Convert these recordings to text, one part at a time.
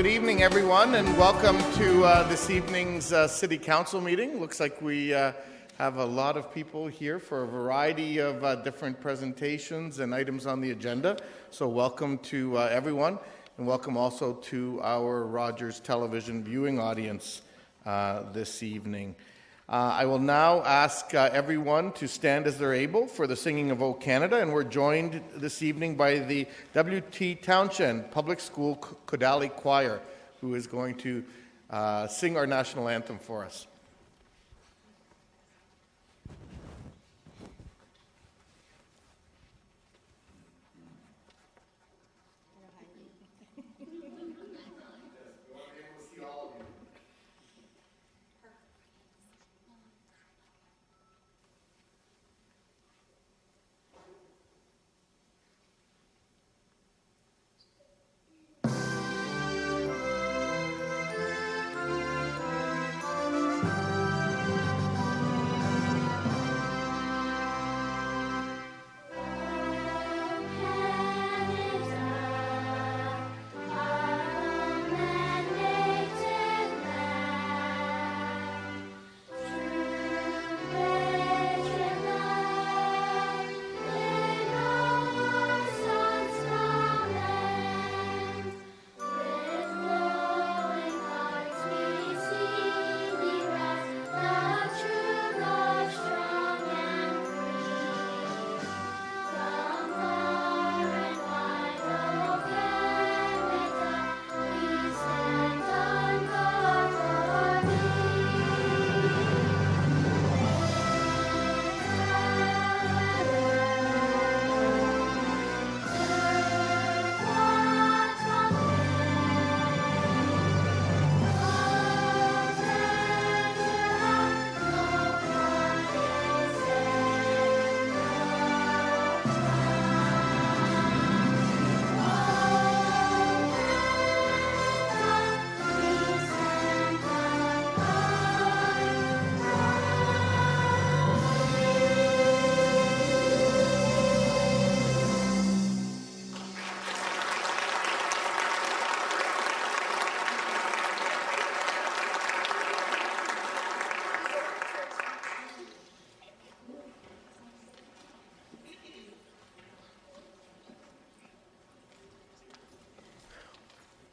good evening, everyone, and welcome to this evening's City Council meeting. Looks like we have a lot of people here for a variety of different presentations and items on the agenda. So welcome to everyone, and welcome also to our Rogers Television viewing audience this evening. I will now ask everyone to stand as they're able for the singing of O Canada, and we're joined this evening by the W.T. Townshend Public School Kodali Choir, who is going to sing our national anthem for us.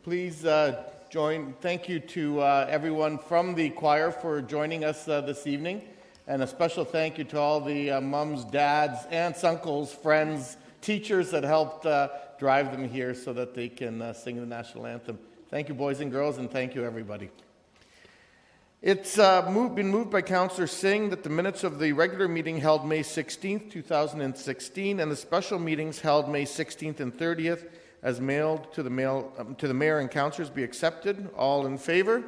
Please join. Thank you to everyone from the choir for joining us this evening. And a special thank you to all the mums, dads, aunts, uncles, friends, teachers that helped drive them here so that they can sing the national anthem. Thank you, boys and girls, and thank you, everybody. It's been moved by Councillor Singh that the minutes of the regular meeting held May 16th, 2016, and the special meetings held May 16th and 30th as mailed to the mayor and councillors be accepted. All in favor?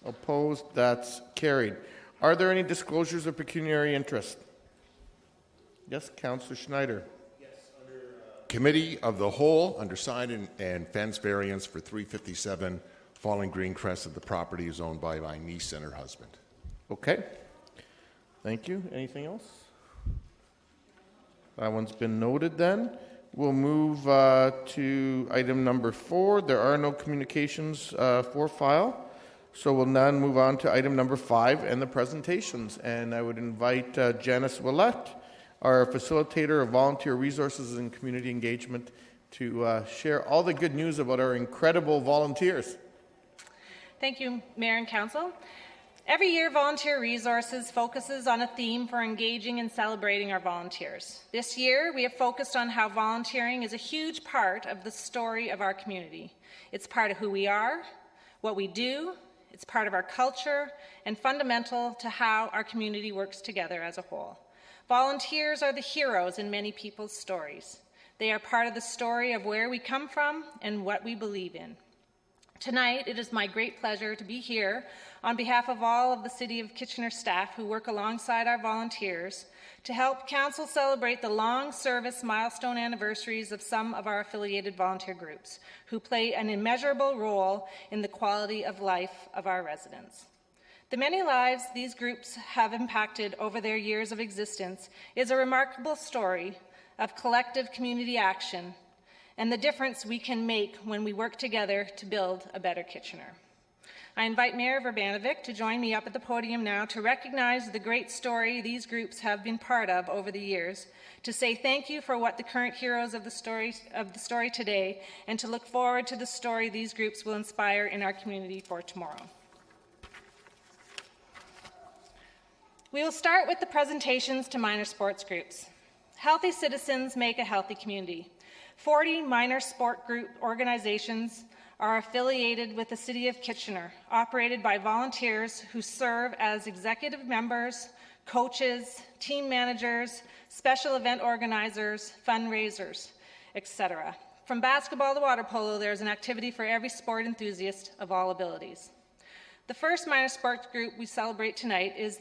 Opposed? That's carried. Are there any disclosures of pecuniary interest? Yes, Councillor Schneider. Yes, under Committee of the Whole, under sign and fence variance for 357 Falling Green Crest, of the property is owned by my niece and her husband. Okay. Thank you. Anything else? That one's been noted then. We'll move to item number 4. There are no communications for file. So we'll now move on to item number 5 and the presentations. And I would invite Janice Willett, our facilitator of volunteer resources and community engagement, to share all the good news about our incredible volunteers. Thank you, Mayor and Council. Every year, Volunteer Resources focuses on a theme for engaging and celebrating our volunteers. This year, we have focused on how volunteering is a huge part of the story of our community. It's part of who we are, what we do, it's part of our culture, and fundamental to how our community works together as a whole. Volunteers are the heroes in many people's stories. They are part of the story of where we come from and what we believe in. Tonight, it is my great pleasure to be here on behalf of all of the City of Kitchener staff who work alongside our volunteers to help Council celebrate the long service milestone anniversaries of some of our affiliated volunteer groups who play an immeasurable role in the quality of life of our residents. The many lives these groups have impacted over their years of existence is a remarkable story of collective community action and the difference we can make when we work together to build a better Kitchener. I invite Mayor Urbanovic to join me up at the podium now to recognize the great story these groups have been part of over the years, to say thank you for what the current heroes of the story today, and to look forward to the story these groups will inspire in our community for tomorrow. We will start with the presentations to minor sports groups. Healthy citizens make a healthy community. 40 minor sport group organizations are affiliated with the City of Kitchener, operated by volunteers who serve as executive members, coaches, team managers, special event organizers, fundraisers, etc. From basketball to water polo, there's an activity for every sport enthusiast of all abilities. The first minor sports group we celebrate tonight is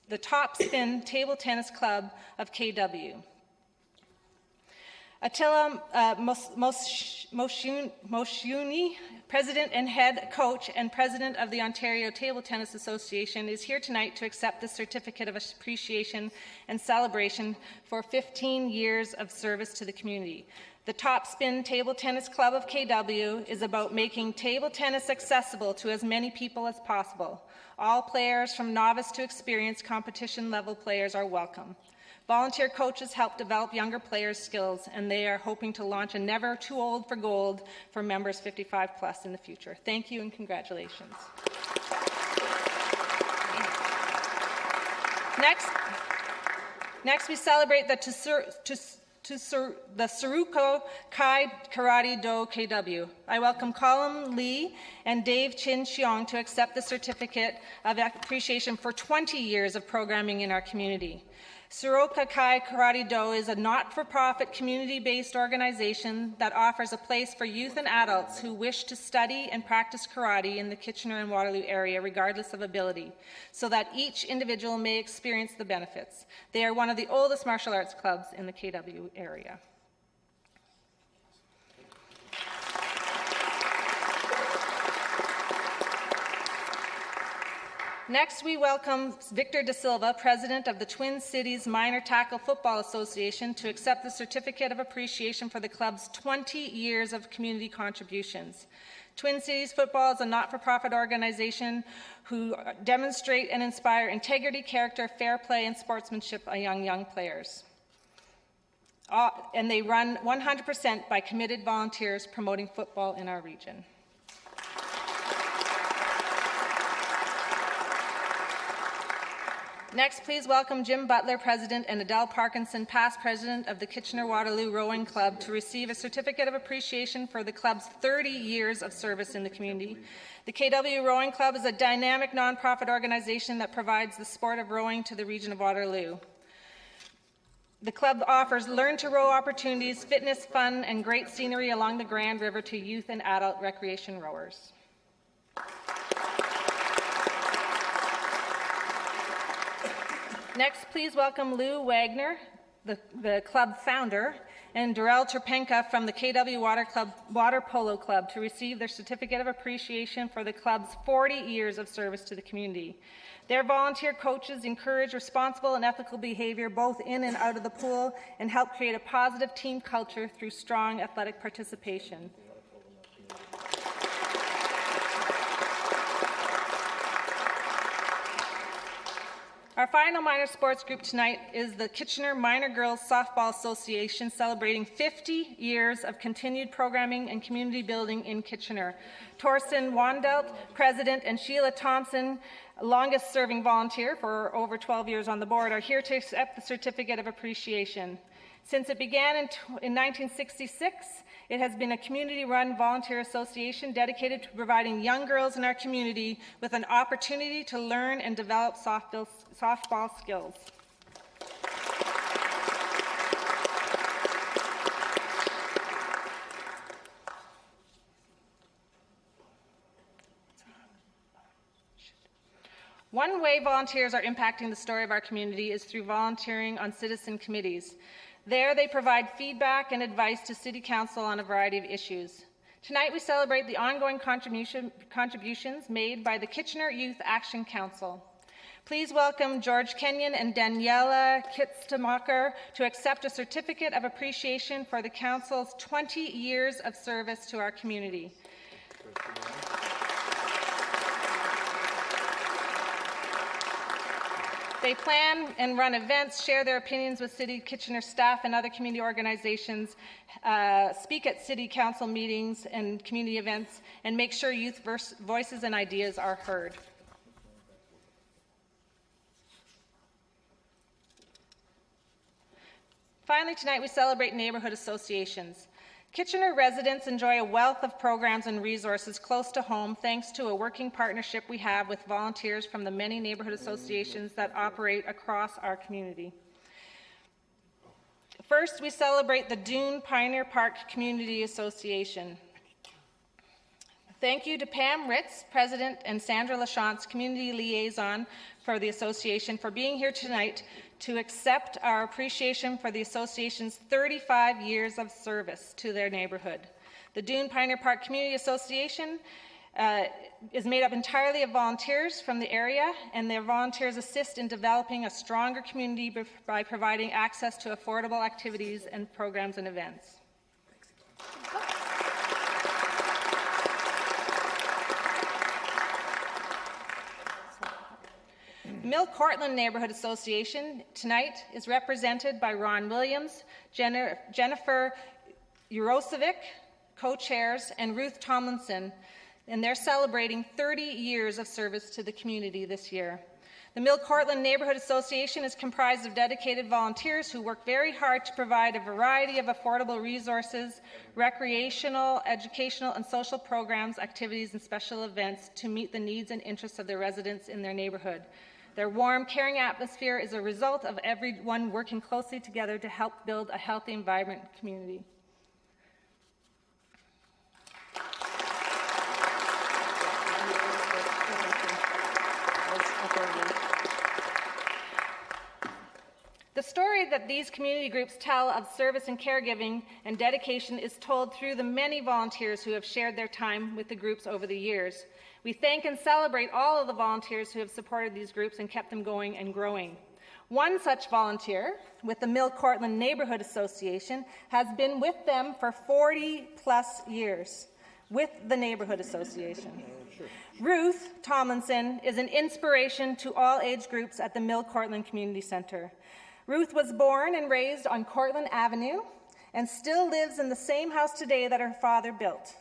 the Top Spin Table Tennis Club of KW. Attila Moshuni, President and Head Coach and President of the Ontario Table Tennis Association, is here tonight to accept the Certificate of Appreciation and Celebration for 15 years of service to the community. The Top Spin Table Tennis Club of KW is about making table tennis accessible to as many people as possible. All players, from novice to experienced competition-level players, are welcome. Volunteer coaches help develop younger players' skills, and they are hoping to launch a Never Too Old for Gold for members 55 plus in the future. Thank you and congratulations. Next we celebrate the Tsuruko Kai Karate Do KW. I welcome Colin Lee and Dave Chin Cheong to accept the Certificate of Appreciation for 20 years of programming in our community. Tsuruko Kai Karate Do is a not-for-profit, community-based organization that offers a place for youth and adults who wish to study and practice karate in the Kitchener and Waterloo area, regardless of ability, so that each individual may experience the benefits. They are one of the oldest martial arts clubs in the KW area. Next, we welcome Victor Da Silva, President of the Twin Cities Minor Tackle Football Association, to accept the Certificate of Appreciation for the club's 20 years of community contributions. Twin Cities Football is a not-for-profit organization who demonstrate and inspire integrity, character, fair play, and sportsmanship among young players. And they run 100% by committed volunteers promoting football in our region. Next, please welcome Jim Butler, President, and Adele Parkinson, past President of the Kitchener-Waterloo Rowing Club, to receive a Certificate of Appreciation for the club's 30 years of service in the community. The KW Rowing Club is a dynamic nonprofit organization that provides the sport of rowing to the region of Waterloo. The club offers learn-to-row opportunities, fitness, fun, and great scenery along the Grand River to youth and adult recreation rowers. Next, please welcome Lou Wagner, the club founder, and Darrell Terpenka from the KW Water Polo Club, to receive their Certificate of Appreciation for the club's 40 years of service to the community. Their volunteer coaches encourage responsible and ethical behavior both in and out of the pool and help create a positive team culture through strong athletic participation. Our final minor sports group tonight is the Kitchener Minor Girls Softball Association, celebrating 50 years of continued programming and community building in Kitchener. Torsten Wandelt, President, and Sheila Thompson, longest-serving volunteer for over 12 years on the board, are here to accept the Certificate of Appreciation. Since it began in 1966, it has been a community-run volunteer association dedicated to providing young girls in our community with an opportunity to learn and develop softball skills. One way volunteers are impacting the story of our community is through volunteering on citizen committees. There, they provide feedback and advice to City Council on a variety of issues. Tonight, we celebrate the ongoing contributions made by the Kitchener Youth Action Council. Please welcome George Kenyon and Daniela Kitstamacher to accept a certificate of appreciation for the Council's 20 years of service to our community. They plan and run events, share their opinions with City Kitchener staff and other community organizations, speak at City Council meetings and community events, and make sure youth voices and ideas are heard. Finally, tonight we celebrate neighborhood associations. Kitchener residents enjoy a wealth of programs and resources close to home thanks to a working partnership we have with volunteers from the many neighborhood associations that operate across our community. First, we celebrate the Dune Pioneer Park Community Association. Thank you to Pam Ritz, President, and Sandra Lachance, Community Liaison for the Association, for being here tonight to accept our appreciation for the Association's 35 years of service to their neighborhood. The Dune Pioneer Park Community Association is made up entirely of volunteers from the area, and their volunteers assist in developing a stronger community by providing access to affordable activities and programs and events. Mill Cortland Neighborhood Association tonight is represented by Ron Williams, Jennifer Urosevic, co-chairs, and Ruth Tomlinson, and they're celebrating 30 years of service to the community this year. The Mill Cortland Neighborhood Association is comprised of dedicated volunteers who work very hard to provide a variety of affordable resources, recreational, educational, and social programs, activities, and special events to meet the needs and interests of the residents in their neighborhood. Their warm, caring atmosphere is a result of everyone working closely together to help build a healthy and vibrant community. The story that these community groups tell of service and caregiving and dedication is told through the many volunteers who have shared their time with the groups over the years. We thank and celebrate all of the volunteers who have supported these groups and kept them going and growing. One such volunteer with the Mill Cortland Neighborhood Association has been with them for 40 plus years with the Neighborhood Association. Ruth Tomlinson is an inspiration to all age groups at the Mill Cortland Community Centre. Ruth was born and raised on Cortland Avenue and still lives in the same house today that her father built.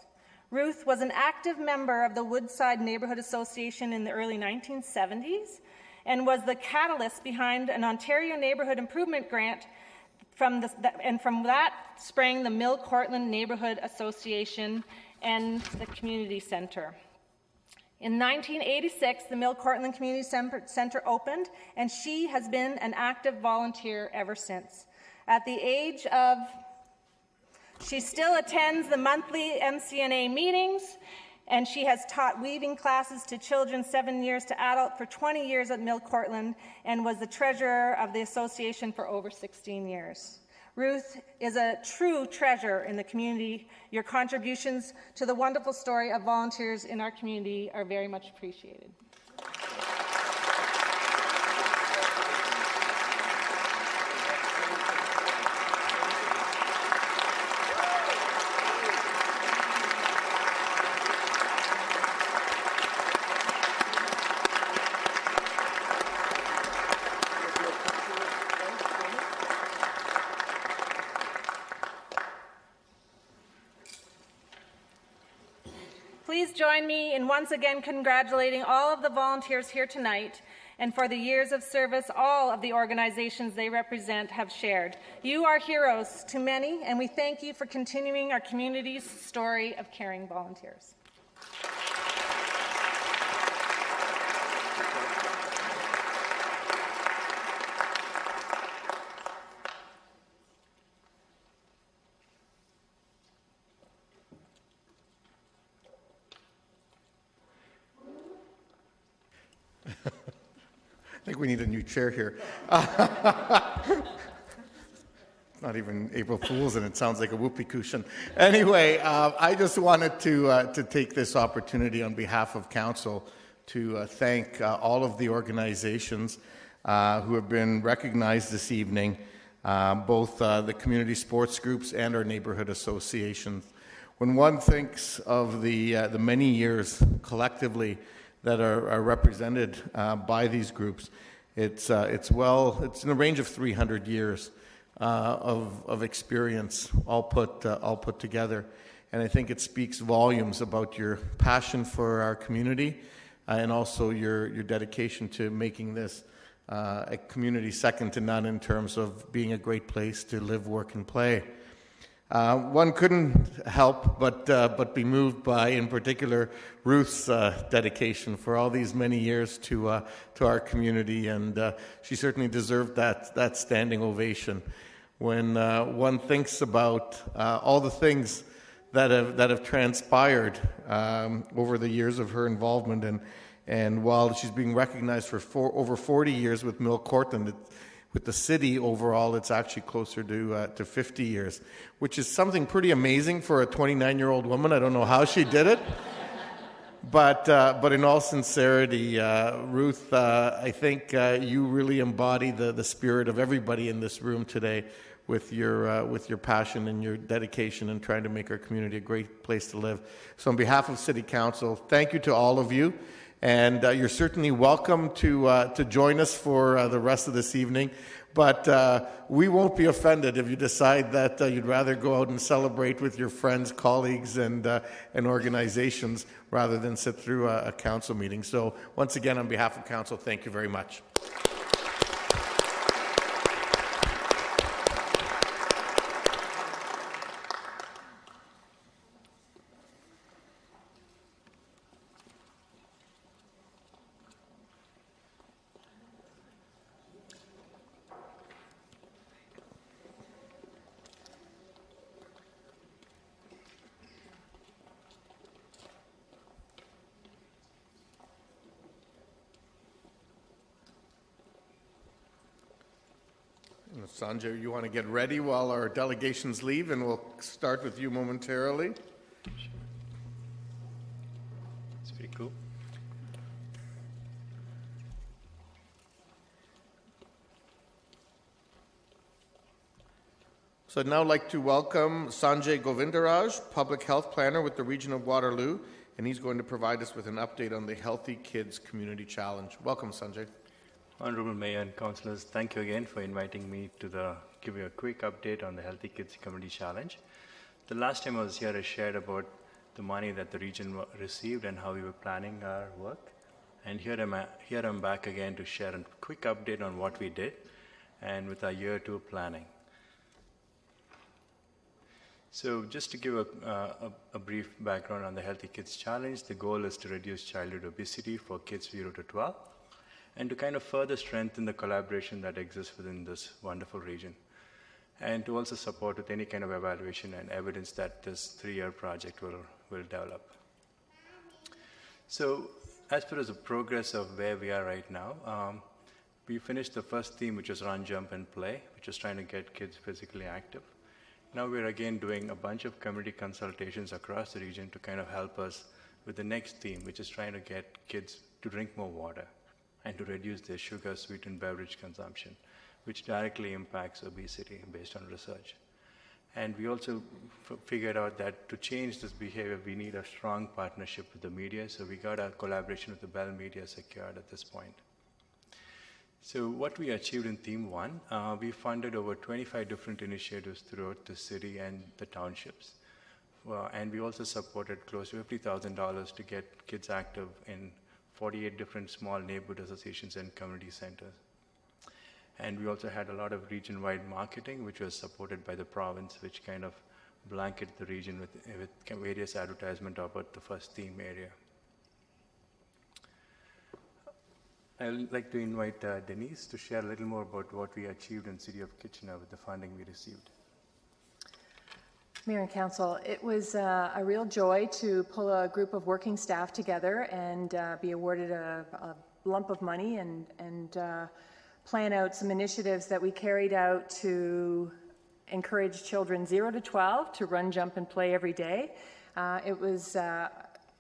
Ruth was an active member of the Woodside Neighborhood Association in the early 1970s and was the catalyst behind an Ontario Neighborhood Improvement Grant, from that sprang the Mill Cortland Neighborhood Association and the Community Centre. In 1986, the Mill Cortland Community Centre opened, and she has been an active volunteer ever since. At the age of She still attends the monthly MCNA meetings, and she has taught weaving classes to children 7 years to adult for 20 years at Mill Cortland and was the treasurer of the association for over 16 years. Ruth is a true treasure in the community. Your contributions to the wonderful story of volunteers in our community are very much appreciated. Please join me in once again congratulating all of the volunteers here tonight and for the years of service all of the organizations they represent have shared. You are heroes to many, and we thank you for continuing our community's story of caring volunteers. I think we need a new chair here. Not even April Fool's, and it sounds like a whoopee cushion. Anyway, I just wanted to take this opportunity on behalf of Council to thank all of the organizations who have been recognized this evening, both the community sports groups and our neighborhood associations. When one thinks of the many years collectively that are represented by these groups, it's in a range of 300 years of experience all put together, and I think it speaks volumes about your passion for our community and also your dedication to making this a community second to none in terms of being a great place to live, work, and play. One couldn't help but be moved by, in particular, Ruth's dedication for all these many years to our community, and she certainly deserved that standing ovation. When one thinks about all the things that have transpired over the years of her involvement, and while she's being recognized for over 40 years with Mill Cortland, with the city overall, it's actually closer to 50 years, which is something pretty amazing for a 29-year-old woman. I don't know how she did it. But in all sincerity, Ruth, I think you really embody the spirit of everybody in this room today with your passion and your dedication in trying to make our community a great place to live. So on behalf of City Council, thank you to all of you. And you're certainly welcome to join us for the rest of this evening. But we won't be offended if you decide that you'd rather go out and celebrate with your friends, colleagues, and organizations rather than sit through a council meeting. So once again, on behalf of council, thank you very much. Sanjay, you want to get ready while our delegations leave, and we'll start with you momentarily. It's pretty cool. So I'd now like to welcome Sanjay Govindaraj, Public Health Planner with the Region of Waterloo, and he's going to provide us with an update on the Healthy Kids Community Challenge. Welcome, Sanjay. Honorable Mayor and Councillors, thank you again for inviting me to give you a quick update on the Healthy Kids Community Challenge. The last time I was here, I shared about the money that the region received and how we were planning our work. And here I'm back again to share a quick update on what we did and with our year 2 planning. So just to give a brief background on the Healthy Kids Challenge, the goal is to reduce childhood obesity for kids 0 to 12. And to kind of further strengthen the collaboration that exists within this wonderful region. And to also support with any kind of evaluation and evidence that this 3-year project will develop. So as far as the progress of where we are right now, we finished the first theme, which was Run, Jump, and Play, which was trying to get kids physically active. Now we're again doing a bunch of community consultations across the region to kind of help us with the next theme, which is trying to get kids to drink more water and to reduce their sugar sweetened beverage consumption, which directly impacts obesity based on research. And we also figured out that to change this behavior, we need a strong partnership with the media. So we got our collaboration with the Bell Media secured at this point. So what we achieved in Theme 1, we funded over 25 different initiatives throughout the city and the townships. And we also supported close to $50,000 to get kids active in 48 different small neighborhood associations and community centers. And we also had a lot of region-wide marketing, which was supported by the province, which kind of blanketed the region with various advertisement about the first theme area. I'd like to invite Denise to share a little more about what we achieved in the City of Kitchener with the funding we received. Mayor and Council, it was a real joy to pull a group of working staff together and be awarded a lump of money and plan out some initiatives that we carried out to encourage children 0 to 12 to run, jump, and play every day. It was a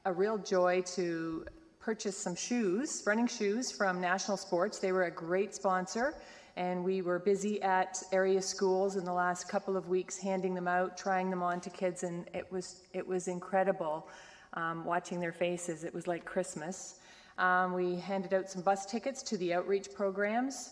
real joy to purchased some shoes, running shoes from National Sports. They were a great sponsor, and we were busy at area schools in the last couple of weeks handing them out, trying them on to kids, and it was incredible watching their faces. It was like Christmas. We handed out some bus tickets to the outreach programs.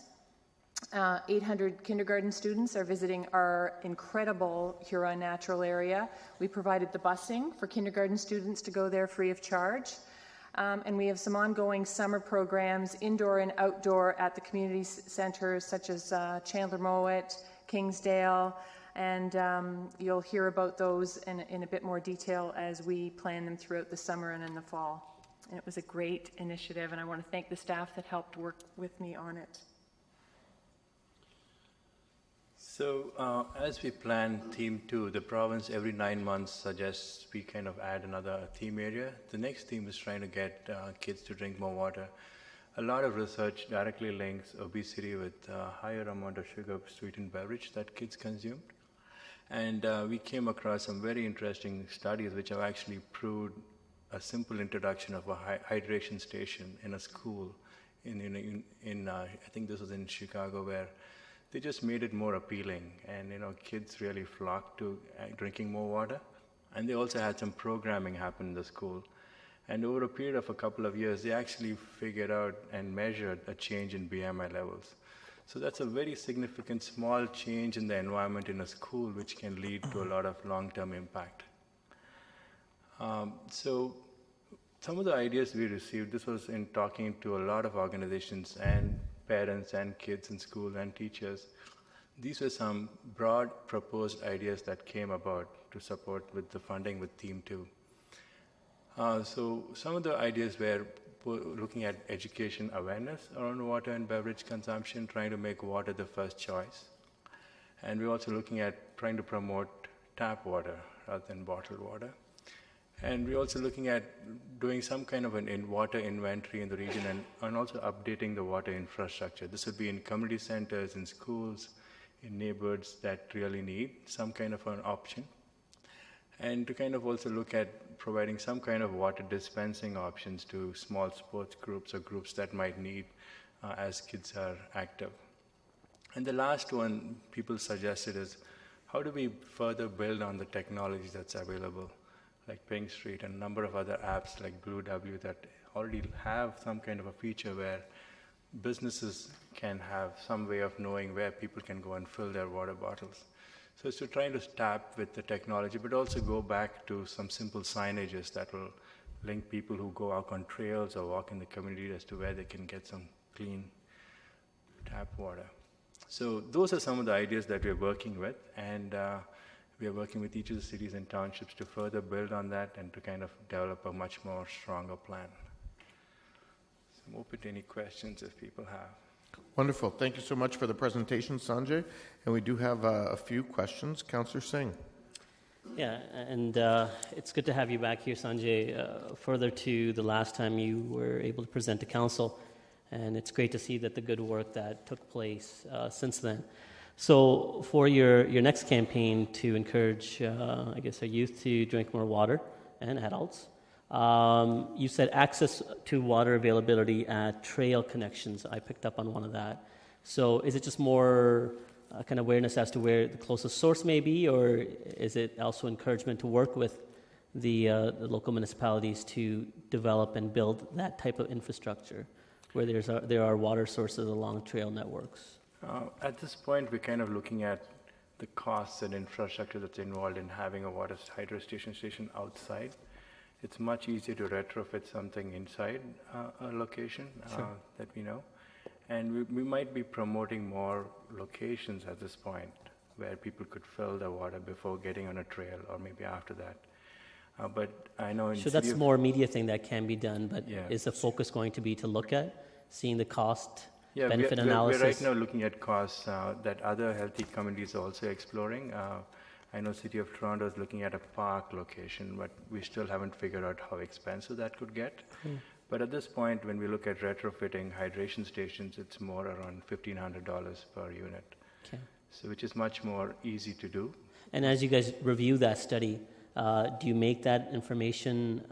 800 kindergarten students are visiting our incredible Huron Natural area. We provided the busing for kindergarten students to go there free of charge. And we have some ongoing summer programs, indoor and outdoor, at the community centers such as Chandler Mowat, Kingsdale, and you'll hear about those in a bit more detail as we plan them throughout the summer and in the fall. And it was a great initiative, and I want to thank the staff that helped work with me on it. So as we plan Theme 2, the province every 9 months suggests we kind of add another theme area. The next theme is trying to get kids to drink more water. A lot of research directly links obesity with higher amount of sugar sweetened beverage that kids consume. And we came across some very interesting studies which have actually proved a simple introduction of a hydration station in a school in I think this was in Chicago, where they just made it more appealing, and kids really flocked to drinking more water. And they also had some programming happen in the school. And over a period of a couple of years, they actually figured out and measured a change in BMI levels. So that's a very significant small change in the environment in a school, which can lead to a lot of long-term impact. So some of the ideas we received, this was in talking to a lot of organizations and parents and kids in school and teachers. These were some broad proposed ideas that came about to support with the funding with Theme 2. So some of the ideas were looking at education awareness around water and beverage consumption, trying to make water the first choice. And we're also looking at trying to promote tap water rather than bottled water. And we're also looking at doing some kind of water inventory in the region and also updating the water infrastructure. This would be in community centers, in schools, in neighborhoods that really need some kind of an option. And to kind of also look at providing some kind of water dispensing options to small sports groups or groups that might need as kids are active. And the last one people suggested is, how do we further build on the technology that's available, like Pink Street and a number of other apps like Blue W that already have some kind of a feature where businesses can have some way of knowing where people can go and fill their water bottles. So it's to try to tap with the technology, but also go back to some simple signages that will link people who go out on trails or walk in the community as to where they can get some clean tap water. So those are some of the ideas that we're working with, and we are working with each of the cities and townships to further build on that and to kind of develop a much more stronger plan. So I'm open to any questions if people have. Wonderful. Thank you so much for the presentation, Sanjay. And we do have a few questions. Councillor Singh. Yeah, and it's good to have you back here, Sanjay, further to the last time you were able to present to council. And it's great to see that the good work that took place since then. So for your next campaign to encourage, I guess, our youth to drink more water and adults, you said access to water availability at trail connections. I picked up on one of that. So is it just more kind of awareness as to where the closest source may be, or is it also encouragement to work with the local municipalities to develop and build that type of infrastructure where there are water sources along trail networks? At this point, we're kind of looking at the costs and infrastructure that's involved in having a water hydration station outside. It's much easier to retrofit something inside a location that we know. And we might be promoting more locations at this point where people could fill the water before getting on a trail or maybe after that. But I know in So that's more immediate thing that can be done, but yeah. Is the focus going to be to look at seeing the cost Yeah, benefit analysis? we're right now looking at costs that other healthy communities are also exploring. I know City of Toronto is looking at a park location, but we still haven't figured out how expensive that could get. But at this point, when we look at retrofitting hydration stations, it's more around $1,500 per unit. Okay. So which is much more easy to do. And as you guys review that study, do you make that information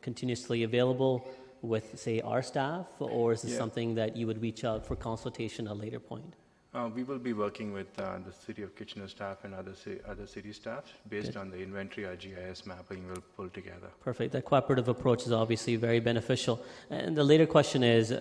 continuously available with, say, our staff, or is this Yeah. something that you would reach out for consultation at a later point? We will be working with the City of Kitchener staff and other city staff based on the inventory or GIS mapping we'll pull together. Perfect. That cooperative approach is obviously very beneficial. And the later question is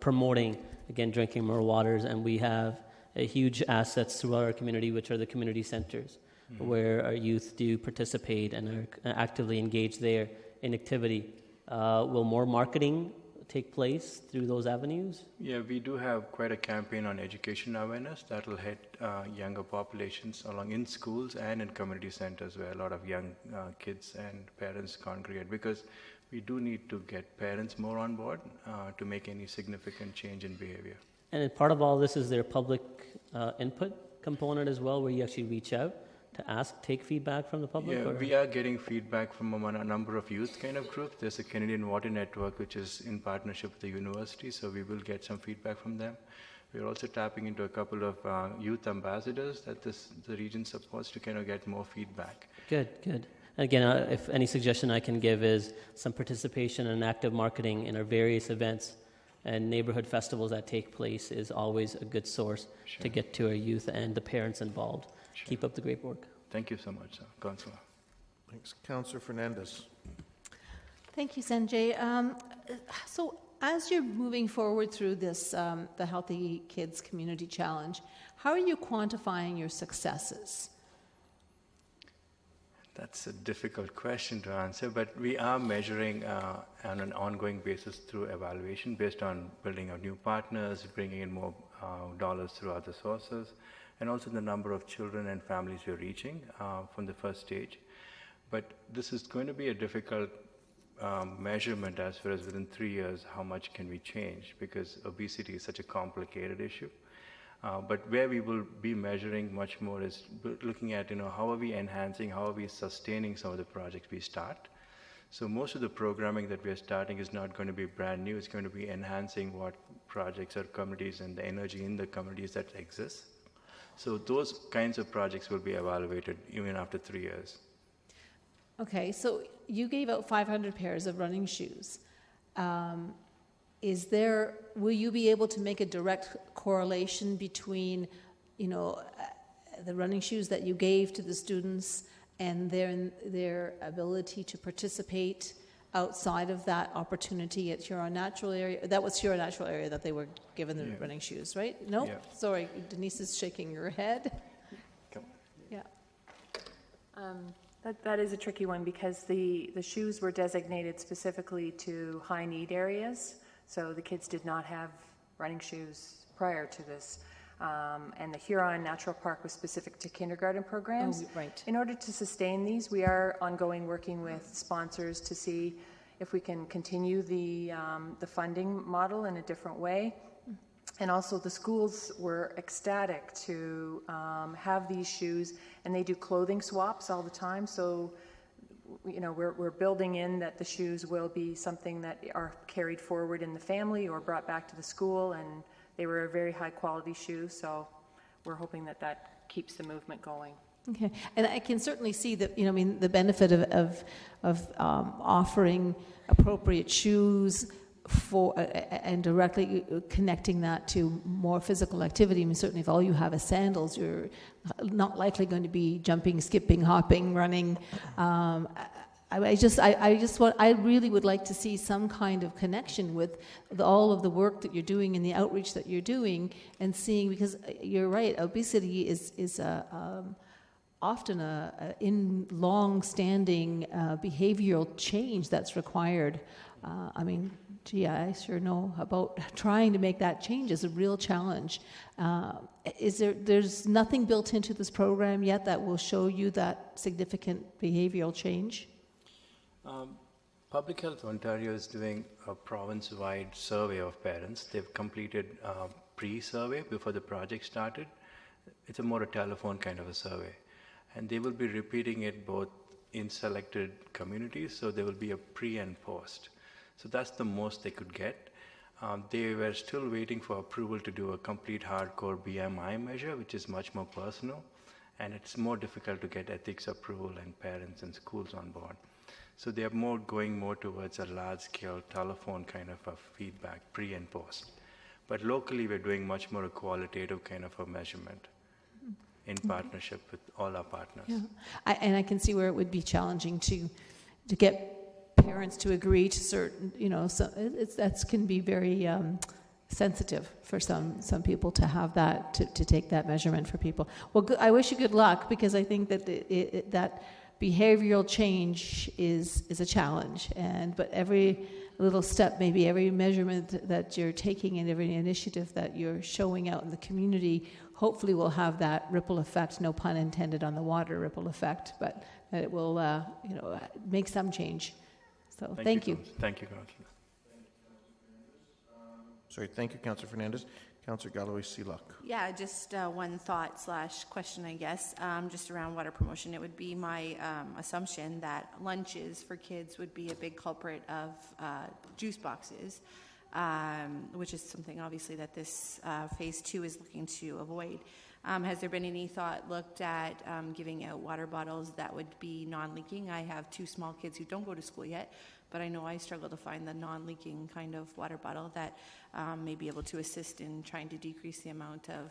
promoting, again, drinking more waters. And we have huge assets throughout our community, which are the community centers, where our youth do participate and are actively engaged there in activity. Will more marketing take place through those avenues? Yeah, we do have quite a campaign on education awareness that will hit younger populations along in schools and in community centers where a lot of young kids and parents congregate, because we do need to get parents more on board to make any significant change in behavior. And part of all this is their public input component as well, where you actually reach out to ask, take feedback from the public? Yeah, or? we are getting feedback from a number of youth kind of groups. There's a Canadian Water Network, which is in partnership with the university, so we will get some feedback from them. We're also tapping into a couple of youth ambassadors that the region supports to kind of get more feedback. Good, good. Again, if any suggestion I can give is some participation and active marketing in our various events and neighborhood festivals that take place is always a good source to get to our youth and the parents involved. Sure. Keep up the great work. Thank you so much, Councillor. Thanks. Councillor Fernandez. Thank you, Sanjay. So as you're moving forward through this, the Healthy Kids Community Challenge, how are you quantifying your successes? That's a difficult question to answer, but we are measuring on an ongoing basis through evaluation based on building out new partners, bringing in more dollars through other sources, and also the number of children and families we're reaching from the first stage. But this is going to be a difficult measurement as far as within 3 years, how much can we change, because obesity is such a complicated issue. But where we will be measuring much more is looking at, how are we enhancing, how are we sustaining some of the projects we start. So most of the programming that we are starting is not going to be brand new. It's going to be enhancing what projects or communities and the energy in the communities that exist. So those kinds of projects will be evaluated even after 3 years. Okay, so you gave out 500 pairs of running shoes. Will you be able to make a direct correlation between, the running shoes that you gave to the students and their ability to participate outside of that opportunity at Huron Natural Area? That was Huron Natural Area that they were given the running shoes, right? No? Yeah. Sorry, Denise is shaking her head. Yeah. That is a tricky one because the shoes were designated specifically to high need areas. So the kids did not have running shoes prior to this. And the Huron Natural Park was specific to kindergarten programs. Oh, right. In order to sustain these, we are ongoing working with sponsors to see if we can continue the funding model in a different way. And also the schools were ecstatic to have these shoes, and they do clothing swaps all the time. So, we're building in that the shoes will be something that are carried forward in the family or brought back to the school, and they were a very high quality shoe. So we're hoping that keeps the movement going. Okay, and I can certainly see that, the benefit of offering appropriate shoes and directly connecting that to more physical activity. Certainly if all you have is sandals, you're not likely going to be jumping, skipping, hopping, running. I really would like to see some kind of connection with all of the work that you're doing and the outreach that you're doing, and seeing, because you're right, obesity is often a long-standing behavioral change that's required. I sure know about trying to make that change is a real challenge. There's nothing built into this program yet that will show you that significant behavioral change? Public Health Ontario is doing a province-wide survey of parents. They've completed a pre-survey before the project started. It's more a telephone kind of a survey. And they will be repeating it both in selected communities, so there will be a pre and post. So that's the most they could get. They were still waiting for approval to do a complete hardcore BMI measure, which is much more personal, and it's more difficult to get ethics approval and parents and schools on board. So they are going more towards a large-scale telephone kind of a feedback, pre and post. But locally, we're doing much more a qualitative kind of a measurement in partnership with all our partners. Yeah. And I can see where it would be challenging to get parents to agree to certain, so that can be very sensitive for some people to have that, to take that measurement for people. Well, I wish you good luck, because I think that that behavioral change is a challenge, but every little step, maybe every measurement that you're taking and every initiative that you're showing out in the community, hopefully will have that ripple effect, no pun intended on the water ripple effect, but that it will make some change. So thank you. Thank you, Councillor. Sorry, thank you, Councillor Fernandez. Councillor Galloway-Seelock. Yeah, just one thought / question, I guess, just around water promotion. It would be my assumption that lunches for kids would be a big culprit of juice boxes, which is something obviously that this phase 2 is looking to avoid. Has there been any thought looked at giving out water bottles that would be non-leaking? I have 2 small kids who don't go to school yet, but I know I struggle to find the non-leaking kind of water bottle that may be able to assist in trying to decrease the amount of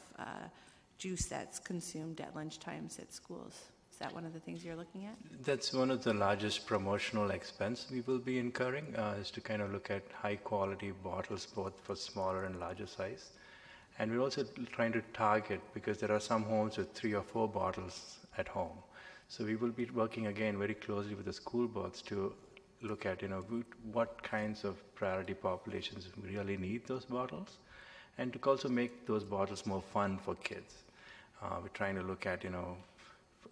juice that's consumed at lunchtimes at schools. Is that one of the things you're looking at? That's one of the largest promotional expense we will be incurring, is to kind of look at high quality bottles, both for smaller and larger size. And we're also trying to target, because there are some homes with 3 or 4 bottles at home. So we will be working again very closely with the school boards to look at, what kinds of priority populations really need those bottles, and to also make those bottles more fun for kids. We're trying to look at,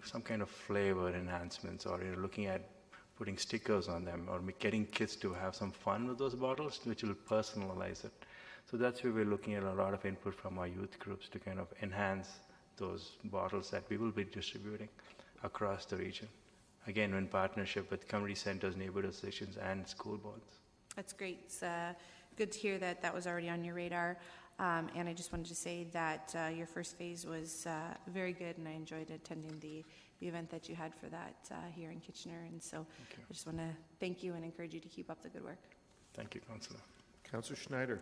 some kind of flavor enhancements, or looking at putting stickers on them, or getting kids to have some fun with those bottles, which will personalize it. So that's where we're looking at a lot of input from our youth groups to kind of enhance those bottles that we will be distributing across the region. Again, in partnership with community centers, neighborhood associations, and school boards. That's great. It's good to hear that that was already on your radar. And I just wanted to say that your first phase was very good, and I enjoyed attending the event that you had for that here in Kitchener. And so I just want to thank you and encourage you to keep up the good work. Thank you, Councillor. Councillor Schneider.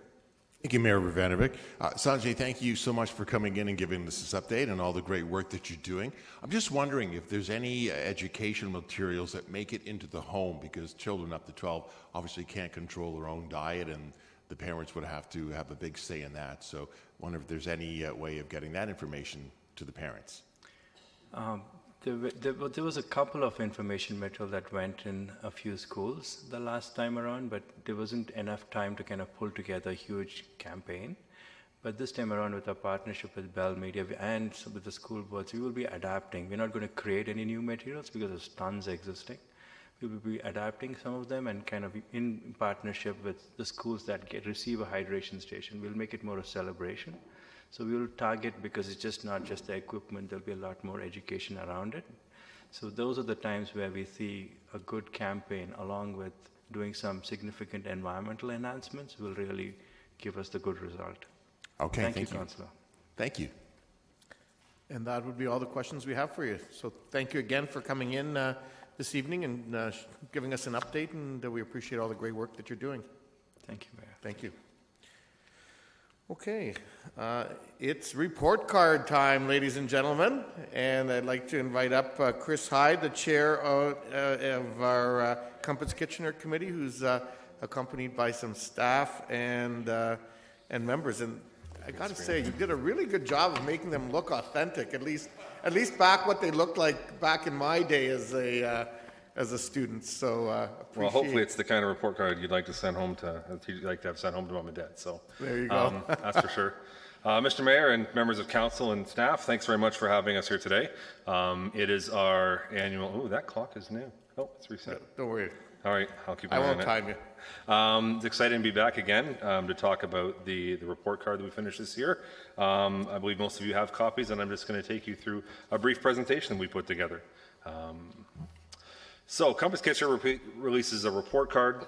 Thank you, Mayor Ravanovic. Sanjay, thank you so much for coming in and giving us this update and all the great work that you're doing. I'm just wondering if there's any educational materials that make it into the home, because children up to 12 obviously can't control their own diet, and the parents would have to have a big say in that. So I wonder if there's any way of getting that information to the parents. There was a couple of information material that went in a few schools the last time around, but there wasn't enough time to kind of pull together a huge campaign. But this time around, with our partnership with Bell Media and with the school boards, we will be adapting. We're not going to create any new materials because there's tons existing. We will be adapting some of them, and kind of in partnership with the schools that receive a hydration station, we'll make it more a celebration. So we will target, because it's just not just the equipment, there'll be a lot more education around it. So those are the times where we see a good campaign, along with doing some significant environmental enhancements, will really give us the good result. Okay, thank you, Councillor. Thank you. And that would be all the questions we have for you. So thank you again for coming in this evening and giving us an update, and we appreciate all the great work that you're doing. Thank you, Mayor. Thank you. Okay, it's report card time, ladies and gentlemen, and I'd like to invite up Chris Hyde, the chair of our Compass Kitchener Committee, who's accompanied by some staff and members. And I got to say, you did a really good job of making them look authentic. At least back what they looked like back in my day as a student. So well, hopefully it's the kind of report card you'd like to send home to have sent home to mom and dad. So there you go. That's for sure. Mr. Mayor and members of council and staff, thanks very much for having us here today. It is our annual. Oh, that clock is new. Oh, it's reset. Don't worry. All right, I'll keep an I eye on won't it. time you. It's exciting to be back again to talk about the report card that we finished this year. I believe most of you have copies, and I'm just going to take you through a brief presentation we put together. So Compass Kitchener releases a report card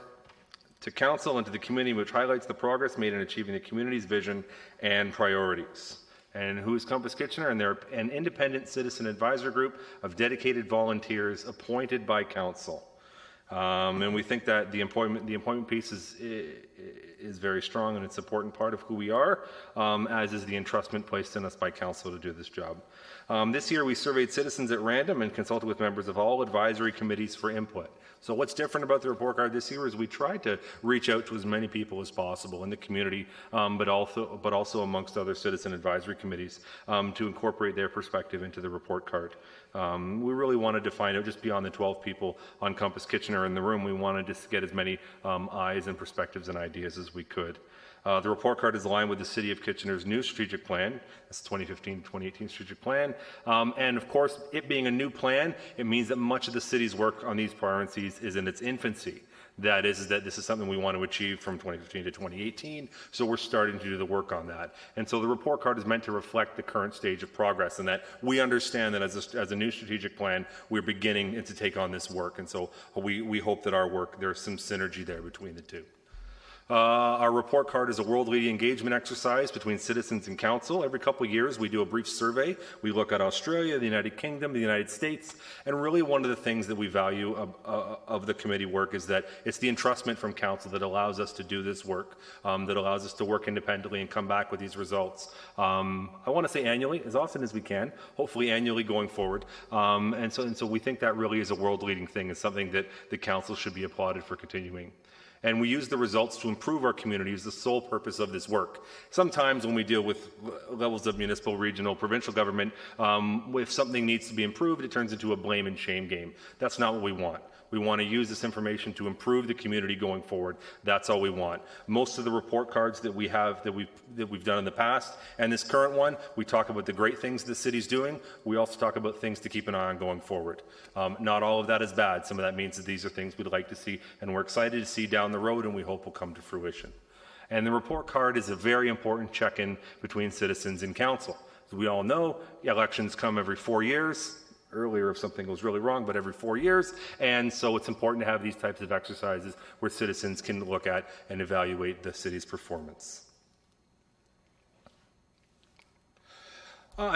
to council and to the community, which highlights the progress made in achieving the community's vision and priorities. And who is Compass Kitchener? And they're an independent citizen advisor group of dedicated volunteers appointed by council. And we think that the employment piece is very strong, and it's an important part of who we are, as is the entrustment placed in us by council to do this job. This year we surveyed citizens at random and consulted with members of all advisory committees for input. So what's different about the report card this year is we tried to reach out to as many people as possible in the community, but also amongst other citizen advisory committees to incorporate their perspective into the report card. We really wanted to find out, just beyond the 12 people on Compass Kitchener in the room, we wanted to get as many eyes and perspectives and ideas as we could. The report card is aligned with the City of Kitchener's new strategic plan. That's the 2015-2018 strategic plan. And of course, it being a new plan, it means that much of the city's work on these priorities is in its infancy. That this is something we want to achieve from 2015 to 2018, so we're starting to do the work on that. And so the report card is meant to reflect the current stage of progress, and that we understand that as a new strategic plan, we're beginning to take on this work. And so we hope that our work, there's some synergy there between the two. Our report card is a world-leading engagement exercise between citizens and council. Every couple of years, we do a brief survey. We look at Australia, the United Kingdom, the United States, and really one of the things that we value of the committee work is that it's the entrustment from council that allows us to do this work, that allows us to work independently and come back with these results. I want to say annually, as often as we can, hopefully annually going forward. And so we think that really is a world-leading thing. It's something that the council should be applauded for continuing. And we use the results to improve our community is the sole purpose of this work. Sometimes when we deal with levels of municipal, regional, provincial government, if something needs to be improved, it turns into a blame and shame game. That's not what we want. We want to use this information to improve the community going forward. That's all we want. Most of the report cards that we have, that we've done in the past, and this current one, we talk about the great things the city's doing. We also talk about things to keep an eye on going forward. Not all of that is bad. Some of that means that these are things we'd like to see, and we're excited to see down the road, and we hope will come to fruition. And the report card is a very important check-in between citizens and council. As we all know, elections come every 4 years. Earlier if something goes really wrong, but every 4 years. And so it's important to have these types of exercises where citizens can look at and evaluate the city's performance.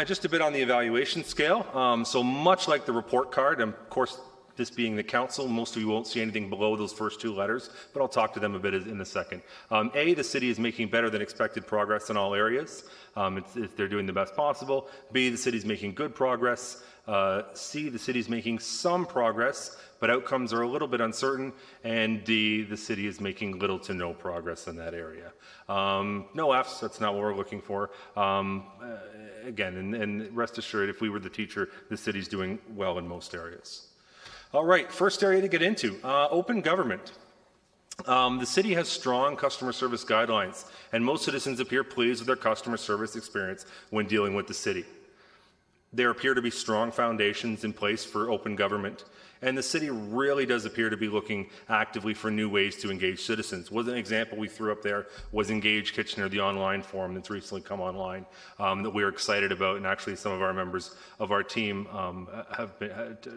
Just a bit on the evaluation scale. So much like the report card, and of course, this being the council, most of you won't see anything below those first two letters, but I'll talk to them a bit in a second. A, the city is making better than expected progress in all areas. They're doing the best possible. B, the city's making good progress. C, the city's making some progress, but outcomes are a little bit uncertain. And D, the city is making little to no progress in that area. No Fs, that's not what we're looking for. Again, and rest assured, if we were the teacher, the city's doing well in most areas. All right, first area to get into, open government. The city has strong customer service guidelines, and most citizens appear pleased with their customer service experience when dealing with the city. There appear to be strong foundations in place for open government, and the city really does appear to be looking actively for new ways to engage citizens. One example we threw up there was Engage Kitchener, the online forum that's recently come online that we are excited about, and actually some of our members of our team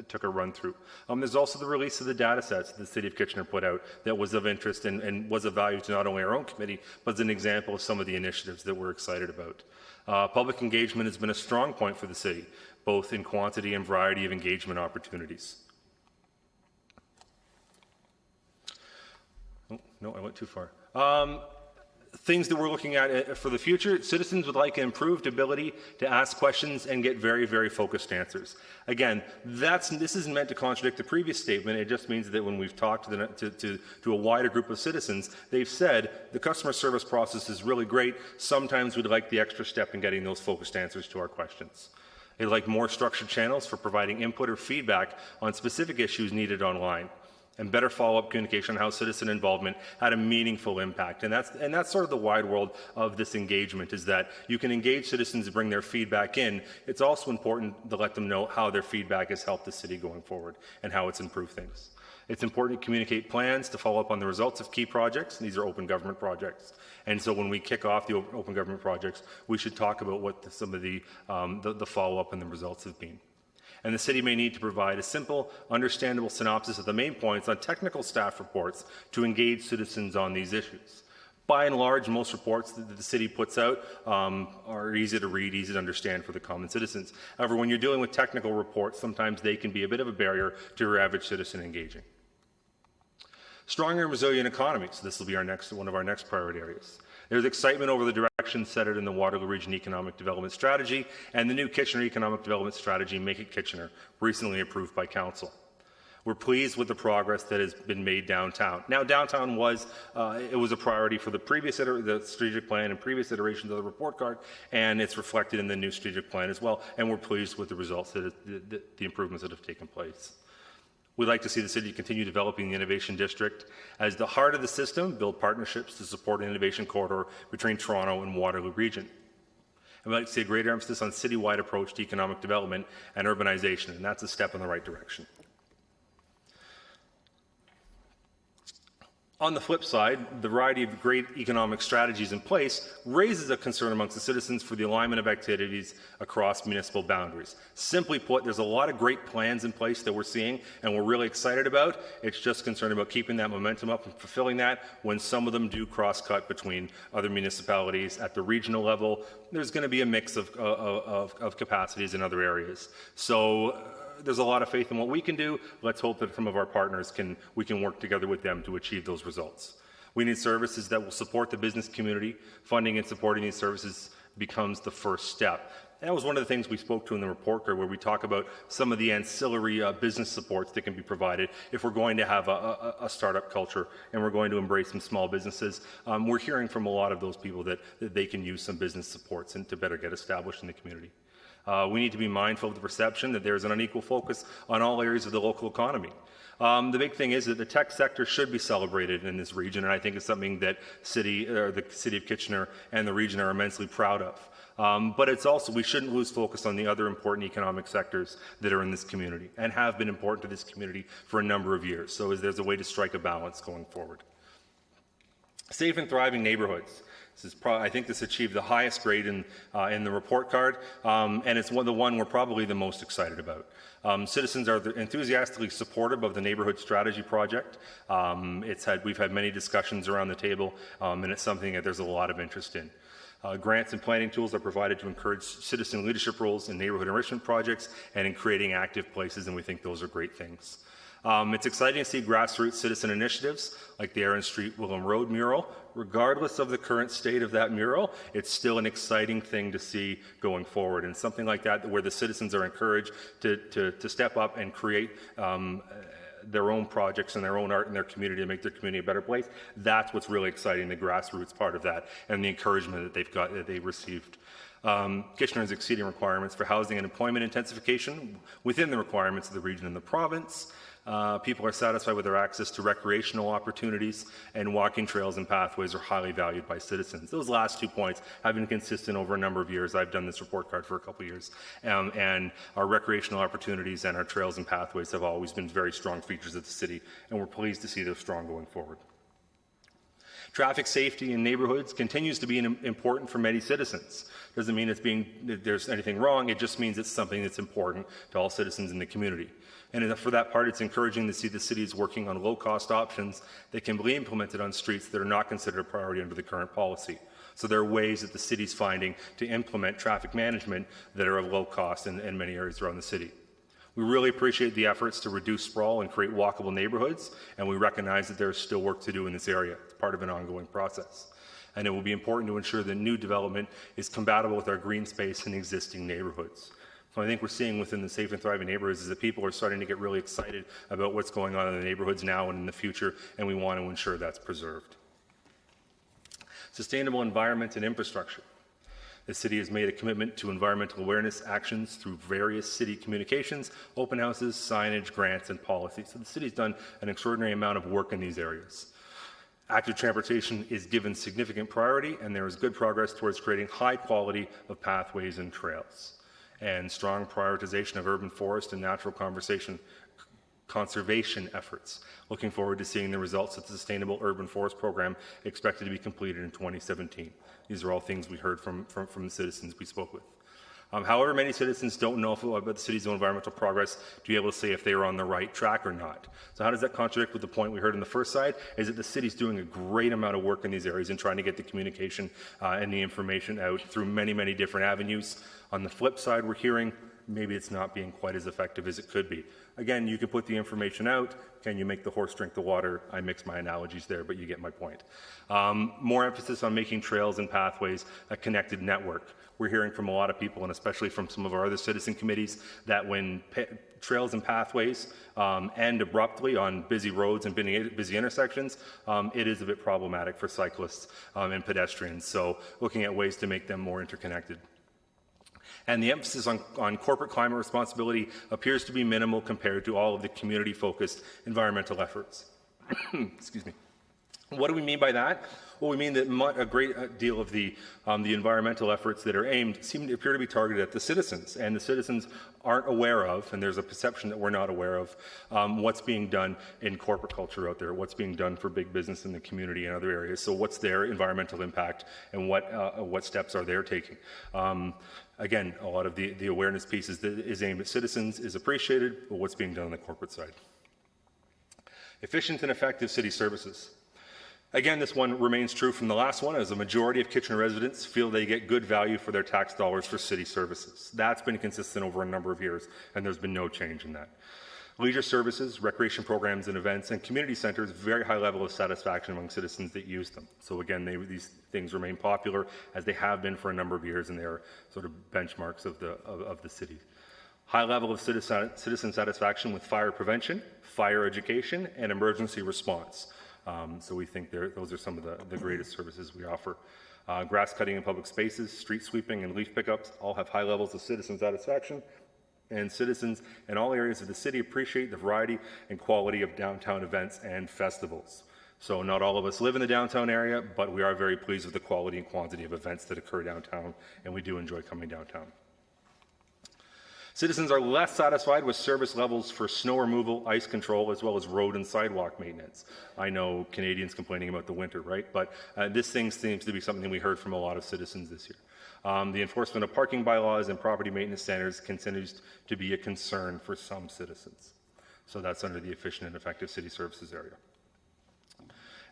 took a run through. There's also the release of the data sets that the City of Kitchener put out that was of interest and was of value to not only our own committee, but as an example of some of the initiatives that we're excited about. Public engagement has been a strong point for the city, both in quantity and variety of engagement opportunities. Oh, no, I went too far. Things that we're looking at for the future, citizens would like an improved ability to ask questions and get very, very focused answers. Again, this isn't meant to contradict the previous statement. It just means that when we've talked to a wider group of citizens, they've said the customer service process is really great. Sometimes we'd like the extra step in getting those focused answers to our questions. They'd like more structured channels for providing input or feedback on specific issues needed online, and better follow-up communication on how citizen involvement had a meaningful impact. And that's sort of the wide world of this engagement, is that you can engage citizens and bring their feedback in. It's also important to let them know how their feedback has helped the city going forward and how it's improved things. It's important to communicate plans to follow up on the results of key projects. These are open government projects. And so when we kick off the open government projects, we should talk about what some of the follow-up and the results have been. And the city may need to provide a simple, understandable synopsis of the main points on technical staff reports to engage citizens on these issues. By and large, most reports that the city puts out are easy to read, easy to understand for the common citizens. However, when you're dealing with technical reports, sometimes they can be a bit of a barrier to your average citizen engaging. Strong and resilient economy. So this will be one of our next priority areas. There's excitement over the direction set out in the Waterloo Region Economic Development Strategy and the new Kitchener Economic Development Strategy, Make It Kitchener, recently approved by Council. We're pleased with the progress that has been made downtown. Now, downtown was a priority for the strategic plan and previous iterations of the report card, and it's reflected in the new strategic plan as well. And we're pleased with the results the improvements that have taken place. We'd like to see the city continue developing the Innovation District as the heart of the system, build partnerships to support an innovation corridor between Toronto and Waterloo Region. And we'd like to see a greater emphasis on citywide approach to economic development and urbanization, and that's a step in the right direction. On the flip side, the variety of great economic strategies in place raises a concern amongst the citizens for the alignment of activities across municipal boundaries. Simply put, there's a lot of great plans in place that we're seeing and we're really excited about. It's just concerned about keeping that momentum up and fulfilling that when some of them do cross-cut between other municipalities at the regional level. There's going to be a mix of capacities in other areas. So there's a lot of faith in what we can do. Let's hope that some of our partners we can work together with them to achieve those results. We need services that will support the business community. Funding and supporting these services becomes the first step. That was one of the things we spoke to in the report card, where we talk about some of the ancillary business supports that can be provided if we're going to have a startup culture and we're going to embrace some small businesses. We're hearing from a lot of those people that they can use some business supports and to better get established in the community. We need to be mindful of the perception that there's an unequal focus on all areas of the local economy. The big thing is that the tech sector should be celebrated in this region, and I think it's something that the City of Kitchener and the region are immensely proud of. But it's also, we shouldn't lose focus on the other important economic sectors that are in this community and have been important to this community for a number of years. So there's a way to strike a balance going forward. Safe and thriving neighborhoods. I think this achieved the highest grade in the report card, and it's the one we're probably the most excited about. Citizens are enthusiastically supportive of the neighborhood strategy project. We've had many discussions around the table, and it's something that there's a lot of interest in. Grants and planning tools are provided to encourage citizen leadership roles in neighborhood enrichment projects and in creating active places, and we think those are great things. It's exciting to see grassroots citizen initiatives like the Aaron Street Willem Road mural. Regardless of the current state of that mural, it's still an exciting thing to see going forward, and something like that where the citizens are encouraged to step up and create their own projects and their own art in their community to make their community a better place. That's what's really exciting, the grassroots part of that and the encouragement that they've received. Kitchener is exceeding requirements for housing and employment intensification within the requirements of the region and the province. People are satisfied with their access to recreational opportunities, and walking trails and pathways are highly valued by citizens. Those last 2 points have been consistent over a number of years. I've done this report card for a couple of years, and our recreational opportunities and our trails and pathways have always been very strong features of the city, and we're pleased to see they're strong going forward. Traffic safety in neighborhoods continues to be important for many citizens. Doesn't mean there's anything wrong, it just means it's something that's important to all citizens in the community. And for that part, it's encouraging to see the city is working on low-cost options that can be implemented on streets that are not considered a priority under the current policy. So there are ways that the city's finding to implement traffic management that are of low cost in many areas around the city. We really appreciate the efforts to reduce sprawl and create walkable neighborhoods, and we recognize that there's still work to do in this area. It's part of an ongoing process. And it will be important to ensure that new development is compatible with our green space in existing neighborhoods. So I think we're seeing within the Safe and Thriving Neighborhoods is that people are starting to get really excited about what's going on in the neighborhoods now and in the future, and we want to ensure that's preserved. Sustainable environment and infrastructure. The city has made a commitment to environmental awareness actions through various city communications, open houses, signage, grants, and policies. So the city's done an extraordinary amount of work in these areas. Active transportation is given significant priority, and there is good progress towards creating high quality of pathways and trails. And strong prioritization of urban forest and natural conservation efforts. Looking forward to seeing the results of the Sustainable Urban Forest Program expected to be completed in 2017. These are all things we heard from the citizens we spoke with. However, many citizens don't know about the city's own environmental progress to be able to say if they are on the right track or not. So how does that contradict with the point we heard on the first side? Is that the city's doing a great amount of work in these areas and trying to get the communication and the information out through many, many different avenues. On the flip side, we're hearing maybe it's not being quite as effective as it could be. Again, you could put the information out. Can you make the horse drink the water? I mix my analogies there, but you get my point. More emphasis on making trails and pathways a connected network. We're hearing from a lot of people, and especially from some of our other citizen committees, that when trails and pathways end abruptly on busy roads and busy intersections, it is a bit problematic for cyclists and pedestrians. So looking at ways to make them more interconnected. And the emphasis on corporate climate responsibility appears to be minimal compared to all of the community-focused environmental efforts. Excuse me. What do we mean by that? Well, we mean that a great deal of the environmental efforts that are aimed appear to be targeted at the citizens, and the citizens aren't aware of, and there's a perception that we're not aware of, what's being done in corporate culture out there, what's being done for big business in the community and other areas. So what's their environmental impact, and what steps are they taking? Again, a lot of the awareness piece is aimed at citizens, is appreciated, but what's being done on the corporate side. Efficient and effective city services. Again, this one remains true from the last one, as a majority of Kitchener residents feel they get good value for their tax dollars for city services. That's been consistent over a number of years, and there's been no change in that. Leisure services, recreation programs and events, and community centers, very high level of satisfaction among citizens that use them. So again, these things remain popular, as they have been for a number of years, and they are sort of benchmarks of the city. High level of citizen satisfaction with fire prevention, fire education, and emergency response. So we think those are some of the greatest services we offer. Grass cutting in public spaces, street sweeping, and leaf pickups all have high levels of citizen satisfaction. And citizens in all areas of the city appreciate the variety and quality of downtown events and festivals. So not all of us live in the downtown area, but we are very pleased with the quality and quantity of events that occur downtown, and we do enjoy coming downtown. Citizens are less satisfied with service levels for snow removal, ice control, as well as road and sidewalk maintenance. I know Canadians complaining about the winter, right? But this thing seems to be something we heard from a lot of citizens this year. The enforcement of parking bylaws and property maintenance standards continues to be a concern for some citizens. So that's under the efficient and effective city services area.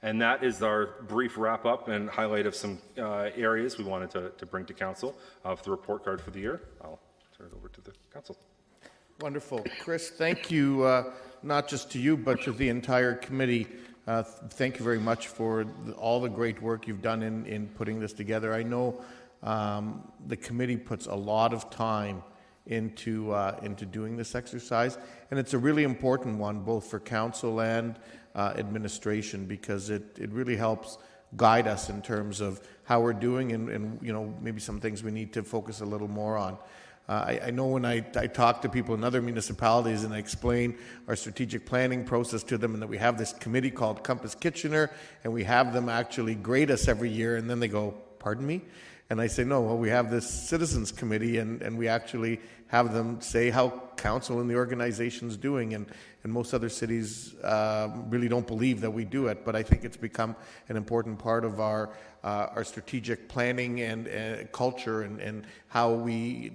And that is our brief wrap up and highlight of some areas we wanted to bring to council of the report card for the year. I'll turn it over to the council. Wonderful. Chris, thank you, not just to you, but to the entire committee. Thank you very much for all the great work you've done in putting this together. I know the committee puts a lot of time into doing this exercise, and it's a really important one, both for council and administration, because it really helps guide us in terms of how we're doing and you know, maybe some things we need to focus a little more on. I know when I talk to people in other municipalities and I explain our strategic planning process to them, and that we have this committee called Compass Kitchener, and we have them actually grade us every year, and then they go, "Pardon me?" And I say, no, well, we have this citizens committee, and we actually have them say how council and the organization's doing, and most other cities really don't believe that we do it, but I think it's become an important part of our strategic planning and culture and how we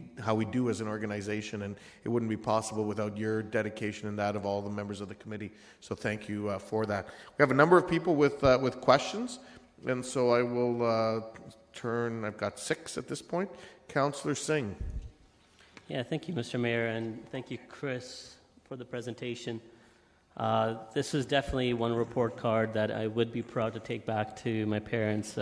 do as an organization, and it wouldn't be possible without your dedication and that of all the members of the committee. So thank you for that. We have a number of people with questions, and so I will I've got 6 at this point. Councillor Singh. Yeah, thank you, Mr. Mayor, and thank you, Chris, for the presentation. This is definitely one report card that I would be proud to take back to my parents.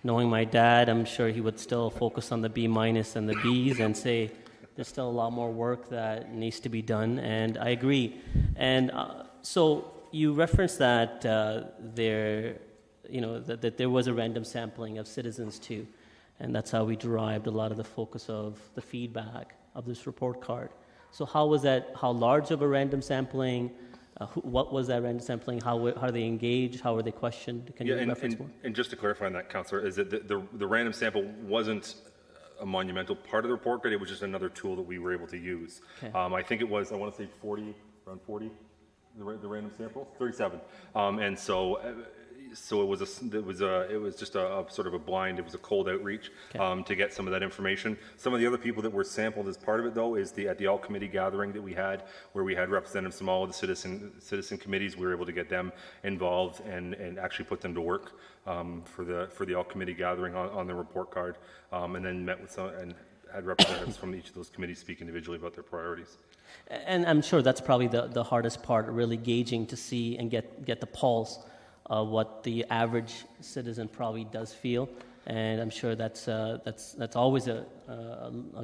Knowing my dad, I'm sure he would still focus on the B- and the Bs and say there's still a lot more work that needs to be done, and I agree. And so you referenced that that there was a random sampling of citizens too, and that's how we derived a lot of the focus of the feedback of this report card. So how was that? How large of a random sampling? What was that random sampling? How are they engaged? How are they questioned? Can you reference more? And just to clarify on that, Councillor, is that the random sample wasn't a monumental part of the report card. It was just another tool that we were able to use. Okay. I think it was, I want to say around 40, the random sample, 37, and so. So it was just a sort of a blind. It was a cold outreach to get some of that information. Some of the other people that were sampled as part of it, though, is at the all committee gathering that we had, where we had representatives from all of the citizen committees. We were able to get them involved and actually put them to work for the all committee gathering on the report card, and then met with some and had representatives from each of those committees speak individually about their priorities. And I'm sure that's probably the hardest part, really gauging to see and get the pulse of what the average citizen probably does feel. And I'm sure that's always a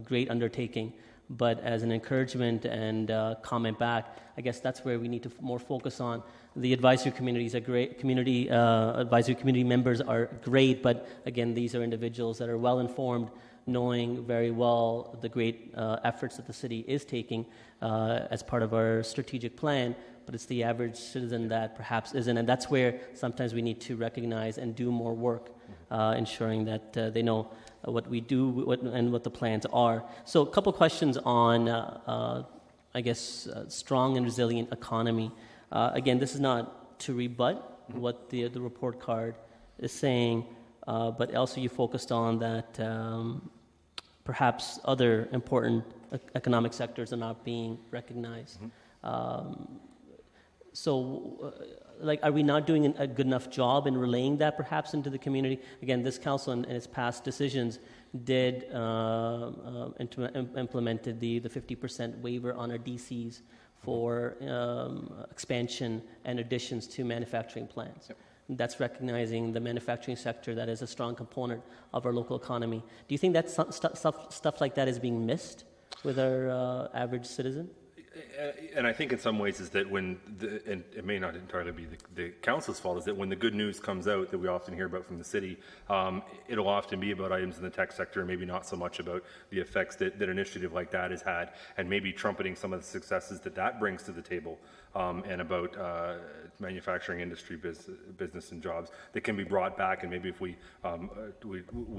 great undertaking. But as an encouragement and comment back, I guess that's where we need to more focus on. The advisory communities are great. Advisory community members are great, but again, these are individuals that are well informed, knowing very well the great efforts that the city is taking as part of our strategic plan. But it's the average citizen that perhaps isn't, and that's where sometimes we need to recognize and do more work, ensuring that they know what we do and what the plans are. So a couple questions on, I guess, strong and resilient economy. Again, this is not to rebut what the report card is saying, but also you focused on that perhaps other important economic sectors are not being recognized. So, are we not doing a good enough job in relaying that perhaps into the community? Again, this council in its past decisions did implemented the 50% waiver on our DCs for expansion and additions to manufacturing plants. Yep. That's recognizing the manufacturing sector that is a strong component of our local economy. Do you think that stuff like that is being missed with our average citizen? And I think in some ways is that when, and it may not entirely be the council's fault, is that when the good news comes out that we often hear about from the city, it'll often be about items in the tech sector, and maybe not so much about the effects that an initiative like that has had, and maybe trumpeting some of the successes that brings to the table, and about manufacturing industry business and jobs that can be brought back. And maybe if we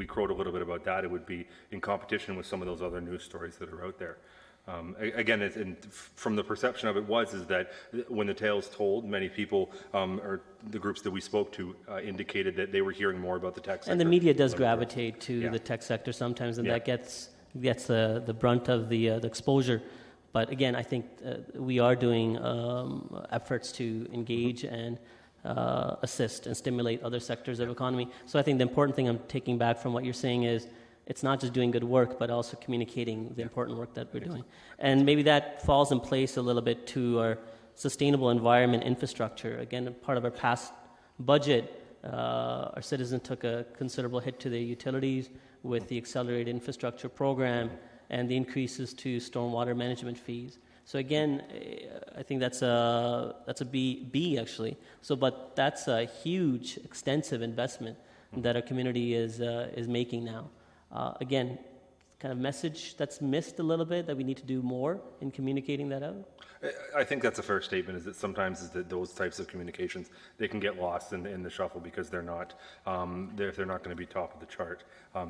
crowed a little bit about that, it would be in competition with some of those other news stories that are out there. Again, from the perception of it is that when the tale's told, many people or the groups that we spoke to indicated that they were hearing more about the tech sector. And the media does gravitate to the tech sector sometimes, and that gets the brunt of the exposure. But again, I think we are doing efforts to engage and assist and stimulate other sectors of economy. So I think the important thing I'm taking back from what you're saying is it's not just doing good work, but also communicating the important work that we're doing. And maybe that falls in place a little bit to our sustainable environment infrastructure. Again, part of our past budget, our citizens took a considerable hit to their utilities with the accelerated infrastructure program and the increases to stormwater management fees. So again, I think that's a B actually. So, but that's a huge, extensive investment that our community is making now. Again, kind of message that's missed a little bit, that we need to do more in communicating that out? I think that's a fair statement, is that sometimes is that those types of communications, they can get lost in the shuffle because they're not going to be top of the chart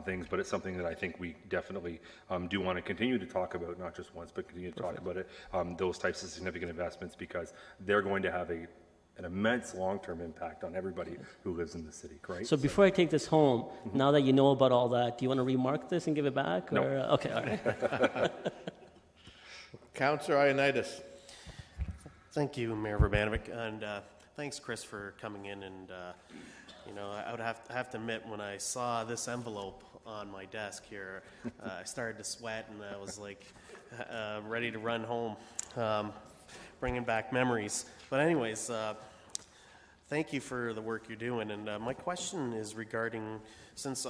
things, but it's something that I think we definitely do want to continue to talk about, not just once, but continue to talk about it, those types of significant investments, because they're going to have an immense long-term impact on everybody who lives in the city, right? So before I take this home, now that you know about all that, do you want to remark this and give it back? No. Or, okay, all right. Councillor Ioannidis. Thank you, Mayor Urbanovic, and thanks, Chris, for coming in. And I would have to admit, when I saw this envelope on my desk here, I started to sweat, and I was like ready to run home, bringing back memories. But anyways, thank you for the work you're doing. And my question is regarding, since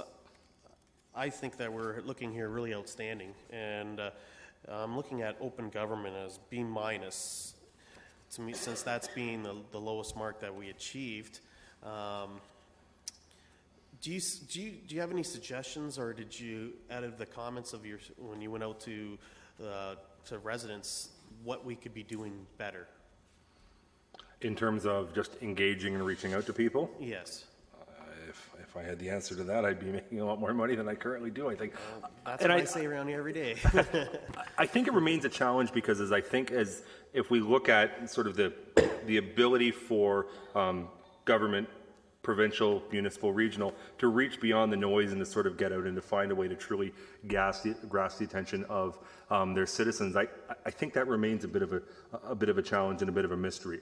I think that we're looking here really outstanding, and I'm looking at open government as B minus. To me, since that's being the lowest mark that we achieved, do you have any suggestions, or did you, out of the comments of when you went out to residents, what we could be doing better? In terms of just engaging and reaching out to people? Yes. If I had the answer to that, I'd be making a lot more money than I currently do, I think. That's what I say around here every day. I think it remains a challenge because as if we look at sort of the ability for government provincial, municipal, regional, to reach beyond the noise and to sort of get out and to find a way to truly grasp the attention of their citizens. I think that remains a bit of a challenge and a bit of a mystery.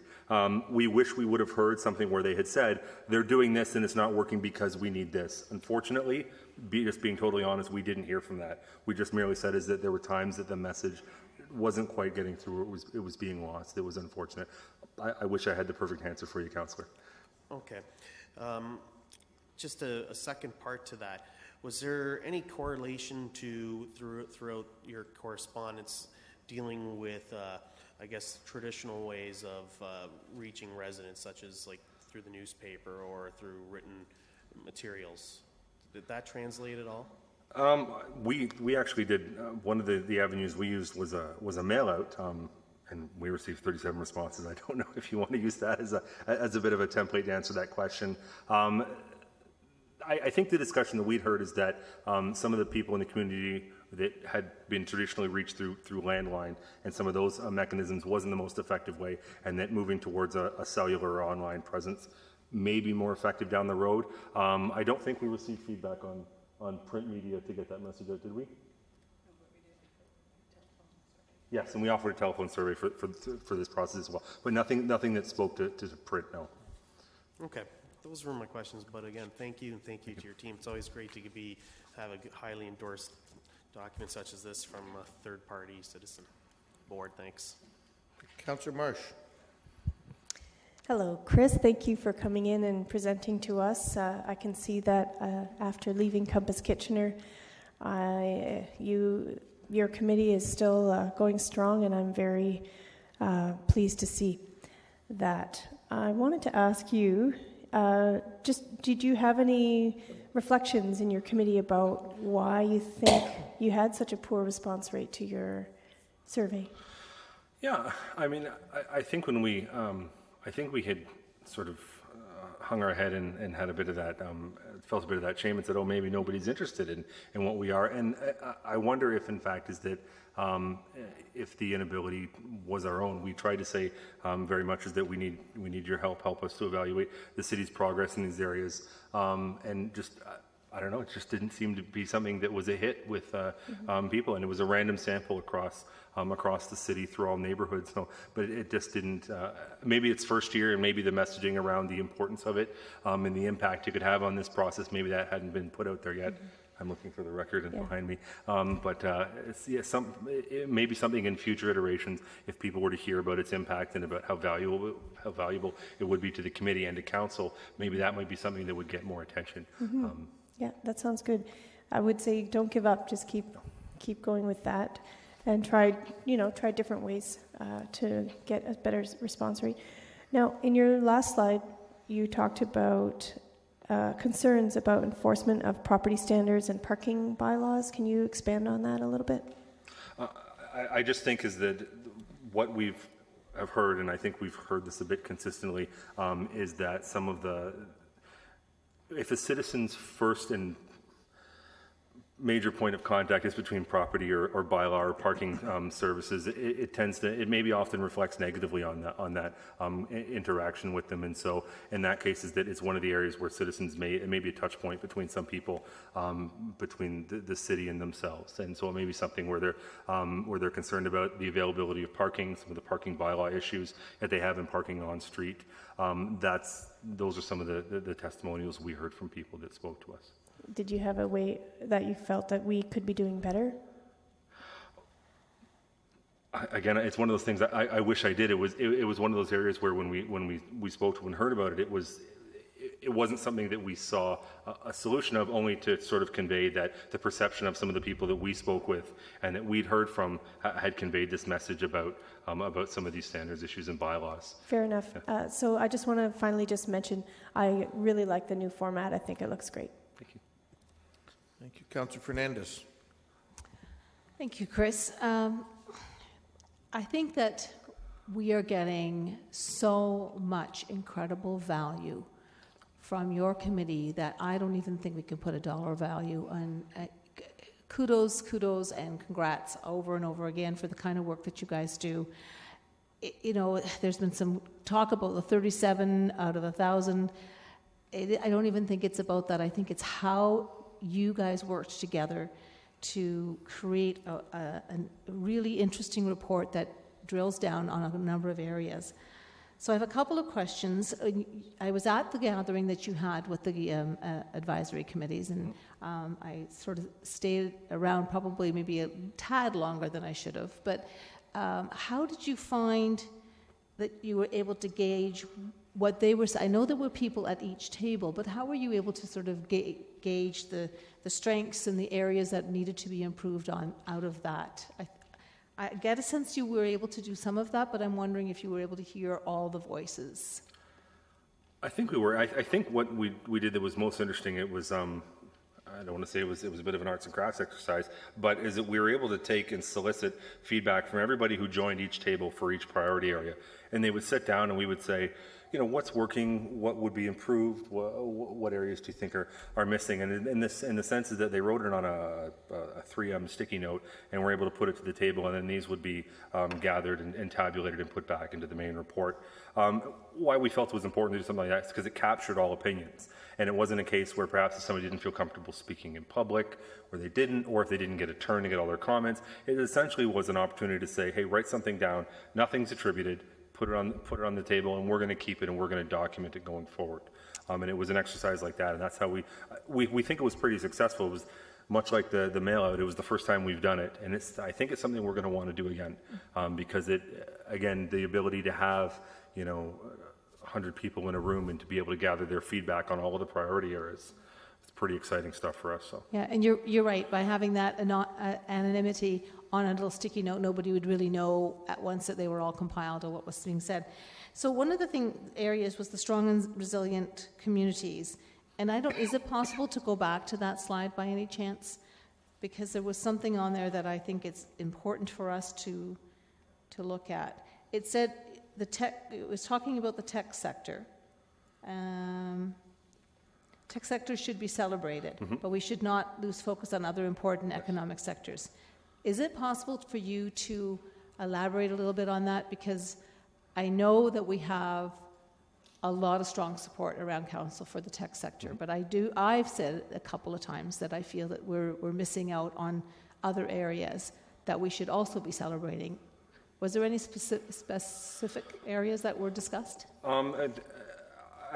We wish we would have heard something where they had said, they're doing this and it's not working because we need this. Unfortunately, just being totally honest, we didn't hear from that. We just merely said is that there were times that the message wasn't quite getting through. It was being lost. It was unfortunate. I wish I had the perfect answer for you, Councillor. Okay. Just a second part to that. Was there any correlation throughout your correspondence dealing with, I guess, traditional ways of reaching residents, such as like through the newspaper or through written materials? Did that translate at all? We actually did. One of the avenues we used was a mail out. And we received 37 responses. I don't know if you want to use that as a bit of a template to answer that question. I think the discussion that we'd heard is that some of the people in the community that had been traditionally reached through landline and some of those mechanisms wasn't the most effective way, and that moving towards a cellular or online presence may be more effective down the road. I don't think we received feedback on print media to get that message out, did we? Yes, and we offered a telephone survey for this process as well, but nothing that spoke to print, no. Okay, those were my questions, but again, thank you, and thank you to your team. It's always great to have a highly endorsed document such as this from a third-party citizen. Board, thanks. Councillor Marsh. Hello, Chris. Thank you for coming in and presenting to us. I can see that after leaving Compass Kitchener, your committee is still going strong, and I'm very pleased to see that. I wanted to ask you, did you have any reflections in your committee about why you think you had such a poor response rate to your survey? Yeah, I mean, I think when we had sort of hung our head and had a bit of that, felt a bit of that shame and said, oh, maybe nobody's interested in what we are. And I wonder if, in fact, is that if the inability was our own. We tried to say very much is that we need your help us to evaluate the city's progress in these areas. And just, I don't know, it just didn't seem to be something that was a hit with people. And it was a random sample across the city through all neighborhoods. So, but it just didn't, maybe it's first year and maybe the messaging around the importance of it and the impact it could have on this process, maybe that hadn't been put out there yet. I'm looking for the record behind me. It may be something in future iterations if people were to hear about its impact and about how valuable it would be to the committee and to council, maybe that might be something that would get more attention. Yeah, that sounds good. I would say don't give up, just keep going with that and try different ways to get a better response rate. Now, in your last slide, you talked about concerns about enforcement of property standards and parking bylaws. Can you expand on that a little bit? I just think is that what have heard, and I think we've heard this a bit consistently, is that some of if a citizen's first and major point of contact is between property or bylaw or parking services, it maybe often reflects negatively on that interaction with them. And so in that case is that it's one of the areas where citizens it may be a touch point between some people, between the city and themselves. And so it may be something where they're concerned about the availability of parking, some of the parking bylaw issues that they have in parking on street. Those are some of the testimonials we heard from people that spoke to us. Did you have a way that you felt that we could be doing better? Again, it's one of those things I wish I did. It was one of those areas where when we spoke to and heard about it, it wasn't something that we saw a solution of, only to sort of convey that the perception of some of the people that we spoke with and that we'd heard from had conveyed this message about some of these standards issues and bylaws. Fair enough. Yeah. So I just want to finally just mention, I really like the new format. I think it looks great. Thank you. Thank you. Councillor Fernandez. Thank you, Chris. I think that we are getting so much incredible value from your committee that I don't even think we can put a dollar value on. Kudos, and congrats over and over again for the kind of work that you guys do. There's been some talk about the 37 out of 1,000. I don't even think it's about that. I think it's how you guys worked together to create a really interesting report that drills down on a number of areas. So I have a couple of questions. I was at the gathering that you had with the advisory committees, and I sort of stayed around probably maybe a tad longer than I should have. But how did you find that you were able to gauge what they were saying? I know there were people at each table, but how were you able to sort of gauge the strengths and the areas that needed to be improved on out of that? I get a sense you were able to do some of that, but I'm wondering if you were able to hear all the voices. I think we were. I think what we did that was most interesting, it was, I don't want to say it was a bit of an arts and crafts exercise, but is that we were able to take and solicit feedback from everybody who joined each table for each priority area. And they would sit down and we would say, you know, what's working, what would be improved, what areas do you think are missing? And in the sense is that they wrote it on a 3M sticky note and were able to put it to the table, and then these would be gathered and tabulated and put back into the main report. Why we felt it was important to do something like that is because it captured all opinions. And it wasn't a case where perhaps if somebody didn't feel comfortable speaking in public, or they didn't, or if they didn't get a turn to get all their comments, it essentially was an opportunity to say, hey, write something down, nothing's attributed, put it on the table, and we're going to keep it and we're going to document it going forward. And it was an exercise like that, and that's how we think it was pretty successful. It was much like the mail out. It was the first time we've done it, and I think it's something we're going to want to do again, because the ability to have 100 people in a room and to be able to gather their feedback on all of the priority areas, it's pretty exciting stuff for us. So yeah, and you're right. By having that anonymity on a little sticky note, nobody would really know at once that they were all compiled or what was being said. So one of the areas was the strong and resilient communities. And is it possible to go back to that slide by any chance? Because there was something on there that I think it's important for us to look at. It said it was talking about the tech sector. Tech sector should be celebrated, but we should not lose focus on other important economic sectors. Is it possible for you to elaborate a little bit on that? Because I know that we have a lot of strong support around council for the tech sector, but I've said a couple of times that I feel that we're missing out on other areas that we should also be celebrating. Was there any specific areas that were discussed?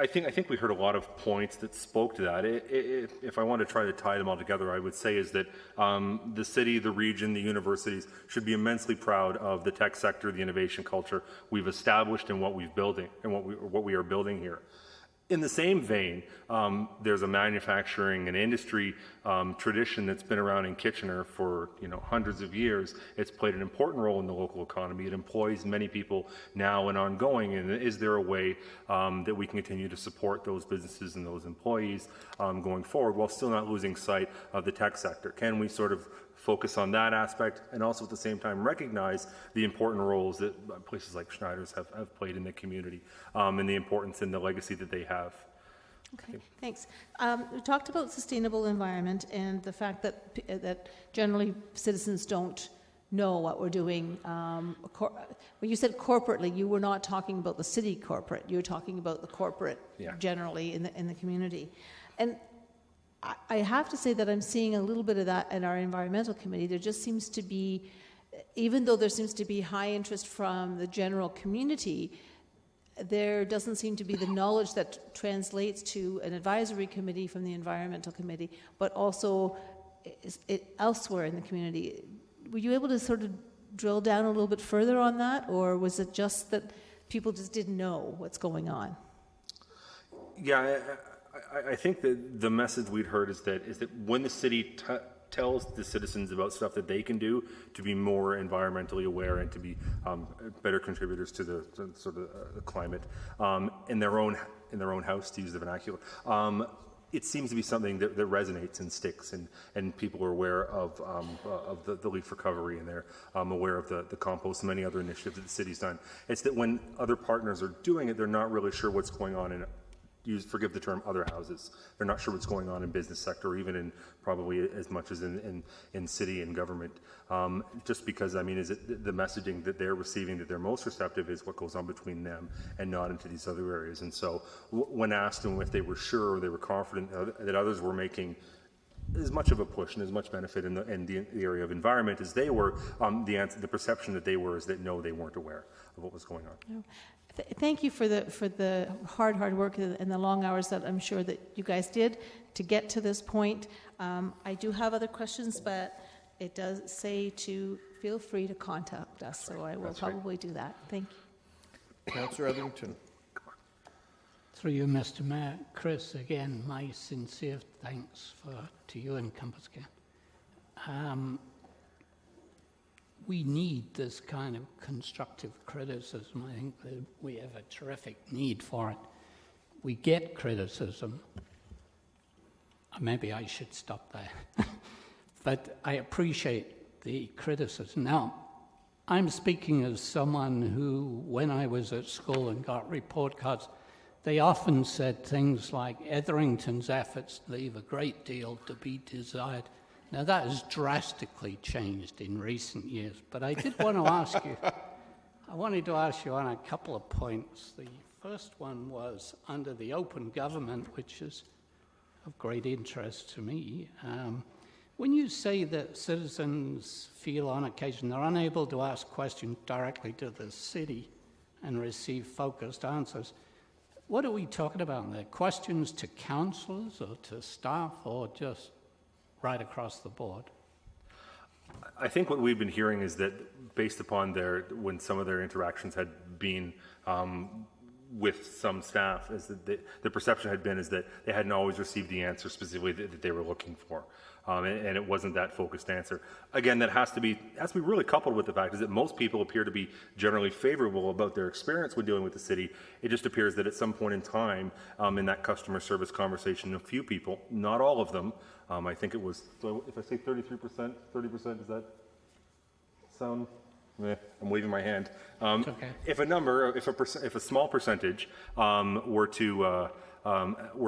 I think we heard a lot of points that spoke to that. If I want to try to tie them all together, I would say is that the city, the region, the universities should be immensely proud of the tech sector, the innovation culture we've established and what we've building and what we are building here. In the same vein, there's a manufacturing and industry tradition that's been around in Kitchener for hundreds of years. It's played an important role in the local economy. It employs many people now and ongoing. And is there a way that we can continue to support those businesses and those employees going forward while still not losing sight of the tech sector? Can we sort of focus on that aspect and also at the same time recognize the important roles that places like Schneider's have played in the community and the importance and the legacy that they have? Okay, thanks. We talked about sustainable environment and the fact that generally citizens don't know what we're doing. When you said corporately, you were not talking about the city corporate. You were talking about the corporate generally in the community. And I have to say that I'm seeing a little bit of that in our environmental committee. There just seems to be, even though there seems to be high interest from the general community, there doesn't seem to be the knowledge that translates to an advisory committee from the environmental committee, but also elsewhere in the community. Were you able to sort of drill down a little bit further on that, or was it just that people just didn't know what's going on? Yeah, I think that the message we'd heard is that when the city tells the citizens about stuff that they can do to be more environmentally aware and to be better contributors to the sort of climate in their own house, to use the vernacular, it seems to be something that resonates and sticks, and people are aware of the leaf recovery, and they're aware of the compost and many other initiatives that the city's done. It's that when other partners are doing it, they're not really sure what's going on in forgive the term, other houses. They're not sure what's going on in business sector, or even in probably as much as in city and government. Just because, I mean, is it the messaging that they're receiving that they're most receptive is what goes on between them and not into these other areas. And so when asked them if they were sure or they were confident that others were making as much of a push and as much benefit in the area of environment as they were, the perception that they were is that no, they weren't aware of what was going on. Thank you for the hard work and the long hours that I'm sure that you guys did to get to this point. I do have other questions, but it does say to feel free to contact us, so I will probably do that. Thank you. Councillor Etherington. Through you, Mr. Mayor. Chris, again, my sincere thanks to you and Compass Care. We need this kind of constructive criticism. I think that we have a terrific need for it. We get criticism. Maybe I should stop there. But I appreciate the criticism. Now, I'm speaking as someone who, when I was at school and got report cards, they often said things like, Etherington's efforts leave a great deal to be desired. Now, that has drastically changed in recent years, but I did want to ask you, I wanted to ask you on a couple of points. The first one was under the open government, which is of great interest to me. When you say that citizens feel on occasion they're unable to ask questions directly to the city and receive focused answers, what are we talking about there? Questions to councillors or to staff or just right across the board? I think what we've been hearing is that based upon when some of their interactions had been with some staff, is that the perception had been is that they hadn't always received the answer specifically that they were looking for. And it wasn't that focused answer. Again, that has to be really coupled with the fact is that most people appear to be generally favorable about their experience when dealing with the city. It just appears that at some point in time in that customer service conversation, a few people, not all of them, I think it was, so if I say 33%, 30%, does that sound? I'm waving my hand. Okay. If a small percentage were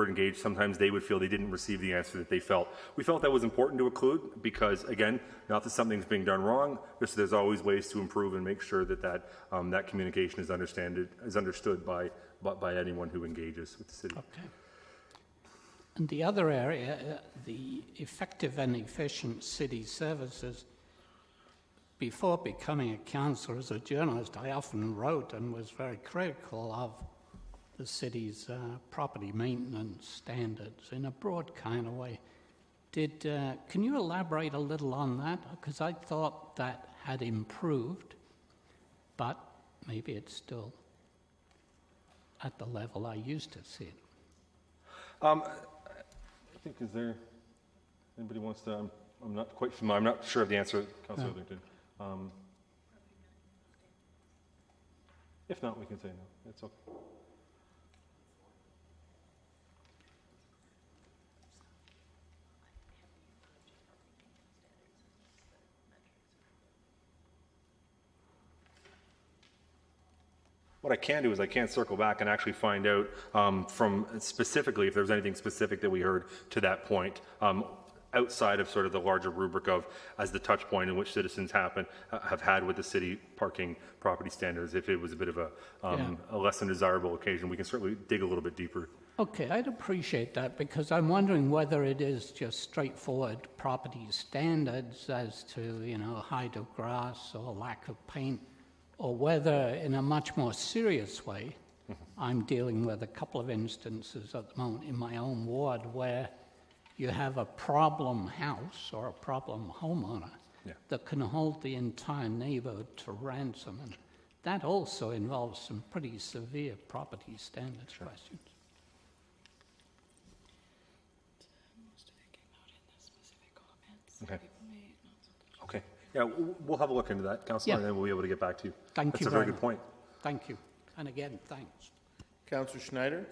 engaged, sometimes they would feel they didn't receive the answer that they felt. We felt that was important to include because, again, not that something's being done wrong, just there's always ways to improve and make sure that communication is understood by anyone who engages with the city. Okay. And the other area, the effective and efficient city services. Before becoming a councillor, as a journalist, I often wrote and was very critical of the city's property maintenance standards in a broad kind of way. Can you elaborate a little on that? Because I thought that had improved, but maybe it's still at the level I used to see it. I think, is there anybody wants to? I'm not quite familiar. I'm not sure of the answer, Councillor Etherington. If not, we can say no. It's okay. What I can do is I can circle back and actually find out from specifically if there was anything specific that we heard to that point outside of sort of the larger rubric of as the touch point in which citizens have had with the city parking property standards. If it was a bit of a less than desirable occasion, we can certainly dig a little bit deeper. Okay, I'd appreciate that because I'm wondering whether it is just straightforward property standards as to, height of grass or lack of paint, or whether in a much more serious way, I'm dealing with a couple of instances at the moment in my own ward where you have a problem house or a problem homeowner that can hold the entire neighborhood to ransom. And that also involves some pretty severe property standards questions. Okay. Yeah, we'll have a look into that, Councillor, and then we'll be able to get back to you. Thank you. That's a very good point. Thank you. And again, thanks. Councillor Schneider.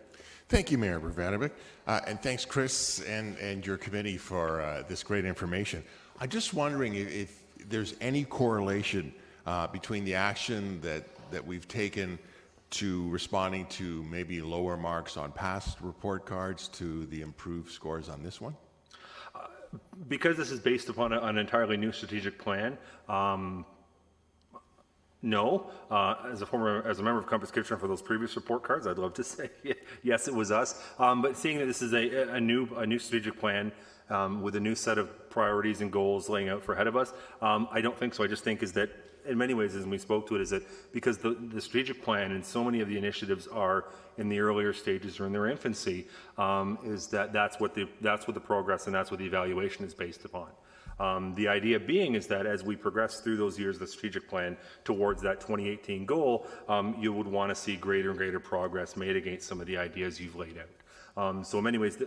Thank you, Mayor Brvanovic, and thanks, Chris, and your committee for this great information. I'm just wondering if there's any correlation between the action that we've taken to responding to maybe lower marks on past report cards to the improved scores on this one? Because this is based upon an entirely new strategic plan, no. As a member of Compass Kitchener for those previous report cards, I'd love to say yes, it was us. But seeing that this is a new strategic plan with a new set of priorities and goals laying out for ahead of us, I don't think so. I just think is that in many ways, as we spoke to it, is that because the strategic plan and so many of the initiatives are in the earlier stages or in their infancy, is that's what the progress and that's what the evaluation is based upon. The idea being is that as we progress through those years of the strategic plan towards that 2018 goal, you would want to see greater and greater progress made against some of the ideas you've laid out. So in many ways,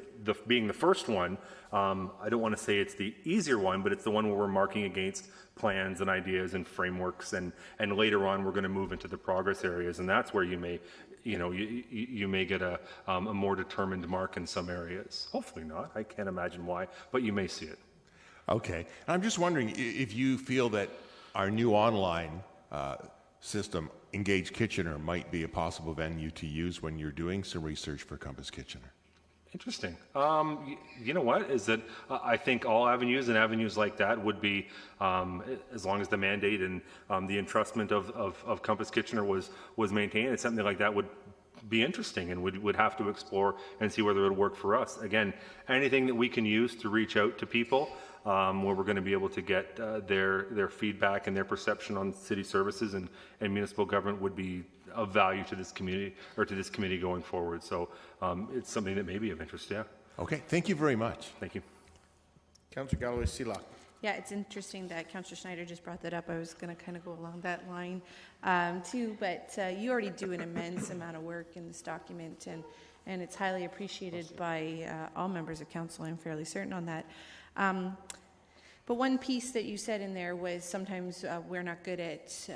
being the first one, I don't want to say it's the easier one, but it's the one where we're marking against plans and ideas and frameworks, and later on we're going to move into the progress areas, and that's where you may get a more determined mark in some areas. Hopefully not. I can't imagine why, but you may see it. Okay. I'm just wondering if you feel that our new online system, Engage Kitchener, might be a possible venue to use when you're doing some research for Compass Kitchener. Interesting. You know what? Is that I think all avenues and avenues like that would be, as long as the mandate and the entrustment of Compass Kitchener was maintained, and something like that would be interesting and would have to explore and see whether it would work for us. Again, anything that we can use to reach out to people, where we're going to be able to get their feedback and their perception on city services and municipal government would be of value to this community or to this committee going forward. So it's something that may be of interest, yeah. Okay, thank you very much. Thank you. Councillor Galloway-Seelock. Yeah, it's interesting that Councillor Schneider just brought that up. I was going to kind of go along that line too, but you already do an immense amount of work in this document, and it's highly appreciated by all members of council. I'm fairly certain on that. But one piece that you said in there was sometimes we're not good at,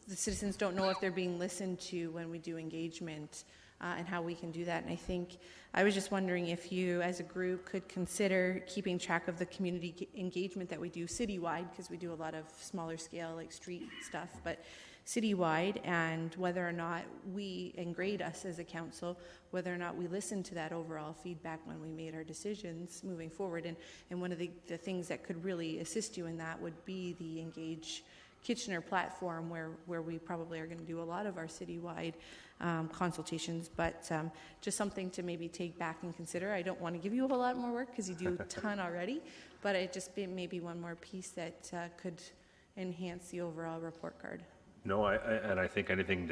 the citizens don't know if they're being listened to when we do engagement and how we can do that. And I think I was just wondering if you as a group could consider keeping track of the community engagement that we do citywide, because we do a lot of smaller scale like street stuff, but citywide, and whether or not we, and grade us as a council, whether or not we listen to that overall feedback when we made our decisions moving forward. And one of the things that could really assist you in that would be the Engage Kitchener platform, where we probably are going to do a lot of our citywide consultations, but just something to maybe take back and consider. I don't want to give you a whole lot more work because you do a ton already, but it just be maybe one more piece that could enhance the overall report card. No, I think anything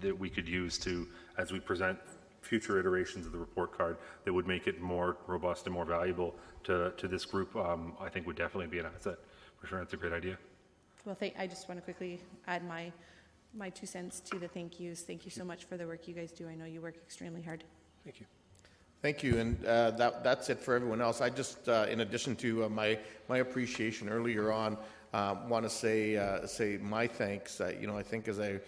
that we could use to, as we present future iterations of the report card, that would make it more robust and more valuable to this group, I think would definitely be an asset. For sure, that's a great idea. Well, I just want to quickly add my 2 cents to the thank yous. Thank you so much for the work you guys do. I know you work extremely hard. Thank you. Thank you, and that's it for everyone else. I just, in addition to my appreciation earlier on, want to say my thanks. I think as I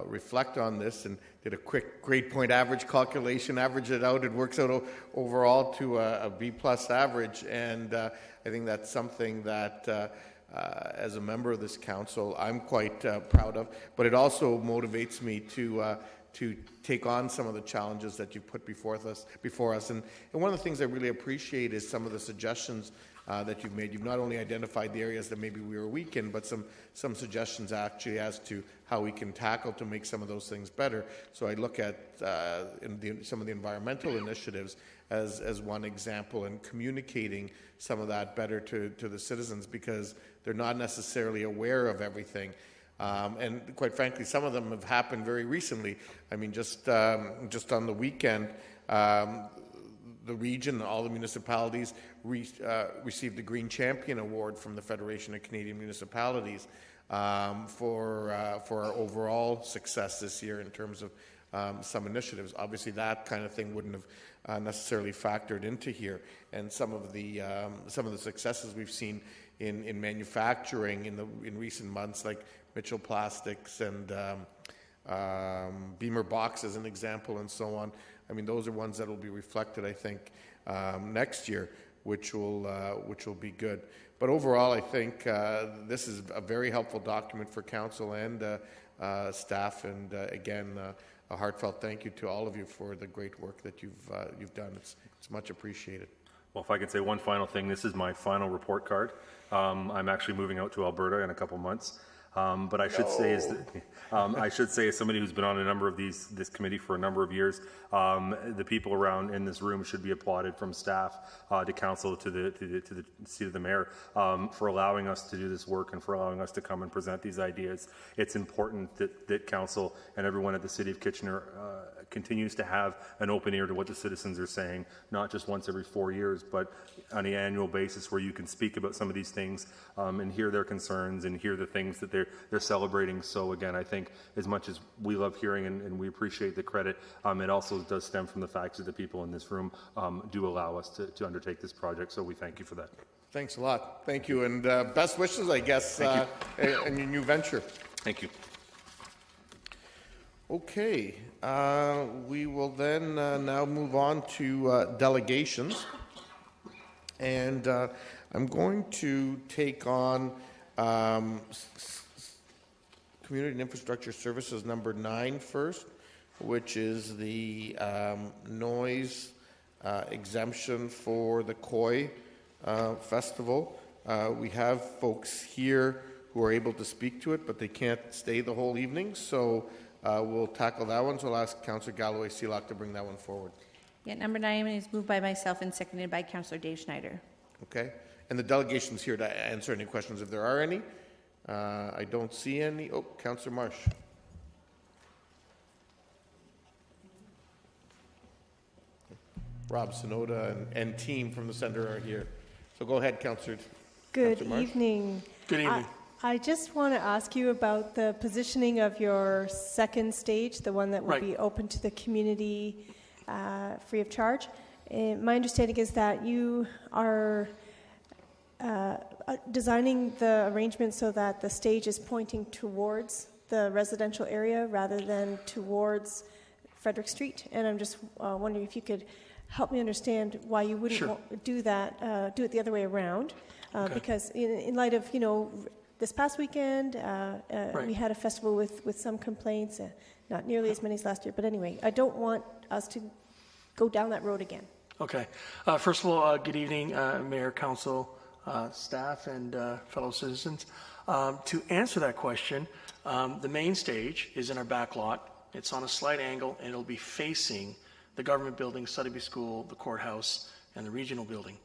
reflect on this and did a quick grade point average calculation, average it out, it works out overall to a B+ average, and I think that's something that as a member of this council I'm quite proud of, but it also motivates me to take on some of the challenges that you've put before us. And one of the things I really appreciate is some of the suggestions that you've made. You've not only identified the areas that maybe we were weak in, but some suggestions actually as to how we can tackle to make some of those things better. So I look at some of the environmental initiatives as one example, and communicating some of that better to the citizens, because they're not necessarily aware of everything. And quite frankly, some of them have happened very recently. I mean, just on the weekend, the region, all the municipalities received the Green Champion Award from the Federation of Canadian Municipalities for our overall success this year in terms of some initiatives. Obviously, that kind of thing wouldn't have necessarily factored into here, and some of the successes we've seen in manufacturing in recent months, like Mitchell Plastics and Beamer Box as an example, and so on. I mean, those are ones that will be reflected, I think, next year, which will be good. But overall, I think this is a very helpful document for council and staff. And again, a heartfelt thank you to all of you for the great work that you've done. It's much appreciated. Well, if I could say one final thing, this is my final report card. I'm actually moving out to Alberta in a couple months. But I should say as somebody who's been on a number of this committee for a number of years, the people around in this room should be applauded, from staff to council to the seat of the mayor, for allowing us to do this work and for allowing us to come and present these ideas. It's important that council and everyone at the City of Kitchener continues to have an open ear to what the citizens are saying, not just once every 4 years, but on an annual basis, where you can speak about some of these things and hear their concerns and hear the things that they're celebrating. So again, I think as much as we love hearing and we appreciate the credit, it also does stem from the fact that the people in this room do allow us to undertake this project. So we thank you for that. Thanks a lot. Thank you, and best wishes, I guess, in your new venture. Thank you. Okay, we will then now move on to delegations. And I'm going to take on Community and Infrastructure Services number 9 first, which is the noise exemption for the Koi Festival. We have folks here who are able to speak to it, but they can't stay the whole evening, so we'll tackle that one. So I'll ask Councillor Galloway-Seelock to bring that one forward. Yeah, number 9 is moved by myself and seconded by Councillor Dave Schneider. Okay. And the delegation's here to answer any questions if there are any. I don't see any. Oh, Councillor Marsh. Rob Sonoda and team from the Centre are here. So go ahead, Councillor. Good evening. Good evening. I just want to ask you about the positioning of your second stage, the one that will be open to the community free of charge. My understanding is that you are designing the arrangement so that the stage is pointing towards the residential area rather than towards Frederick Street. And I'm just wondering if you could help me understand why you wouldn't do that, do it the other way around. Because in light of, this past weekend, we had a festival with some complaints, not nearly as many as last year. But anyway, I don't want us to go down that road again. Okay. First of all, good evening, Mayor, Council, staff, and fellow citizens. To answer that question, the main stage is in our back lot. It's on a slight angle, and it'll be facing the government building, Suddaby School, the courthouse, and the regional building.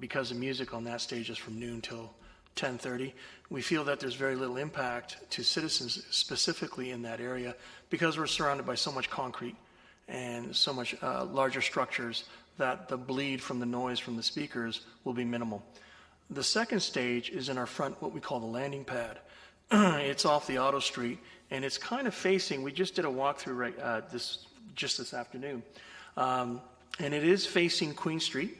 Because the music on that stage is from noon till 10:30, we feel that there's very little impact to citizens specifically in that area because we're surrounded by so much concrete and so much larger structures that the bleed from the noise from the speakers will be minimal. The second stage is in our front, what we call the landing pad. It's off the Auto Street, and it's kind of facing, we just did a walkthrough this afternoon, and it is facing Queen Street.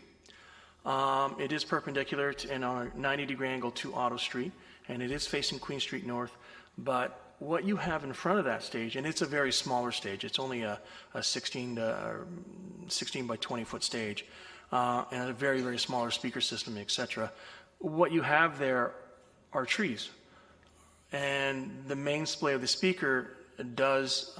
It is perpendicular in our 90-degree angle to Auto Street, and it is facing Queen Street North, but what you have in front of that stage, and it's a very smaller stage, it's only a 16 by 20 foot stage, and a very, very smaller speaker system, etc. What you have there are trees. And the main display of the speaker does,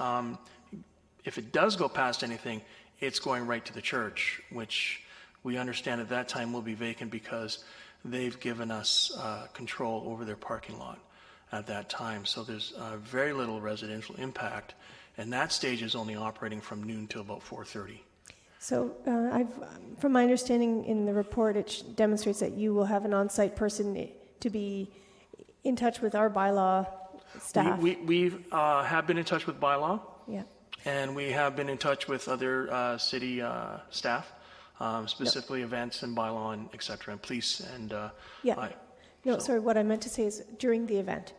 if it does go past anything, it's going right to the church, which we understand at that time will be vacant because they've given us control over their parking lot at that time. So there's very little residential impact, and that stage is only operating from noon till about 4:30. So from my understanding in the report, it demonstrates that you will have an on-site person to be in touch with our bylaw staff. We have been in touch with bylaw, and we have been in touch with other city staff, specifically events and bylaw and et cetera, and police and sorry, what I meant to say is during the event,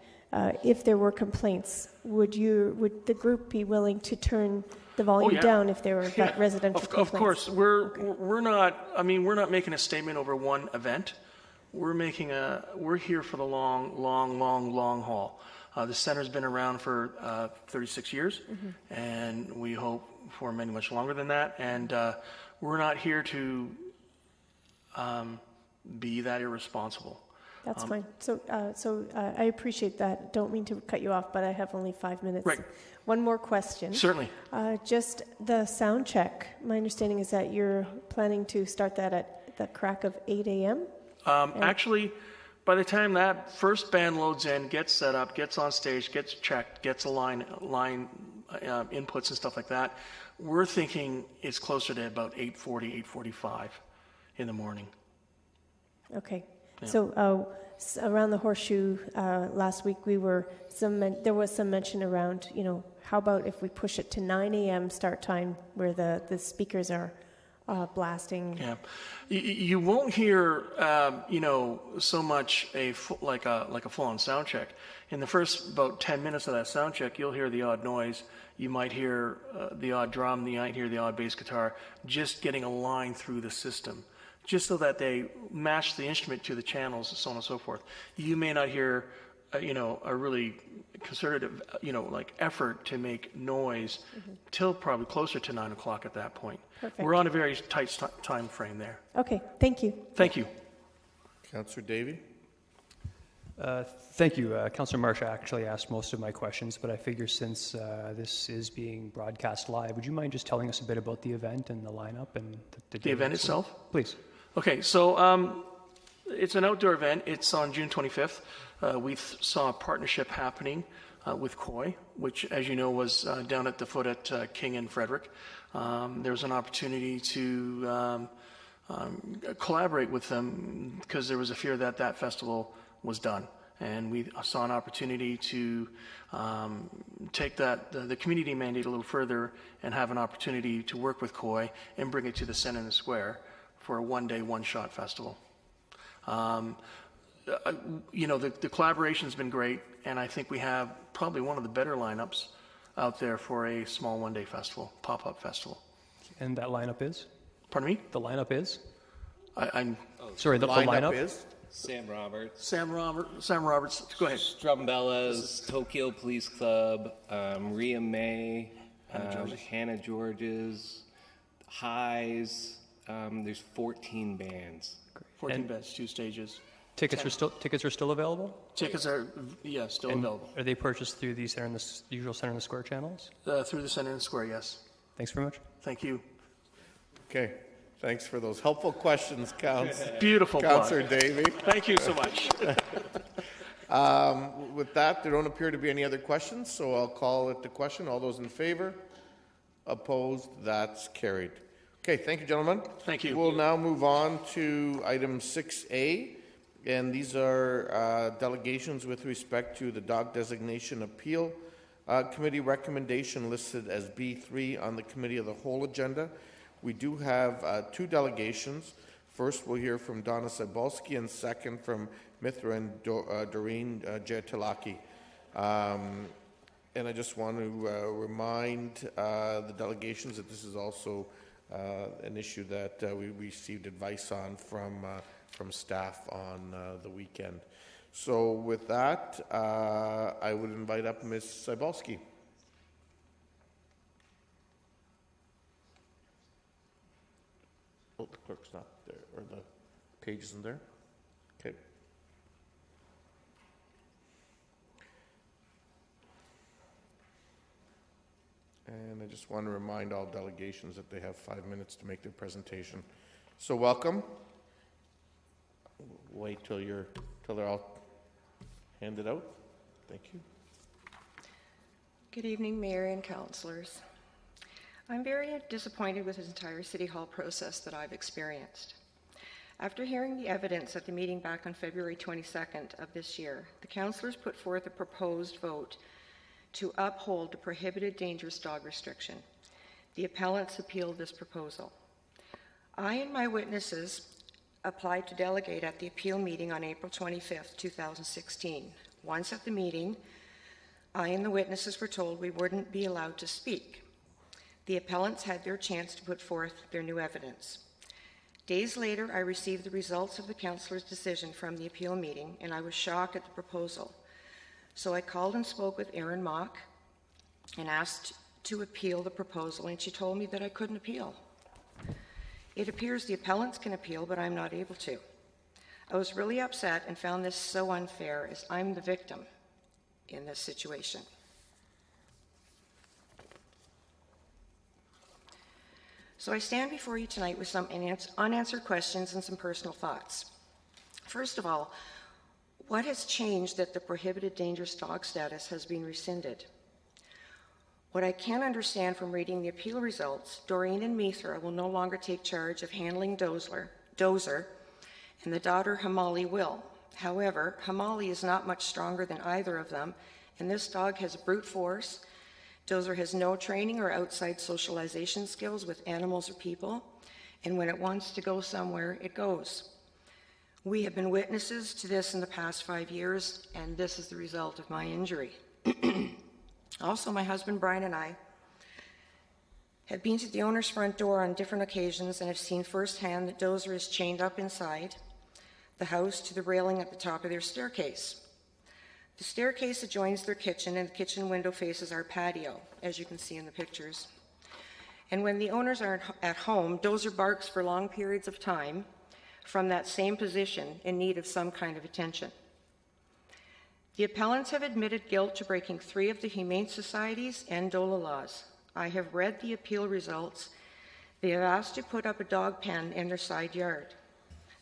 if there were complaints, would the group be willing to turn the volume down if there were residential complaints? Of course, we're not making a statement over one event. We're here for the long haul. The center's been around for 36 years, and we hope for much longer than that. And we're not here to be that irresponsible. That's fine. So I appreciate that. Don't mean to cut you off, but I have only 5 minutes. Right. One more question. Certainly. Just the sound check. My understanding is that you're planning to start that at the crack of 8 a.m.? Actually, by the time that first band loads in, gets set up, gets on stage, gets checked, gets a line inputs and stuff like that, we're thinking it's closer to about 8:40, 8:45 in the morning. Okay. Yeah. So around the Horseshoe last week, there was some mention around, how about if we push it to 9 a.m. start time where the speakers are blasting? Yeah, you won't hear so much like a full-on sound check. In the first about 10 minutes of that sound check, you'll hear the odd noise. You might hear the odd drum. You might hear the odd bass guitar, just getting a line through the system, just so that they match the instrument to the channels, and so on and so forth. You may not hear, a really concerted, effort to make noise till probably closer to 9 o'clock at that point. Perfect. We're on a very tight time frame there. Okay, thank you. Thank you. Councillor Davey? Thank you. Councillor Marsh actually asked most of my questions, but I figure since this is being broadcast live, would you mind just telling us a bit about the event and the lineup and the event itself? Please. Okay, so it's an outdoor event. It's on June 25th. We saw a partnership happening with COI, which, as you know, was down at the foot at King and Frederick. There was an opportunity to collaborate with them because there was a fear that that festival was done. And we saw an opportunity to take the community mandate a little further and have an opportunity to work with COI and bring it to the Centre and the Square for a one-day, one-shot festival. The collaboration's been great, and I think we have probably one of the better lineups out there for a small one-day festival, pop-up festival. And that lineup is? Pardon me? The lineup is? Sorry, the lineup is? Sam Roberts. Sam Roberts. Go ahead. Strumbellas, Tokyo Police Club, Rhea May, Hannah George's, Highs. There's 14 bands. 14 bands, 2 stages. Tickets are still available? Tickets are still available. Are they purchased through the usual Centre and the Square channels? Through the Centre and the Square, yes. Thanks very much. Thank you. Okay. Thanks for those helpful questions, Beautiful Councillor Davey. Thank you so much. With that, there don't appear to be any other questions, so I'll call it the question. All those in favor? Opposed? That's carried. Okay, thank you, gentlemen. Thank you. We'll now move on to item 6A, and these are delegations with respect to the Dog Designation Appeal Committee recommendation listed as B3 on the Committee of the Whole agenda. We do have 2 delegations. First, we'll hear from Donna Cybulski, and second from Mithra and Doreen Jetilaki. And I just want to remind the delegations that this is also an issue that we received advice on from staff on the weekend. So with that, I would invite up Ms. Cybulski. Oh, the clerk's not there, or the page isn't there? Okay. And I just want to remind all delegations that they have 5 minutes to make their presentation. So welcome. Wait till they're all handed out. Thank you. Good evening, Mayor and councillors. I'm very disappointed with this entire City Hall process that I've experienced. After hearing the evidence at the meeting back on February 22nd of this year, the councillors put forth a proposed vote to uphold the prohibited dangerous dog restriction. The appellants appealed this proposal. I and my witnesses applied to delegate at the appeal meeting on April 25th, 2016. Once at the meeting, I and the witnesses were told we wouldn't be allowed to speak. The appellants had their chance to put forth their new evidence. Days later, I received the results of the councillor's decision from the appeal meeting, and I was shocked at the proposal. So I called and spoke with Erin Mock and asked to appeal the proposal, and she told me that I couldn't appeal. It appears the appellants can appeal, but I'm not able to. I was really upset and found this so unfair, as I'm the victim in this situation. So I stand before you tonight with some unanswered questions and some personal thoughts. First of all, what has changed that the prohibited dangerous dog status has been rescinded? What I can't understand from reading the appeal results, Doreen and Mithra will no longer take charge of handling Dozer, and the daughter Hamali will. However, Hamali is not much stronger than either of them, and this dog has brute force. Dozer has no training or outside socialization skills with animals or people, and when it wants to go somewhere, it goes. We have been witnesses to this in the past 5 years, and this is the result of my injury. Also, my husband Brian and I have been to the owner's front door on different occasions and have seen firsthand that Dozer is chained up inside the house to the railing at the top of their staircase. The staircase adjoins their kitchen, and the kitchen window faces our patio, as you can see in the pictures. And when the owners aren't at home, Dozer barks for long periods of time from that same position in need of some kind of attention. The appellants have admitted guilt to breaking 3 of the Humane Society's and DOLA laws. I have read the appeal results. They have asked to put up a dog pen in their side yard.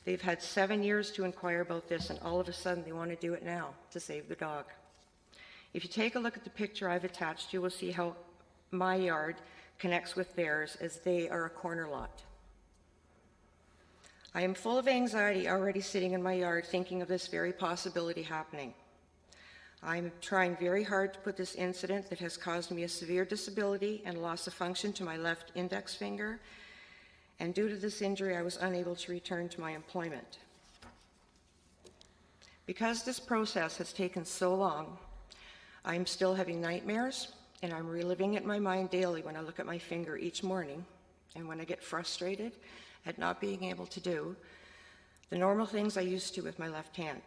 They've had 7 years to inquire about this, and all of a sudden they want to do it now to save the dog. If you take a look at the picture I've attached, you will see how my yard connects with theirs, as they are a corner lot. I am full of anxiety already sitting in my yard thinking of this very possibility happening. I'm trying very hard to put this incident that has caused me a severe disability and loss of function to my left index finger, and due to this injury, I was unable to return to my employment. Because this process has taken so long, I'm still having nightmares, and I'm reliving it in my mind daily when I look at my finger each morning, and when I get frustrated at not being able to do the normal things I used to with my left hand.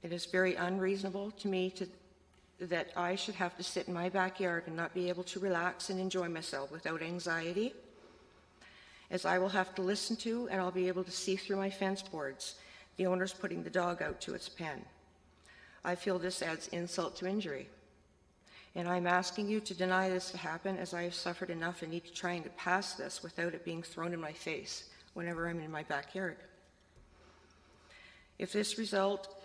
It is very unreasonable to me that I should have to sit in my backyard and not be able to relax and enjoy myself without anxiety, as I will have to listen to and I'll be able to see through my fence boards the owner's putting the dog out to its pen. I feel this adds insult to injury, and I'm asking you to deny this to happen, as I have suffered enough and need to try and get past this without it being thrown in my face whenever I'm in my backyard. If this result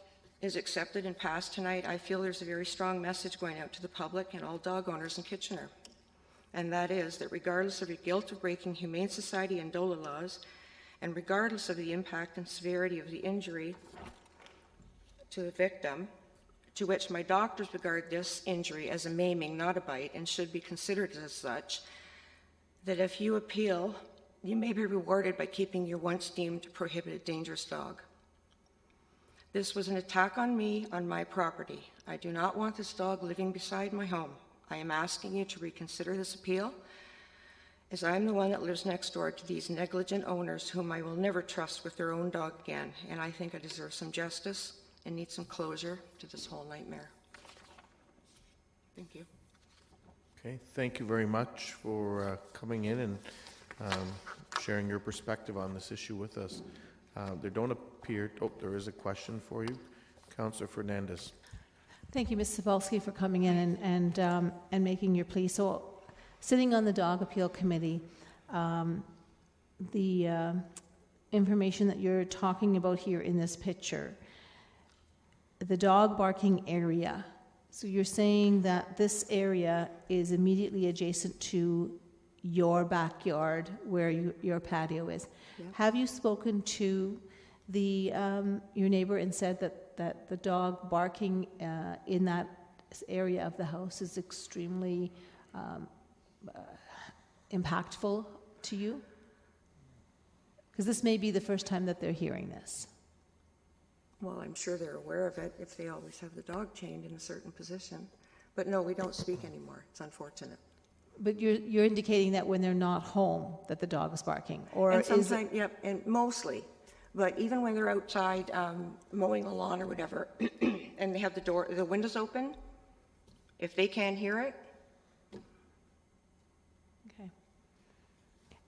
is accepted and passed tonight, I feel there's a very strong message going out to the public and all dog owners in Kitchener, and that is that regardless of your guilt of breaking Humane Society and DOLA laws, and regardless of the impact and severity of the injury to the victim, to which my doctors regard this injury as a maiming, not a bite, and should be considered as such, that if you appeal, you may be rewarded by keeping your once deemed prohibited dangerous dog. This was an attack on me, on my property. I do not want this dog living beside my home. I am asking you to reconsider this appeal, as I am the one that lives next door to these negligent owners whom I will never trust with their own dog again, and I think I deserve some justice and need some closure to this whole nightmare. Thank you. Okay, thank you very much for coming in and sharing your perspective on this issue with us. There don't appear, there is a question for you. Councillor Fernandez. Thank you, Ms. Cebulski, for coming in and making your plea. So, sitting on the Dog Appeal Committee, the information that you're talking about here in this picture, the dog barking area. So you're saying that this area is immediately adjacent to your backyard where your patio is. Yeah. Have you spoken to the your neighbor and said that the dog barking in that area of the house is extremely impactful to you? Because this may be the first time that they're hearing this. Well, I'm sure they're aware of it if they always have the dog chained in a certain position. But no, we don't speak anymore. It's unfortunate. But you're indicating that when they're not home, that the dog is barking, or and sometimes, yep, and mostly. But even when they're outside mowing the lawn or whatever, and they have the windows open, if they can't hear it. Okay.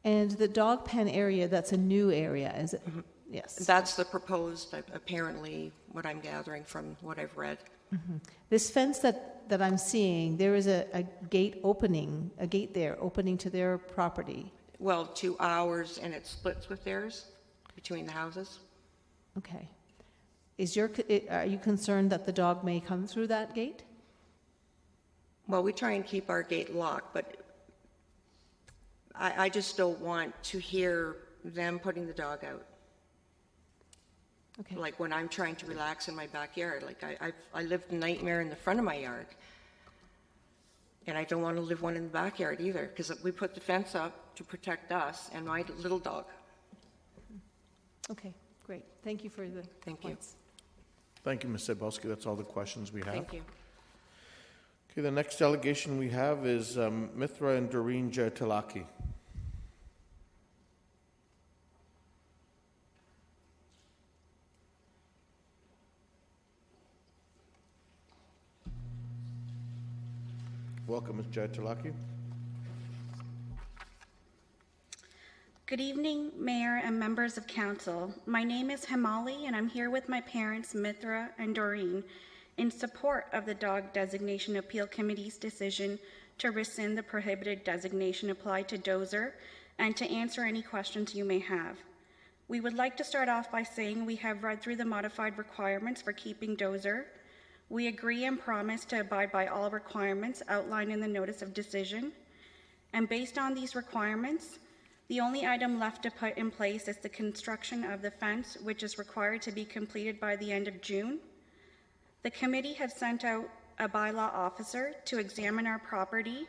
And the dog pen area, that's a new area, is it? Mm-hmm. Yes. That's the proposed, apparently, what I'm gathering from what I've read. Mm-hmm. This fence that I'm seeing, there is a gate opening, a gate there opening to their property. Well, to ours, and it splits with theirs between the houses. Okay. Are you concerned that the dog may come through that gate? Well, we try and keep our gate locked, but I just don't want to hear them putting the dog out. Okay. Like when I'm trying to relax in my backyard, like I lived a nightmare in the front of my yard. And I don't want to live one in the backyard either, because we put the fence up to protect us and my little dog. Okay, great. Thank you for the Thank points. Thank you, Ms. Cebulski. That's all the questions we have. Thank you. Okay, the next delegation we have is Mithra and Doreen Jaitalaki. Welcome, Ms. Jaitalaki. Good evening, Mayor and members of Council. My name is Himali, and I'm here with my parents, Mithra and Doreen, in support of the Dog Designation Appeal Committee's decision to rescind the prohibited designation applied to Dozer and to answer any questions you may have. We would like to start off by saying we have read through the modified requirements for keeping Dozer. We agree and promise to abide by all requirements outlined in the Notice of Decision. And based on these requirements, the only item left to put in place is the construction of the fence, which is required to be completed by the end of June. The committee has sent out a bylaw officer to examine our property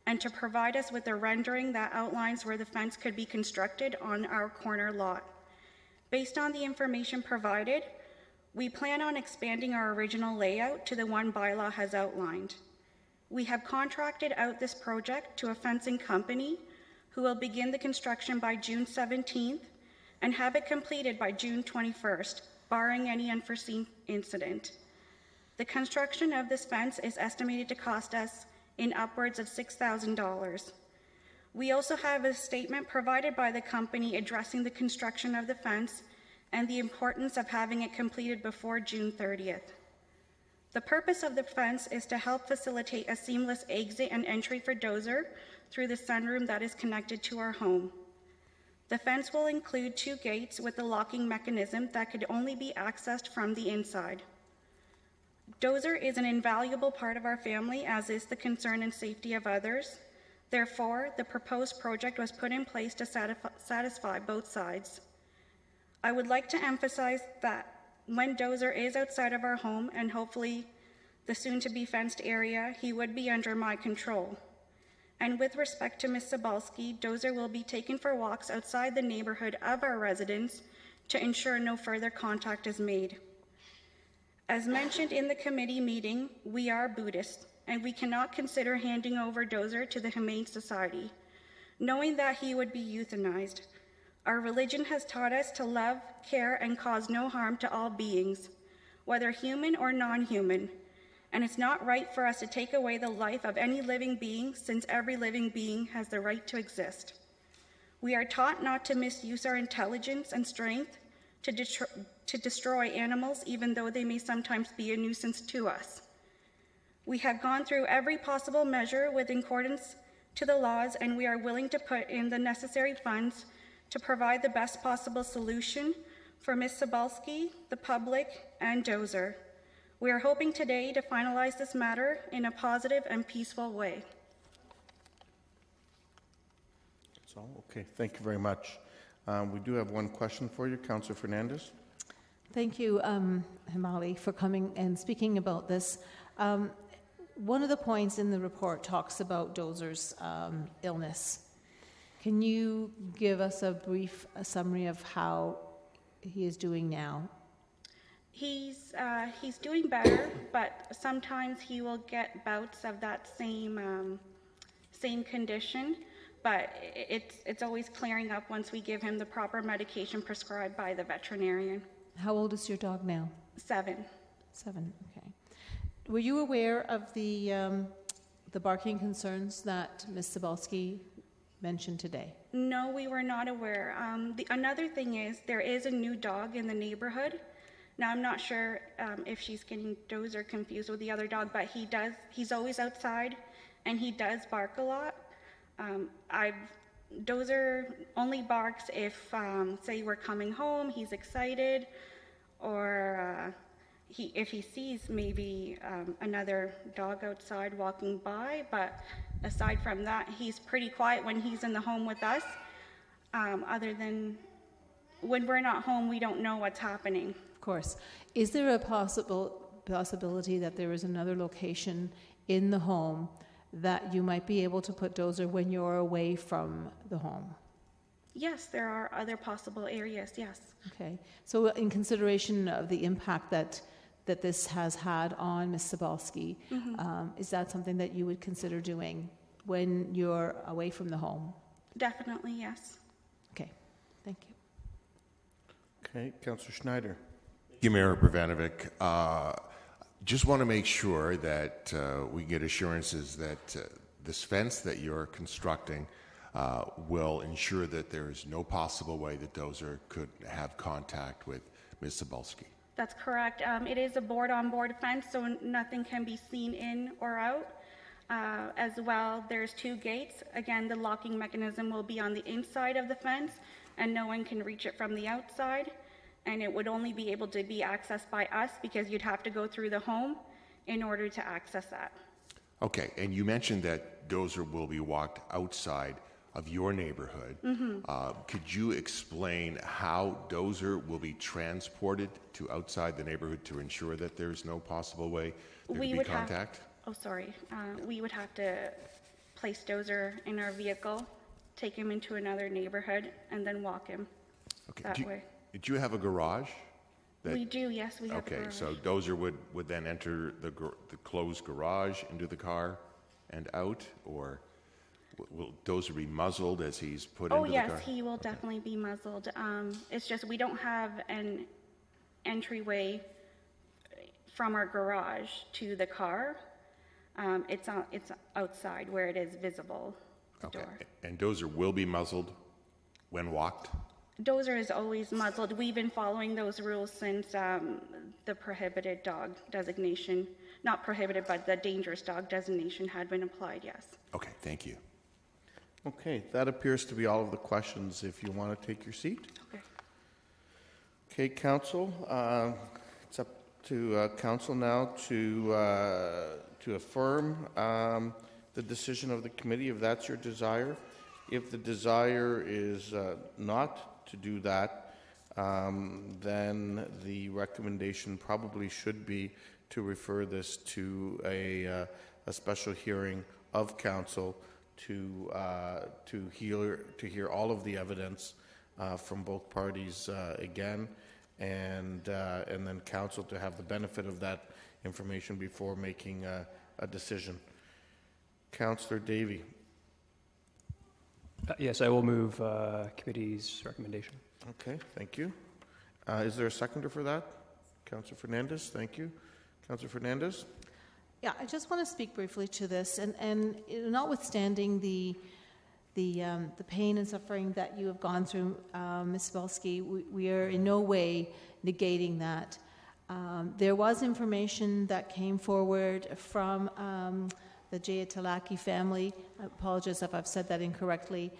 and to provide us with a rendering that outlines where the fence could be constructed on our corner lot. Based on the information provided, we plan on expanding our original layout to the one bylaw has outlined. We have contracted out this project to a fencing company who will begin the construction by June 17th and have it completed by June 21st, barring any unforeseen incident. The construction of this fence is estimated to cost us in upwards of $6,000. We also have a statement provided by the company addressing the construction of the fence and the importance of having it completed before June 30th. The purpose of the fence is to help facilitate a seamless exit and entry for Dozer through the sunroom that is connected to our home. The fence will include 2 gates with a locking mechanism that could only be accessed from the inside. Dozer is an invaluable part of our family, as is the concern and safety of others. Therefore, the proposed project was put in place to satisfy both sides. I would like to emphasize that when Dozer is outside of our home and hopefully the soon-to-be fenced area, he would be under my control. And with respect to Ms. Cebulski, Dozer will be taken for walks outside the neighborhood of our residence to ensure no further contact is made. As mentioned in the committee meeting, we are Buddhist, and we cannot consider handing over Dozer to the Humane Society, knowing that he would be euthanized. Our religion has taught us to love, care, and cause no harm to all beings, whether human or non-human, and it's not right for us to take away the life of any living being, since every living being has the right to exist. We are taught not to misuse our intelligence and strength to destroy animals, even though they may sometimes be a nuisance to us. We have gone through every possible measure with accordance to the laws, and we are willing to put in the necessary funds to provide the best possible solution for Ms. Cebulski, the public, and Dozer. We are hoping today to finalize this matter in a positive and peaceful way. That's all? Okay, thank you very much. We do have one question for you, Councillor Fernandez. Thank you, Himali, for coming and speaking about this. One of the points in the report talks about Dozer's illness. Can you give us a brief summary of how he is doing now? He's doing better, but sometimes he will get bouts of that same condition. But it's always clearing up once we give him the proper medication prescribed by the veterinarian. How old is your dog now? 7. 7. Okay. Were you aware of the barking concerns that Ms. Cebulski mentioned today? No, we were not aware. Another thing is there is a new dog in the neighborhood. Now, I'm not sure if she's getting Dozer confused with the other dog, but he's always outside, and he does bark a lot. Dozer only barks if, say, we're coming home, he's excited, or if he sees maybe another dog outside walking by. But aside from that, he's pretty quiet when he's in the home with us. Other than when we're not home, we don't know what's happening. Of course. Is there a possibility that there is another location in the home that you might be able to put Dozer when you're away from the home? Yes, there are other possible areas, yes. Okay. So in consideration of the impact that this has had on Ms. Cybulski, is that something that you would consider doing when you're away from the home? Definitely, yes. Okay. Thank you. Okay, Councillor Schneider. Thank you, Mayor Prevanovic. Just want to make sure that we get assurances that this fence that you're constructing will ensure that there is no possible way that Dozer could have contact with Ms. Cybulski. That's correct. It is a board-on-board fence, so nothing can be seen in or out. As well, there's 2 gates. Again, the locking mechanism will be on the inside of the fence, and no one can reach it from the outside. And it would only be able to be accessed by us because you'd have to go through the home in order to access that. Okay, and you mentioned that Dozer will be walked outside of your neighborhood. Could you explain how Dozer will be transported to outside the neighborhood to ensure that there's no possible way there to be contact? We would have to place Dozer in our vehicle, take him into another neighborhood, and then walk him that way. Did you have a garage? We do, yes, we have a garage. Okay, so Dozer would then enter the closed garage into the car and out, or will Dozer be muzzled as he's put into the car? Oh, yes, he will definitely be muzzled. It's just we don't have an entryway from our garage to the car. It's outside where it is visible, the door. And Dozer will be muzzled when walked? Dozer is always muzzled. We've been following those rules since the prohibited dog designation, not prohibited, but the dangerous dog designation had been applied, yes. Okay, thank you. Okay, that appears to be all of the questions. If you want to take your seat. Okay, Council, it's up to Council now to affirm the decision of the committee, if that's your desire. If the desire is not to do that, then the recommendation probably should be to refer this to a special hearing of council to hear all of the evidence from both parties again, and then council to have the benefit of that information before making a decision. Councillor Davey. Yes, I will move committee's recommendation. Okay, thank you. Is there a seconder for that? Councillor Fernandez, thank you. Councillor Fernandez? Yeah, I just want to speak briefly to this, and notwithstanding the pain and suffering that you have gone through, Ms. Cybulski, we are in no way negating that. There was information that came forward from the Jayatolaki family, I apologize if I've said that incorrectly,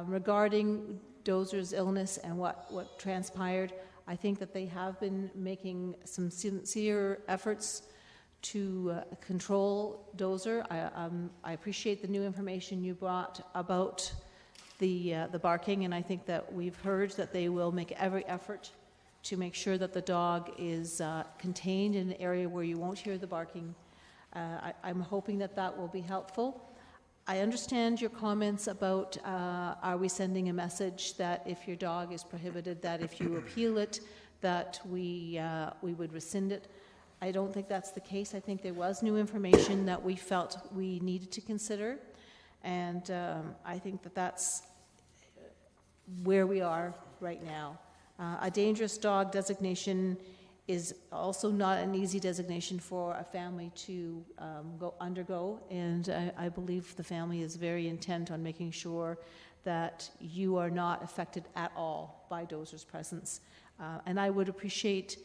regarding Dozer's illness and what transpired. I think that they have been making some sincere efforts to control Dozer. I appreciate the new information you brought about the barking, and I think that we've heard that they will make every effort to make sure that the dog is contained in an area where you won't hear the barking. I'm hoping that that will be helpful. I understand your comments about are we sending a message that if your dog is prohibited, that if you appeal it, that we would rescind it. I don't think that's the case. I think there was new information that we felt we needed to consider, and I think that that's where we are right now. A dangerous dog designation is also not an easy designation for a family to undergo, and I believe the family is very intent on making sure that you are not affected at all by Dozer's presence. And I would appreciate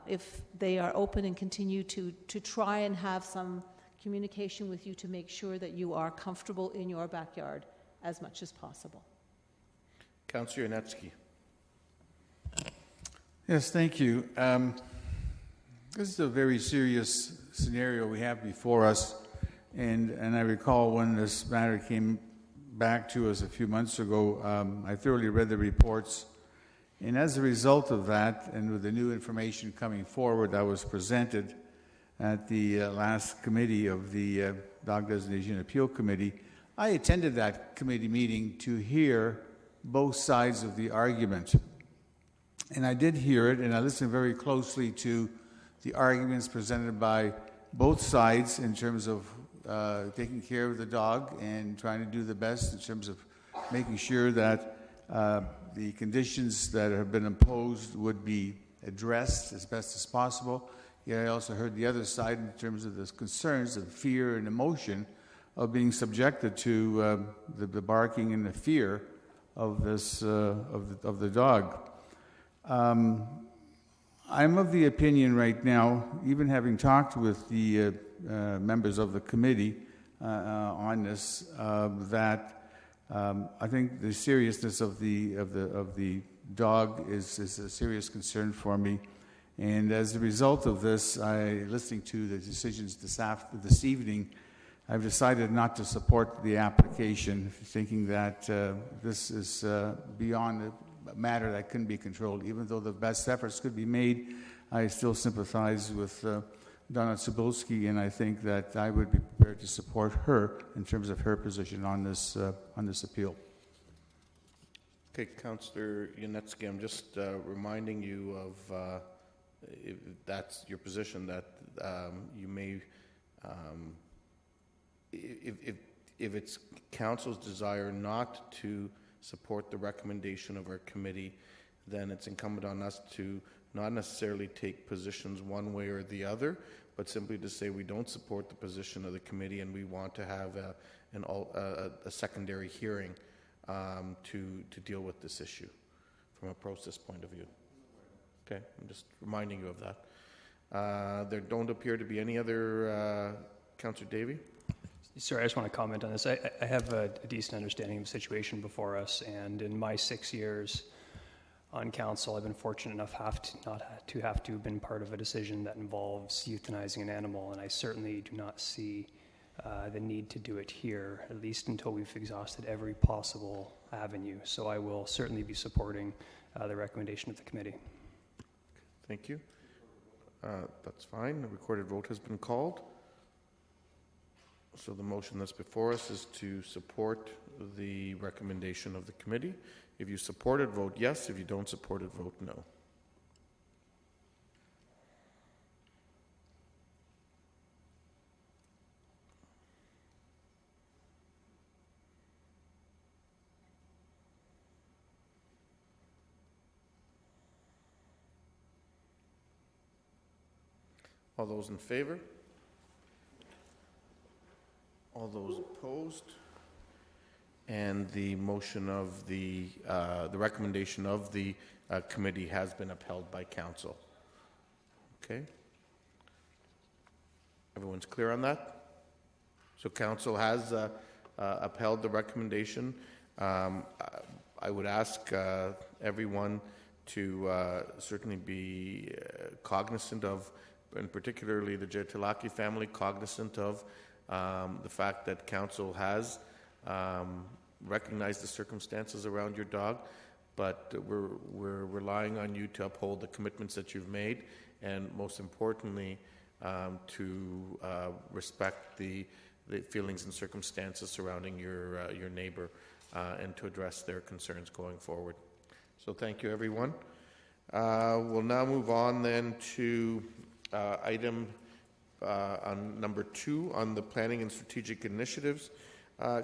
if they are open and continue to try and have some communication with you to make sure that you are comfortable in your backyard as much as possible. Councillor Yanetsky. Yes, thank you. This is a very serious scenario we have before us, and I recall when this matter came back to us a few months ago, I thoroughly read the reports, and as a result of that, and with the new information coming forward that was presented at the last committee of the Dog Designation Appeal Committee, I attended that committee meeting to hear both sides of the argument. And I did hear it, and I listened very closely to the arguments presented by both sides in terms of taking care of the dog and trying to do the best in terms of making sure that the conditions that have been imposed would be addressed as best as possible. Yet I also heard the other side in terms of the concerns of fear and emotion of being subjected to the barking and the fear of this of the dog. I'm of the opinion right now, even having talked with the members of the committee on this, that I think the seriousness of the dog is a serious concern for me. And as a result of this, listening to the decisions this evening, I've decided not to support the application, thinking that this is beyond a matter that couldn't be controlled. Even though the best efforts could be made, I still sympathize with Donna Cybulski, and I think that I would be prepared to support her in terms of her position on this appeal. Okay, Councillor Yanetsky, I'm just reminding you of, if that's your position, that you may, if it's Council's desire not to support the recommendation of our committee, then it's incumbent on us to not necessarily take positions one way or the other, but simply to say we don't support the position of the committee and we want to have a secondary hearing to deal with this issue from a process point of view. Okay, I'm just reminding you of that. There don't appear to be any other, Councillor Davey? Sorry, I just want to comment on this. I have a decent understanding of the situation before us, and in my 6 years on council, I've been fortunate enough to have been part of a decision that involves euthanizing an animal, and I certainly do not see the need to do it here, at least until we've exhausted every possible avenue. So I will certainly be supporting the recommendation of the committee. Thank you. That's fine. The recorded vote has been called. So the motion that's before us is to support the recommendation of the committee. If you support it, vote yes. If you don't support it, vote no. All those in favor? All those opposed? And the motion of the recommendation of the committee has been upheld by council. Okay. Everyone's clear on that? So council has upheld the recommendation. I would ask everyone to certainly be cognizant of, and particularly the Jetilaki family, cognizant of the fact that council has recognized the circumstances around your dog, but we're relying on you to uphold the commitments that you've made, and most importantly, to respect the feelings and circumstances surrounding your neighbor, and to address their concerns going forward. So thank you, everyone. We'll now move on then to item on number 2 on the Planning and Strategic Initiatives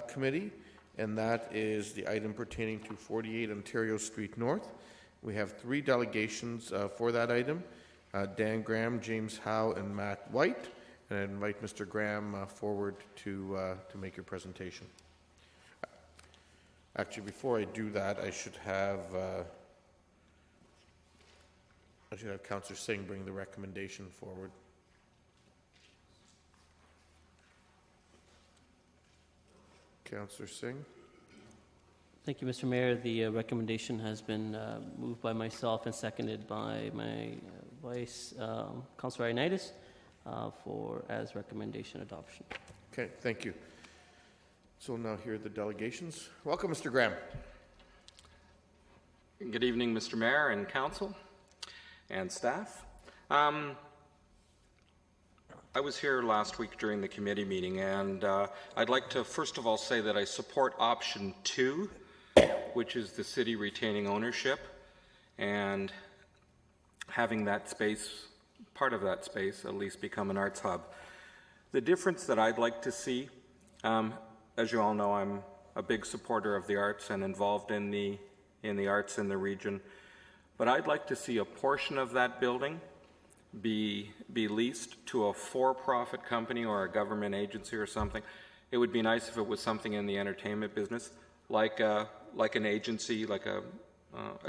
Committee, and that is the item pertaining to 48 Ontario Street North. We have 3 delegations for that item. Dan Graham, James Howe, and Matt White. And I invite Mr. Graham forward to make your presentation. Actually, before I do that, I should have Councillor Singh bring the recommendation forward. Councillor Singh. Thank you, Mr. Mayor. The recommendation has been moved by myself and seconded by my Vice Councillor Ioannidis for as recommendation adoption. Okay, thank you. So we'll now hear the delegations. Welcome, Mr. Graham. Good evening, Mr. Mayor and Council and staff. I was here last week during the committee meeting, and I'd like to first of all say that I support option 2, which is the city retaining ownership and having that space, part of that space, at least become an arts hub. The difference that I'd like to see, as you all know, I'm a big supporter of the arts and involved in the arts in the region, but I'd like to see a portion of that building be leased to a for-profit company or a government agency or something. It would be nice if it was something in the entertainment business, like an agency, like a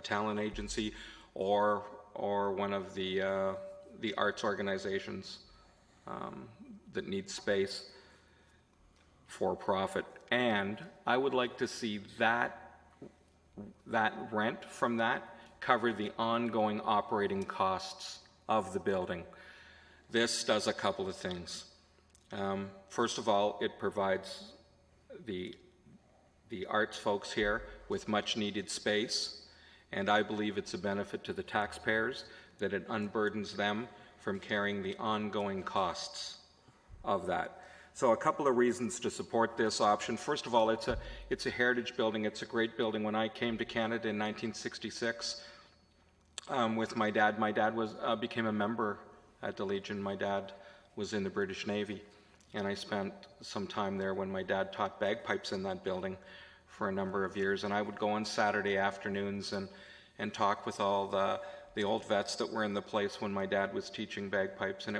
talent agency, or one of the arts organizations that need space for profit. And I would like to see that rent from that cover the ongoing operating costs of the building. This does a couple of things. First of all, it provides the arts folks here with much needed space, and I believe it's a benefit to the taxpayers that it unburdens them from carrying the ongoing costs of that. So a couple of reasons to support this option. First of all, it's a heritage building. It's a great building. When I came to Canada in 1966, with my dad became a member at the Legion. My dad was in the British Navy, and I spent some time there when my dad taught bagpipes in that building for a number of years. And I would go on Saturday afternoons and talk with all the old vets that were in the place when my dad was teaching bagpipes. And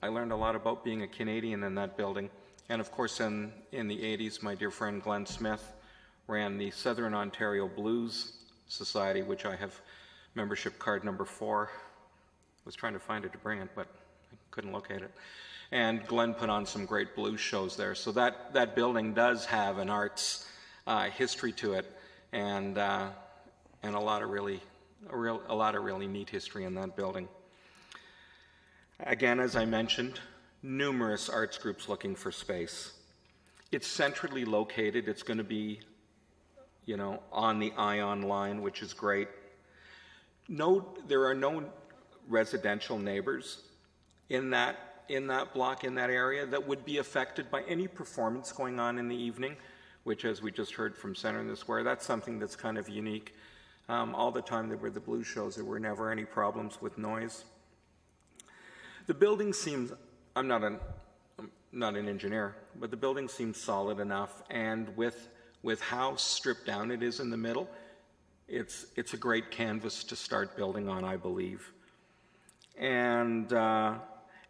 I learned a lot about being a Canadian in that building. And of course, in the 80s, my dear friend Glenn Smith ran the Southern Ontario Blues Society, which I have membership card number 4. I was trying to find it to bring it, but I couldn't locate it. And Glenn put on some great blues shows there. So that building does have an arts history to it, and a lot of really neat history in that building. Again, as I mentioned, numerous arts groups looking for space. It's centrally located. It's going to be on the Ion line, which is great. There are no residential neighbors in that block, in that area, that would be affected by any performance going on in the evening, which, as we just heard from Center in the Square, that's something that's kind of unique. All the time there were the blues shows, there were never any problems with noise. The building seems, I'm not an engineer, but the building seems solid enough, and with how stripped down it is in the middle, it's a great canvas to start building on, I believe. And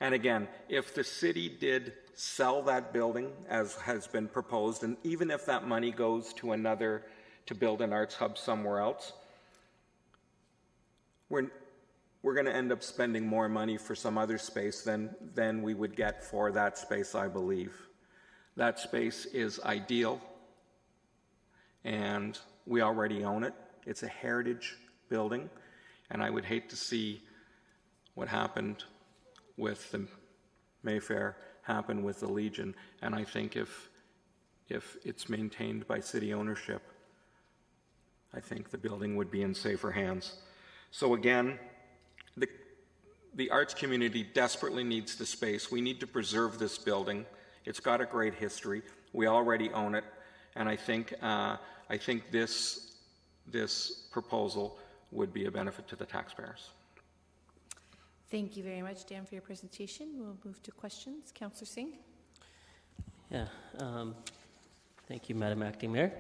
again, if the city did sell that building, as has been proposed, and even if that money goes to build an arts hub somewhere else, we're going to end up spending more money for some other space than we would get for that space, I believe. That space is ideal, and we already own it. It's a heritage building, and I would hate to see what happened with the Mayfair happen with the Legion. And I think if it's maintained by city ownership, I think the building would be in safer hands. So again, the arts community desperately needs the space. We need to preserve this building. It's got a great history. We already own it, and I think this proposal would be a benefit to the taxpayers. Thank you very much, Dan, for your presentation. We'll move to questions. Councillor Singh. Yeah, thank you, Madam Acting Mayor.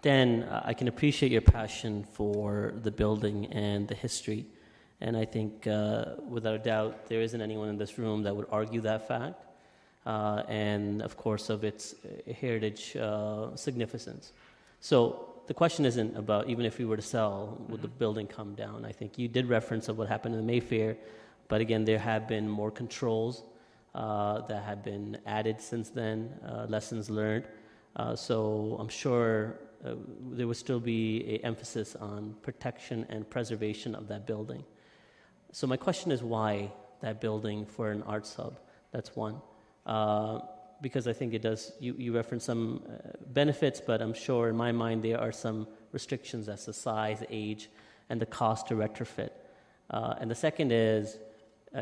Dan, I can appreciate your passion for the building and the history, and I think without a doubt there isn't anyone in this room that would argue that fact, and of course of its heritage significance. So the question isn't about even if we were to sell, would the building come down? I think you did reference of what happened in the Mayfair, but again, there have been more controls that have been added since then, lessons learned. So I'm sure there would still be an emphasis on protection and preservation of that building. So my question is, why that building for an arts hub? That's one. Because I think it does, you reference some benefits, but I'm sure in my mind there are some restrictions as to size, age, and the cost to retrofit. And the second is,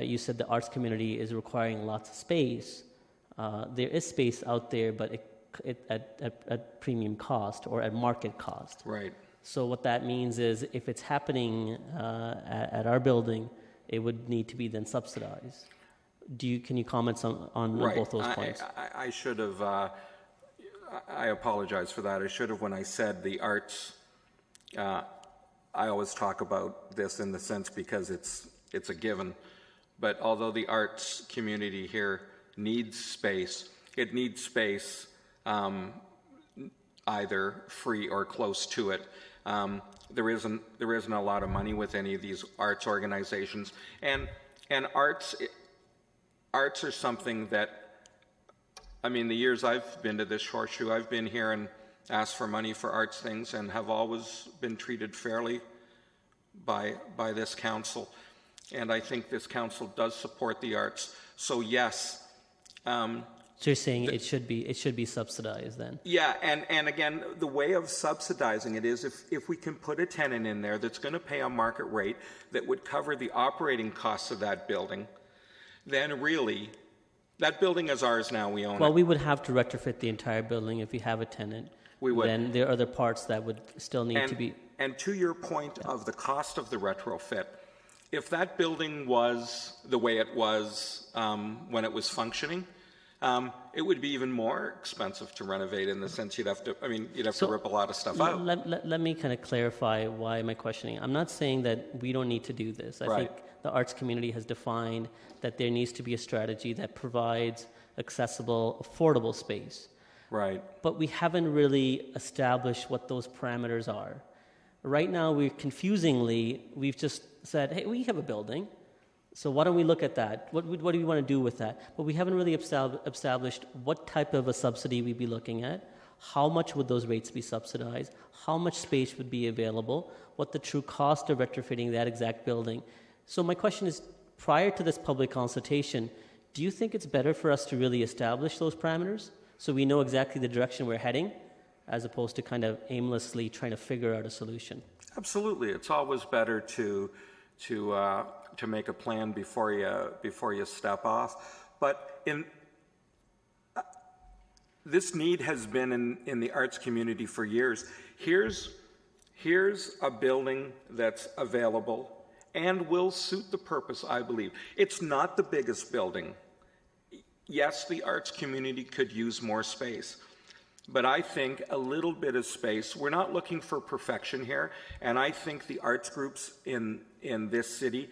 you said the arts community is requiring lots of space. There is space out there, but at premium cost or at market cost. Right. So what that means is if it's happening at our building, it would need to be then subsidized. Can you comment on Right. both those points? I should have, I apologize for that. I should have when I said the arts, I always talk about this in the sense because it's a given. But although the arts community here needs space, it needs space either free or close to it. There isn't a lot of money with any of these arts organizations, and arts are something that, I mean, the years I've been to this horseshoe, I've been here and asked for money for arts things and have always been treated fairly by this council. And I think this council does support the arts. So yes. So you're saying it should be subsidized then? Yeah, and again, the way of subsidizing it is if we can put a tenant in there that's going to pay a market rate that would cover the operating costs of that building, then really, that building is ours now, we own it. Well, we would have to retrofit the entire building if we have a tenant. We would. Then there are other parts that would still need to be... And to your point of the cost of the retrofit, if that building was the way it was when it was functioning, it would be even more expensive to renovate in the sense you'd have to rip a lot of stuff out. Let me kind of clarify why am I questioning. I'm not saying that we don't need to do this. I think the arts community has defined that there needs to be a strategy that provides accessible, affordable space. Right. But we haven't really established what those parameters are. Right now, we've just said, hey, we have a building, so why don't we look at that? What do we want to do with that? But we haven't really established what type of a subsidy we'd be looking at, how much would those rates be subsidized, how much space would be available, what the true cost of retrofitting that exact building. So my question is, prior to this public consultation, do you think it's better for us to really establish those parameters so we know exactly the direction we're heading, as opposed to kind of aimlessly trying to figure out a solution? Absolutely. It's always better to make a plan before you step off. But this need has been in the arts community for years. Here's a building that's available and will suit the purpose, I believe. It's not the biggest building. Yes, the arts community could use more space. But I think a little bit of space, we're not looking for perfection here, and I think the arts groups in this city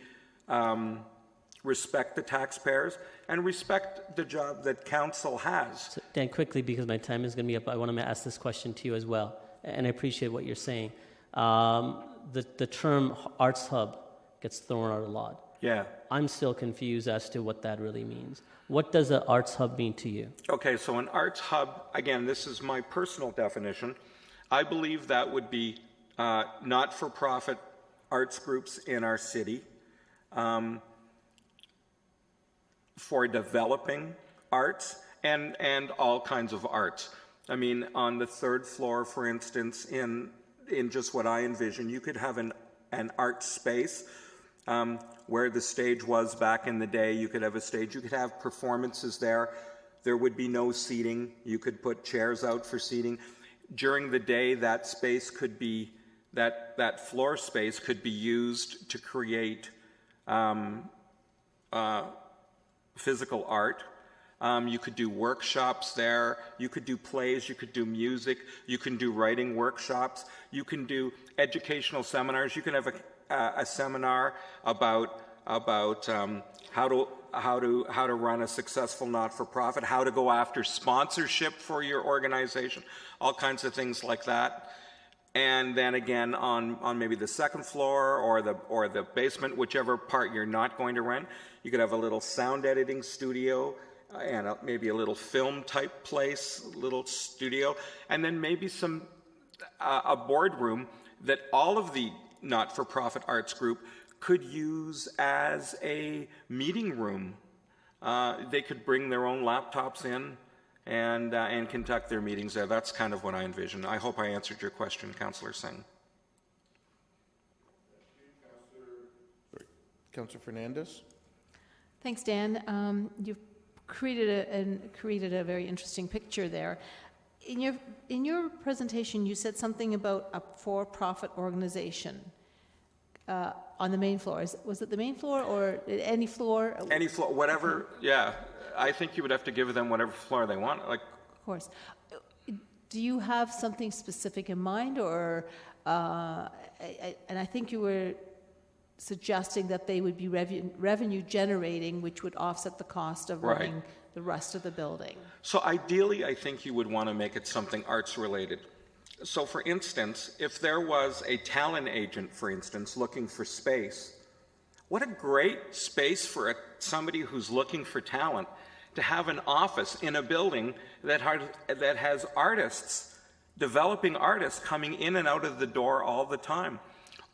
respect the taxpayers and respect the job that council has. So, Dan, quickly, because my time is going to be up, I want to ask this question to you as well, and I appreciate what you're saying. The term arts hub gets thrown out a lot. Yeah. I'm still confused as to what that really means. What does an arts hub mean to you? Okay, so an arts hub, again, this is my personal definition. I believe that would be not-for-profit arts groups in our city for developing arts and all kinds of arts. I mean, on the third floor, for instance, in just what I envision, you could have an art space where the stage was back in the day. You could have a stage. You could have performances there. There would be no seating. You could put chairs out for seating. During the day, that space could be, that floor space could be used to create physical art. You could do workshops there. You could do plays. You could do music. You can do writing workshops. You can do educational seminars. You can have a seminar about how to run a successful not-for-profit, how to go after sponsorship for your organization, all kinds of things like that. And then again, on maybe the second floor or the basement, whichever part you're not going to rent, you could have a little sound editing studio and maybe a little film type place, little studio, and then maybe a boardroom that all of the not-for-profit arts group could use as a meeting room. They could bring their own laptops in and conduct their meetings there. That's kind of what I envision. I hope I answered your question, Councillor Singh. Councillor Fernandez. Thanks, Dan. You've created a very interesting picture there. In your presentation, you said something about a for-profit organization on the main floor. Was it the main floor or any floor? Any floor, whatever. Yeah, I think you would have to give them whatever floor they want. Like, of course. Do you have something specific in mind, or? And I think you were suggesting that they would be revenue generating, which would offset the cost of running the rest of the building. So ideally, I think you would want to make it something arts related. So for instance, if there was a talent agent, for instance, looking for space, what a great space for somebody who's looking for talent to have an office in a building that has artists, developing artists coming in and out of the door all the time.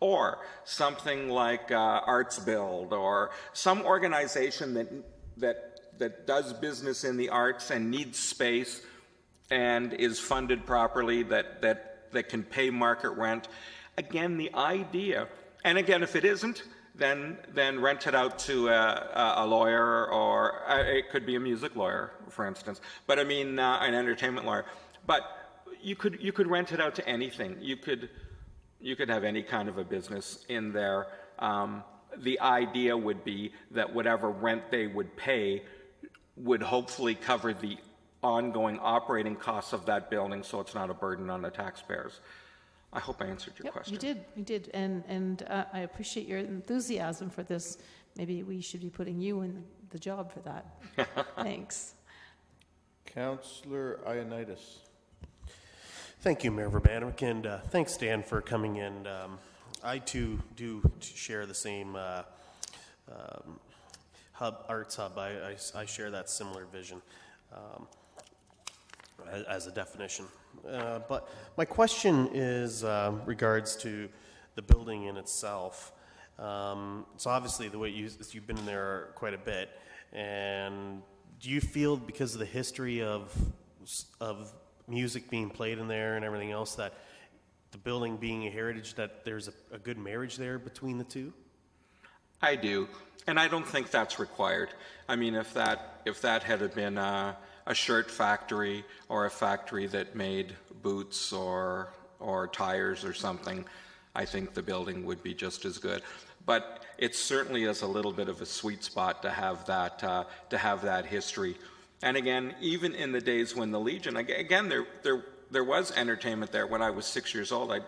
Or something like Arts Build, or some organization that does business in the arts and needs space and is funded properly, that can pay market rent. Again, the idea, and again, if it isn't, then rent it out to a lawyer, or it could be a music lawyer, for instance. But I mean, an entertainment lawyer. But you could rent it out to anything. You could have any kind of a business in there. The idea would be that whatever rent they would pay would hopefully cover the ongoing operating costs of that building, so it's not a burden on the taxpayers. I hope I answered your question. You did, and I appreciate your enthusiasm for this. Maybe we should be putting you in the job for that. Thanks. Councillor Ioannidis. Thank you, Mayor Urbanovic, and thanks, Dan, for coming in. I, too, do share the same arts hub. I share that similar vision as a definition. But my question is regards to the building in itself. So obviously, the way you've been in there quite a bit, and do you feel, because of the history of music being played in there and everything else, that the building being a heritage, that there's a good marriage there between the two? I do, and I don't think that's required. I mean, if that had been a shirt factory or a factory that made boots or tires or something, I think the building would be just as good. But it certainly is a little bit of a sweet spot to have that history. And again, even in the days when the Legion, again, there was entertainment there. When I was 6 years old, I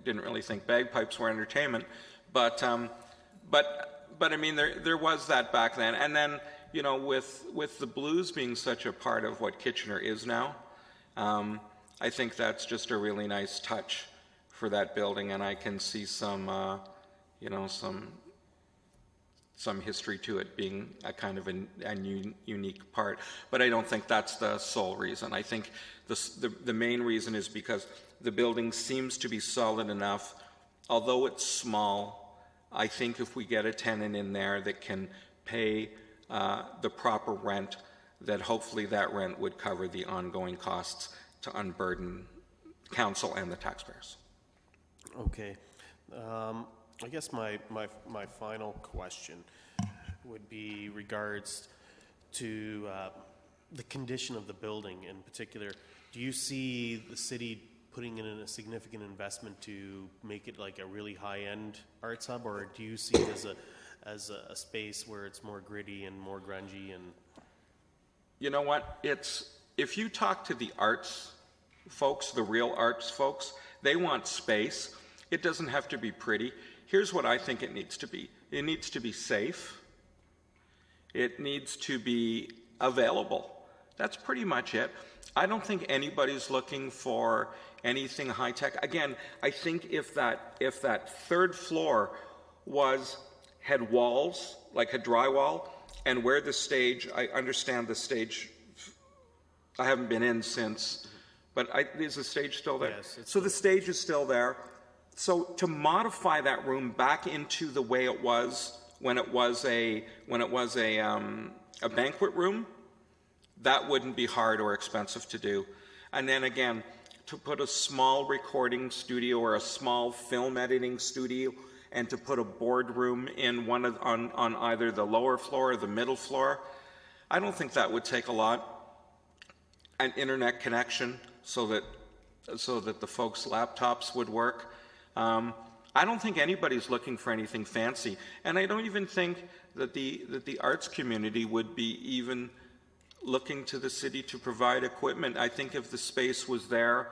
didn't really think bagpipes were entertainment, but I mean, there was that back then. And then, you know, with the blues being such a part of what Kitchener is now, I think that's just a really nice touch for that building, and I can see some history to it being a kind of a unique part. But I don't think that's the sole reason. I think the main reason is because the building seems to be solid enough. Although it's small, I think if we get a tenant in there that can pay the proper rent, that hopefully that rent would cover the ongoing costs to unburden council and the taxpayers. Okay. I guess my final question would be regards to the condition of the building in particular. Do you see the city putting in a significant investment to make it like a really high-end arts hub, or do you see it as a space where it's more gritty and more grungy? And you know what? If you talk to the arts folks, the real arts folks, they want space. It doesn't have to be pretty. Here's what I think it needs to be. It needs to be safe. It needs to be available. That's pretty much it. I don't think anybody's looking for anything high tech. Again, I think if that third floor had walls, like a drywall, and where the stage, I understand the stage, I haven't been in since, but is the stage still there? Yes. So the stage is still there. So to modify that room back into the way it was when it was a banquet room, that wouldn't be hard or expensive to do. And then again, to put a small recording studio or a small film editing studio, and to put a boardroom in on either the lower floor or the middle floor, I don't think that would take a lot. An internet connection so that the folks' laptops would work. I don't think anybody's looking for anything fancy, and I don't even think that the arts community would be even looking to the city to provide equipment. I think if the space was there,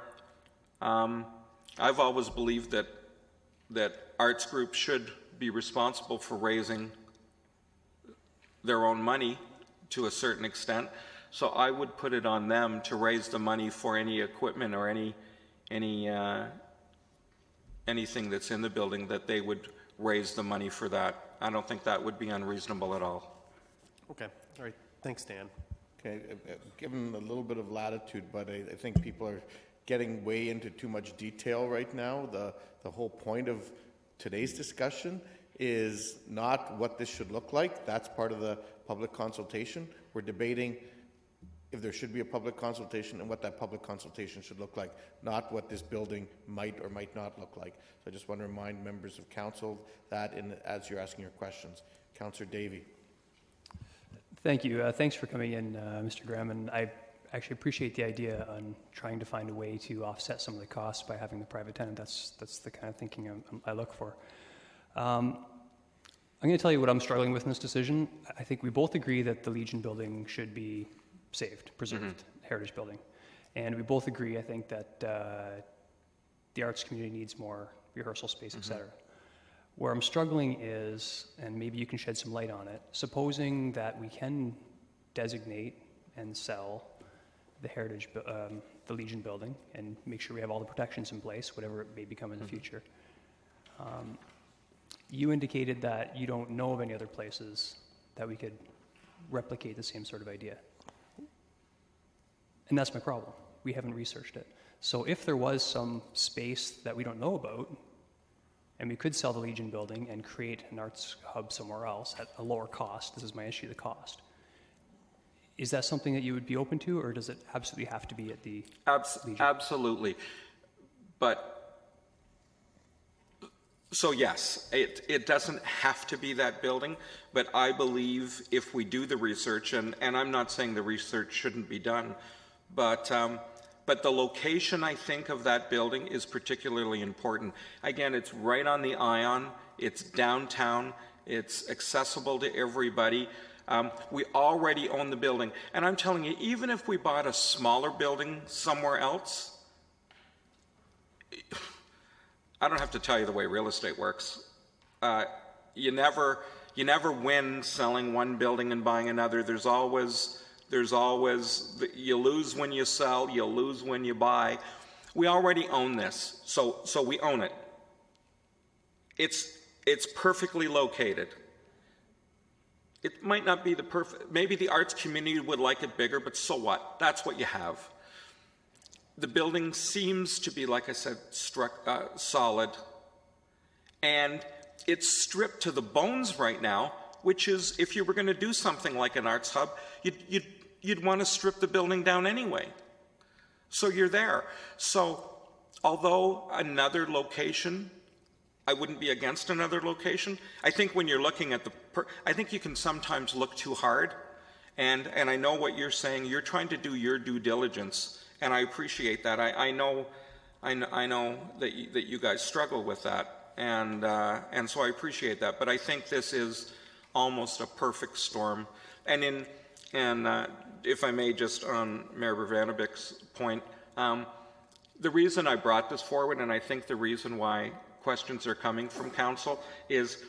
I've always believed that arts groups should be responsible for raising their own money to a certain extent. So I would put it on them to raise the money for any equipment or anything that's in the building, that they would raise the money for that. I don't think that would be unreasonable at all. Okay. All right. Thanks, Dan. Okay, given a little bit of latitude, but I think people are getting way into too much detail right now. The whole point of today's discussion is not what this should look like. That's part of the public consultation. We're debating if there should be a public consultation and what that public consultation should look like, not what this building might or might not look like. So I just want to remind members of council that as you're asking your questions. Councillor Davey. Thank you. Thanks for coming in, Mr. Graham. And I actually appreciate the idea on trying to find a way to offset some of the costs by having the private tenant. That's the kind of thinking I look for. I'm going to tell you what I'm struggling with in this decision. I think we both agree that the Legion building should be saved, preserved, heritage building. And we both agree, I think, that the arts community needs more rehearsal space, et cetera. Where I'm struggling is, and maybe you can shed some light on it, supposing that we can designate and sell the heritage, the Legion building, and make sure we have all the protections in place, whatever it may become in the future. You indicated that you don't know of any other places that we could replicate the same sort of idea. And that's my problem. We haven't researched it. So if there was some space that we don't know about, and we could sell the Legion building and create an arts hub somewhere else at a lower cost, this is my issue, the cost. Is that something that you would be open to, or does it absolutely have to be at the Legion? Absolutely. But, so yes, it doesn't have to be that building, but I believe if we do the research, and I'm not saying the research shouldn't be done, but the location, I think, of that building is particularly important. Again, it's right on the Ion, it's downtown, it's accessible to everybody. We already own the building. And I'm telling you, even if we bought a smaller building somewhere else, I don't have to tell you the way real estate works. You never win selling one building and buying another. There's always, you lose when you sell, you lose when you buy. We already own this, so we own it. It's perfectly located. It might not be the perfect, maybe the arts community would like it bigger, but so what? That's what you have. The building seems to be, like I said, solid, and it's stripped to the bones right now, which is, if you were going to do something like an arts hub, you'd want to strip the building down anyway. So you're there. So although another location, I wouldn't be against another location. I think when you're looking at I think you can sometimes look too hard, and I know what you're saying. You're trying to do your due diligence, and I appreciate that. I know that you guys struggle with that, and so I appreciate that. But I think this is almost a perfect storm. And if I may, just on Mayor Vrvanovic's point, the reason I brought this forward, and I think the reason why questions are coming from council, is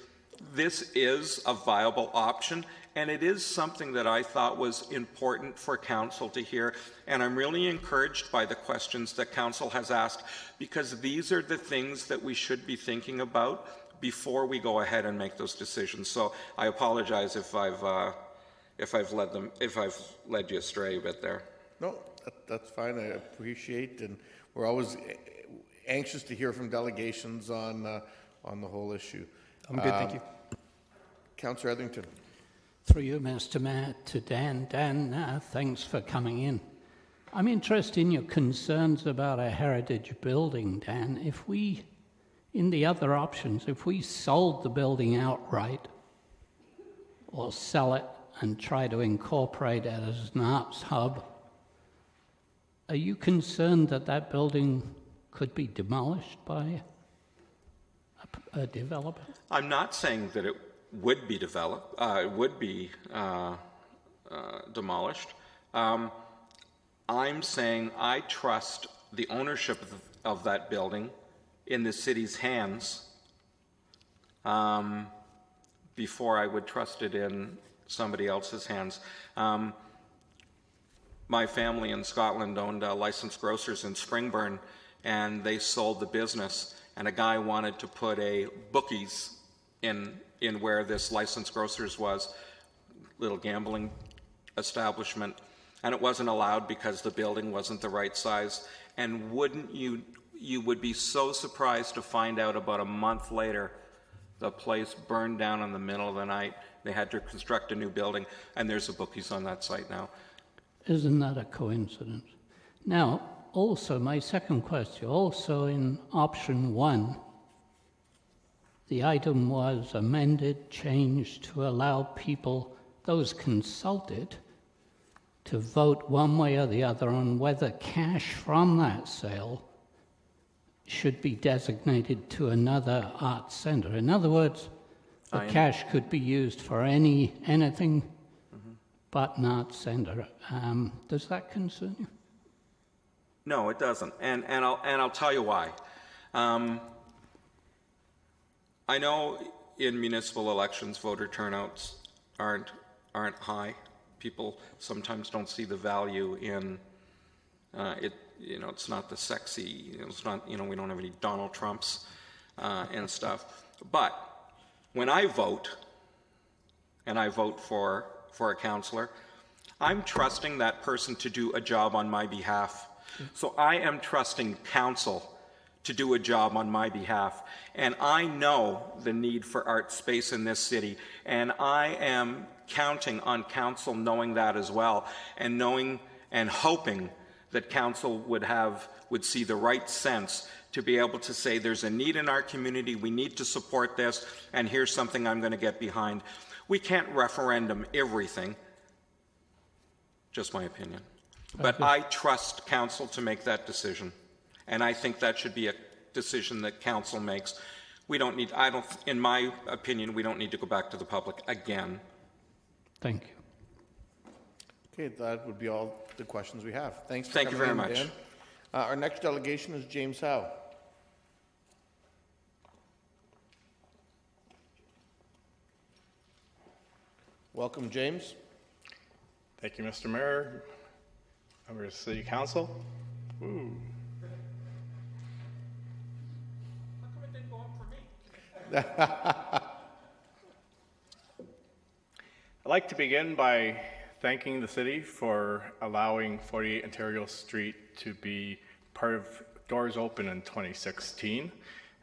this is a viable option, and it is something that I thought was important for council to hear. And I'm really encouraged by the questions that council has asked, because these are the things that we should be thinking about before we go ahead and make those decisions. So I apologize if I've led you astray a bit there. No, that's fine. I appreciate, and we're always anxious to hear from delegations on the whole issue. I'm good, thank you. Councillor Etherington. Through you, Mr. Mayor, to Dan. Dan, thanks for coming in. I'm interested in your concerns about a heritage building, Dan. If we, in the other options, if we sold the building outright or sell it and try to incorporate it as an arts hub, are you concerned that that building could be demolished by a developer? I'm not saying that it would be demolished. I'm saying I trust the ownership of that building in the city's hands before I would trust it in somebody else's hands. My family in Scotland owned licensed grocers in Springburn, and they sold the business, and a guy wanted to put a bookies in where this licensed grocers was, little gambling establishment, and it wasn't allowed because the building wasn't the right size. And wouldn't you would be so surprised to find out about a month later the place burned down in the middle of the night. They had to construct a new building, and there's a bookies on that site now. Isn't that a coincidence? Now, also, my second question, also in option 1, the item was amended, changed to allow people, those consulted, to vote one way or the other on whether cash from that sale should be designated to another arts centre. In other words, the cash could be used for anything but an arts centre. Does that concern you? No, it doesn't, and I'll tell you why. I know in municipal elections, voter turnouts aren't high. People sometimes don't see the value in it. You know, it's not the sexy. It's not. You know, we don't have any Donald Trumps and stuff. But when I vote, and I vote for a councillor, I'm trusting that person to do a job on my behalf. So I am trusting council to do a job on my behalf. And I know the need for art space in this city, and I am counting on council knowing that as well, and knowing and hoping that council would see the right sense to be able to say there's a need in our community, we need to support this, and here's something I'm going to get behind. We can't referendum everything, just my opinion. But I trust council to make that decision. And I think that should be a decision that council makes. In my opinion, we don't need to go back to the public again. Thank you. Okay, that would be all the questions we have. Thanks for Thank you very coming in, much. Dan. Our next delegation is James Howe. Welcome, James. Thank you, Mr. Mayor, members of City Council. Ooh. I'd like to begin by thanking the city for allowing 48 Ontario Street to be part of Doors Open in 2016.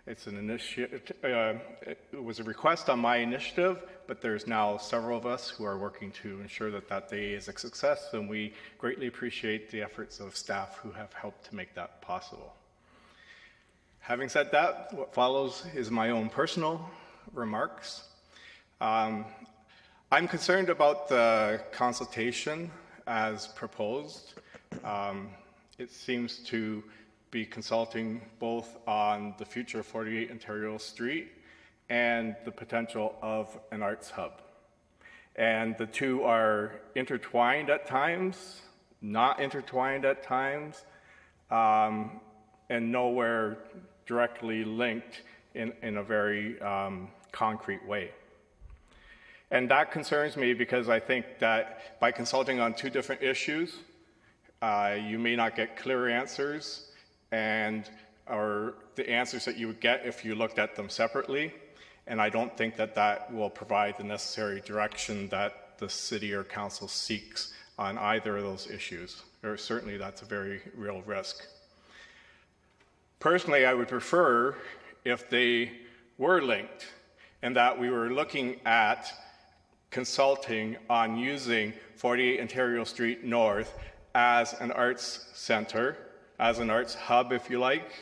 It's an initiative. It was a request on my initiative, but there's now several of us who are working to ensure that that day is a success, and we greatly appreciate the efforts of staff who have helped to make that possible. Having said that, what follows is my own personal remarks. I'm concerned about the consultation as proposed. It seems to be consulting both on the future of 48 Ontario Street and the potential of an arts hub. and the two are intertwined at times, not intertwined at times, and nowhere directly linked in a very concrete way. And that concerns me because I think that by consulting on two different issues, you may not get clear answers, or the answers that you would get if you looked at them separately. And I don't think that that will provide the necessary direction that the city or council seeks on either of those issues, or certainly that's a very real risk. Personally, I would prefer if they were linked and that we were looking at consulting on using 48 Ontario Street North as an arts center, as an arts hub, if you like,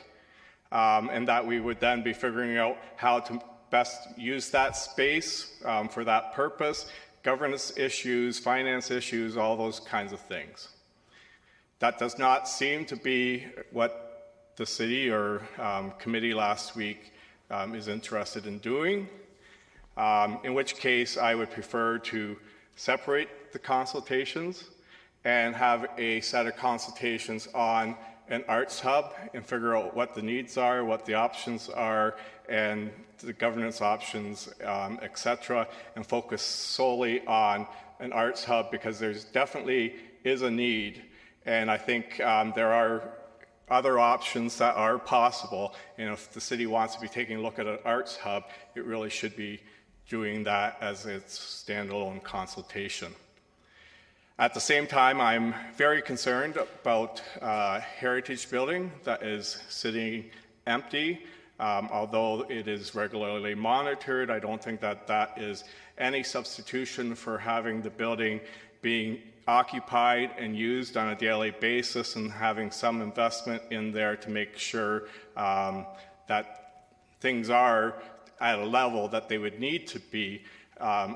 and that we would then be figuring out how to best use that space for that purpose, governance issues, finance issues, all those kinds of things. That does not seem to be what the city or committee last week is interested in doing, in which case I would prefer to separate the consultations and have a set of consultations on an arts hub and figure out what the needs are, what the options are, and the governance options, etc., and focus solely on an arts hub because there's definitely is a need, and I think there are other options that are possible, and if the city wants to be taking a look at an arts hub, it really should be doing that as its standalone consultation. At the same time, I'm very concerned about heritage building that is sitting empty. Although it is regularly monitored, I don't think that that is any substitution for having the building being occupied and used on a daily basis and having some investment in there to make sure that things are at a level that they would need to be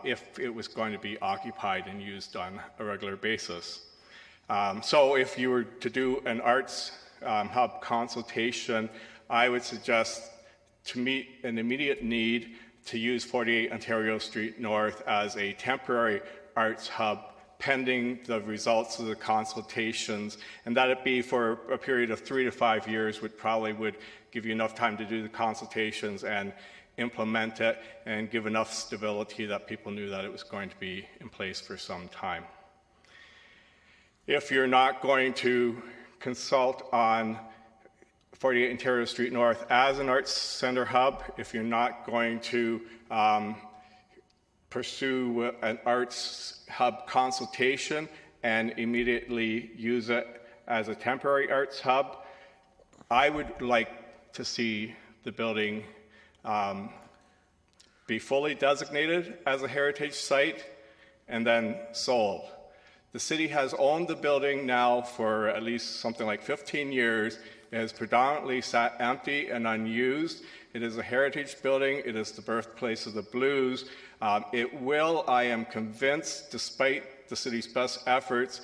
if it was going to be occupied and used on a regular basis. So if you were to do an arts hub consultation, I would suggest to meet an immediate need to use 48 Ontario Street North as a temporary arts hub pending the results of the consultations, and that it be for a period of 3 to 5 years, which probably would give you enough time to do the consultations and implement it and give enough stability that people knew that it was going to be in place for some time. If you're not going to consult on 48 Ontario Street North as an arts center hub, if you're not going to pursue an arts hub consultation and immediately use it as a temporary arts hub, I would like to see the building be fully designated as a heritage site and then sold. The city has owned the building now for at least something like 15 years. It has predominantly sat empty and unused. It is a heritage building. It is the birthplace of the blues. It will, I am convinced, despite the city's best efforts,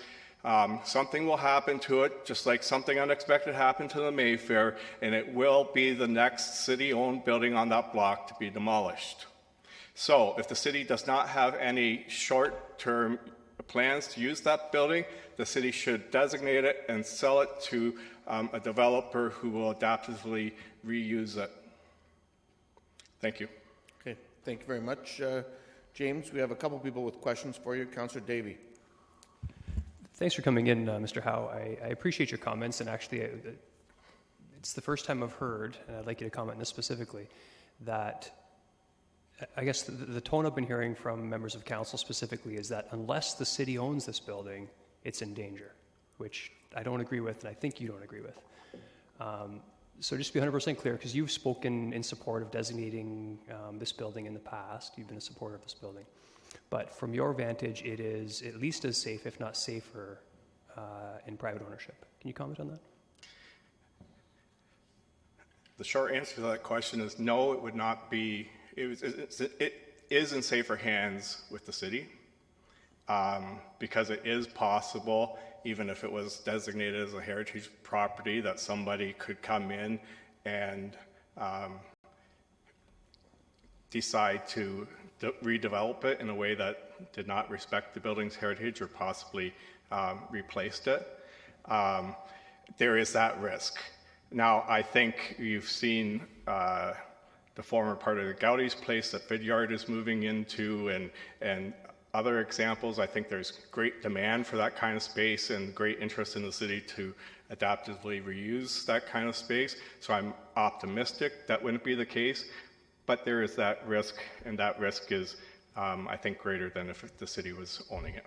something will happen to it, just like something unexpected happened to the Mayfair, and it will be the next city-owned building on that block to be demolished. So if the city does not have any short-term plans to use that building, the city should designate it and sell it to a developer who will adaptively reuse it. Thank you. Okay, thank you very much, James. We have a couple people with questions for you. Councillor Davey. Thanks for coming in, Mr. Howe. I appreciate your comments, and actually, it's the first time I've heard, and I'd like you to comment on this specifically, that I guess the tone I've been hearing from members of council specifically is that unless the city owns this building, it's in danger, which I don't agree with, and I think you don't agree with. So just to be 100% clear, because you've spoken in support of designating this building in the past, you've been a supporter of this building, but from your vantage, it is at least as safe, if not safer, in private ownership. Can you comment on that? The short answer to that question is no, it would not be. It is in safer hands with the city because it is possible, even if it was designated as a heritage property, that somebody could come in and decide to redevelop it in a way that did not respect the building's heritage or possibly replaced it. There is that risk. Now, I think you've seen the former part of the Gaudi's place that Vidyard is moving into, and other examples. I think there's great demand for that kind of space and great interest in the city to adaptively reuse that kind of space. So I'm optimistic that wouldn't be the case, but there is that risk, and that risk is, I think, greater than if the city was owning it.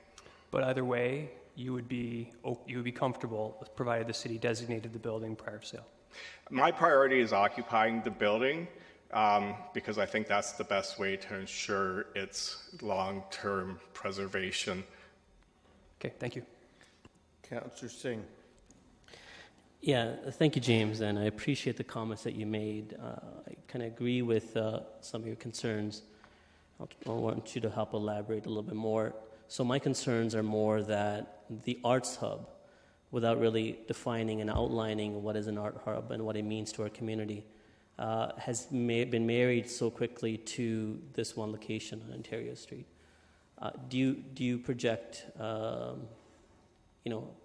But either way, you would be comfortable provided the city designated the building prior to sale. My priority is occupying the building because I think that's the best way to ensure its long-term preservation. Okay, thank you. Councillor Singh. Yeah, thank you, James, and I appreciate the comments that you made. I kind of agree with some of your concerns. I want you to help elaborate a little bit more. So my concerns are more that the Arts Hub, without really defining and outlining what is an art hub and what it means to our community, has been married so quickly to this one location on Ontario Street. Do you project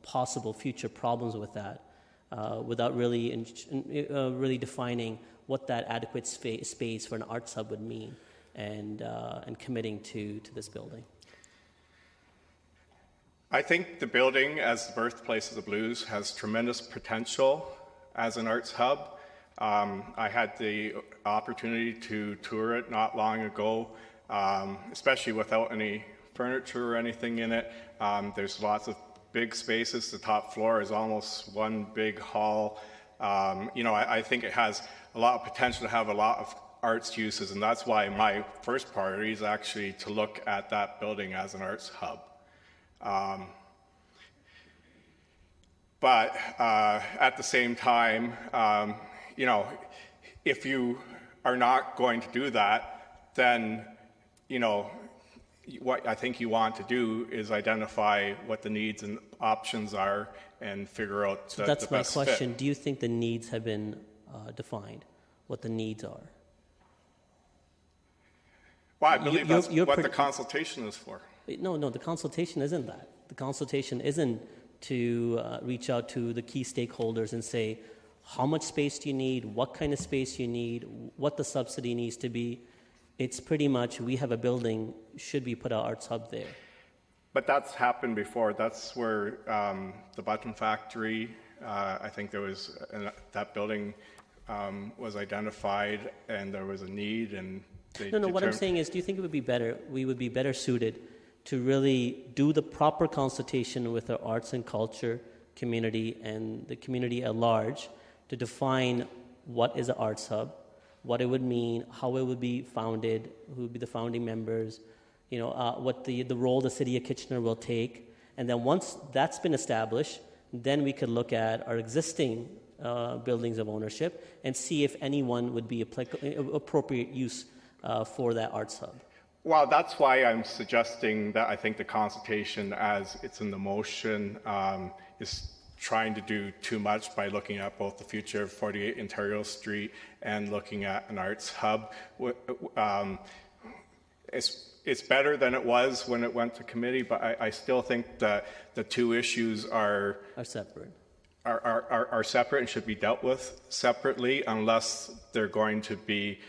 possible future problems with that without really defining what that adequate space for an arts hub would mean and committing to this building? I think the building, as the birthplace of the blues, has tremendous potential as an arts hub. I had the opportunity to tour it not long ago, especially without any furniture or anything in it. There's lots of big spaces. The top floor is almost one big hall. I think it has a lot of potential to have a lot of arts uses, and that's why my first priority is actually to look at that building as an arts hub. But at the same time, if you are not going to do that, then, what I think you want to do is identify what the needs and options are and figure out the best fit. That's my question. Do you think the needs have been defined, what the needs are? Well, I believe that's what the consultation is for. No, the consultation isn't that. The consultation isn't to reach out to the key stakeholders and say, how much space do you need, what kind of space you need, what the subsidy needs to be. It's pretty much, we have a building, should we put our arts hub there? But that's happened before. That's where the Button Factory, I think there was, that building was identified and there was a need and they what I'm saying is, do you think we would be better suited to really do the proper consultation with our arts and culture community and the community at large to define what is an arts hub, what it would mean, how it would be founded, who would be the founding members, what the role the City of Kitchener will take. And then once that's been established, then we could look at our existing buildings of ownership and see if anyone would be appropriate use for that arts hub. Well, that's why I'm suggesting that I think the consultation as it's in the motion is trying to do too much by looking at both the future of 48 Ontario Street and looking at an arts hub. It's better than it was when it went to committee, but I still think that the two issues are separate. Are separate and should be dealt with separately unless they're going to be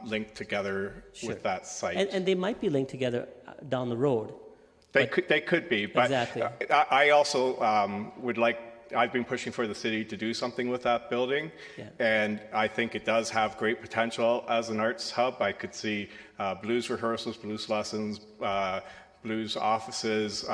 linked together with that site. And they might be linked together down the road. They could be, but exactly. I also would like, I've been pushing for the city to do something with that building, and I think it does have great potential as an arts hub. I could see blues rehearsals, blues lessons, blues offices.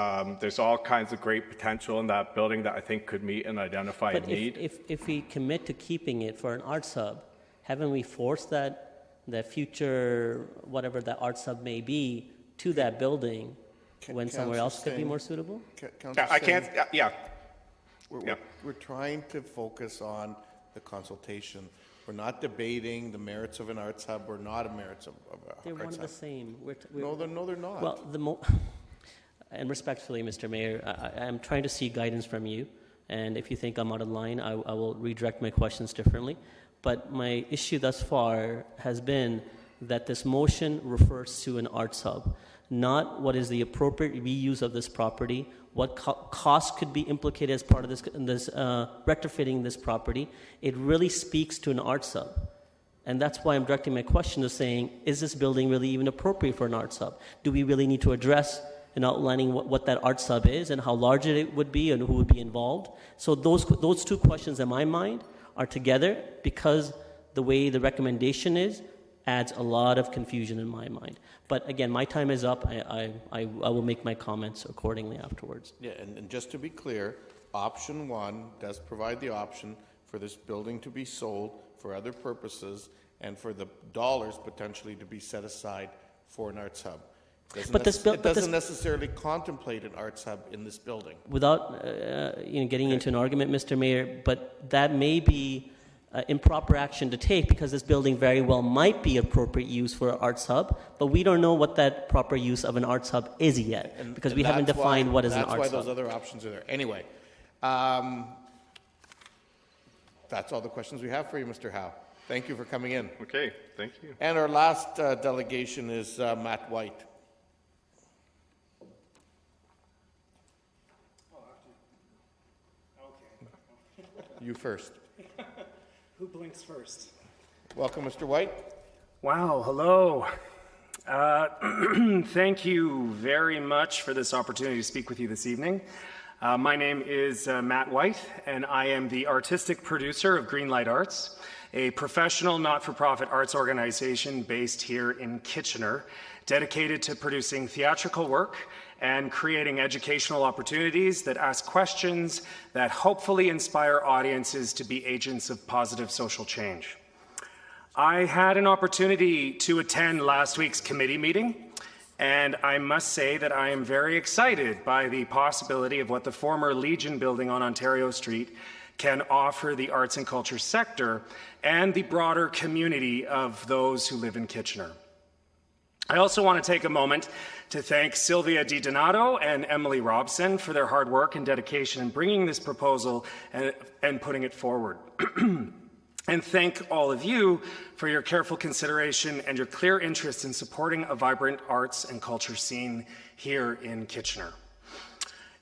There's all kinds of great potential in that building that I think could meet an identified need. If we commit to keeping it for an arts hub, haven't we forced that future, whatever that arts hub may be, to that building when somewhere else could be more suitable? I can't, We're trying to focus on the consultation. We're not debating the merits of an arts hub or not a merits of an arts hub. They're one and the same. No, they're not. Well, and respectfully, Mr. Mayor, I'm trying to seek guidance from you, and if you think I'm out of line, I will redirect my questions differently. But my issue thus far has been that this motion refers to an arts hub. not what is the appropriate reuse of this property, what costs could be implicated as part of this retrofitting this property. It really speaks to an arts hub. And that's why I'm directing my question to saying, is this building really even appropriate for an arts hub? Do we really need to address and outlining what that arts hub is and how large it would be and who would be involved? So those two questions in my mind are together, because the way the recommendation is adds a lot of confusion in my mind. But again, my time is up. I will make my comments accordingly afterwards. Yeah, and just to be clear, option 1 does provide the option for this building to be sold for other purposes and for the dollars potentially to be set aside for an arts hub. It doesn't necessarily contemplate an arts hub in this building. Without getting into an argument, Mr. Mayor, but that may be improper action to take, because this building very well might be appropriate use for an arts hub, but we don't know what that proper use of an arts hub is yet, because we haven't defined what is an arts hub. That's why those other options are there. Anyway, that's all the questions we have for you, Mr. Howe. Thank you for coming in. Okay, thank you. And our last delegation is Matt White. You first. Who blinks first? Welcome, Mr. White. Wow, hello. Thank you very much for this opportunity to speak with you this evening. My name is Matt White, and I am the artistic producer of Greenlight Arts, a professional not-for-profit arts organization based here in Kitchener, dedicated to producing theatrical work and creating educational opportunities that ask questions that hopefully inspire audiences to be agents of positive social change. I had an opportunity to attend last week's committee meeting, and I must say that I am very excited by the possibility of what the former Legion building on Ontario Street can offer the arts and culture sector and the broader community of those who live in Kitchener. I also want to take a moment to thank Sylvia Di Donato and Emily Robson for their hard work and dedication in bringing this proposal and putting it forward. And thank all of you for your careful consideration and your clear interest in supporting a vibrant arts and culture scene here in Kitchener.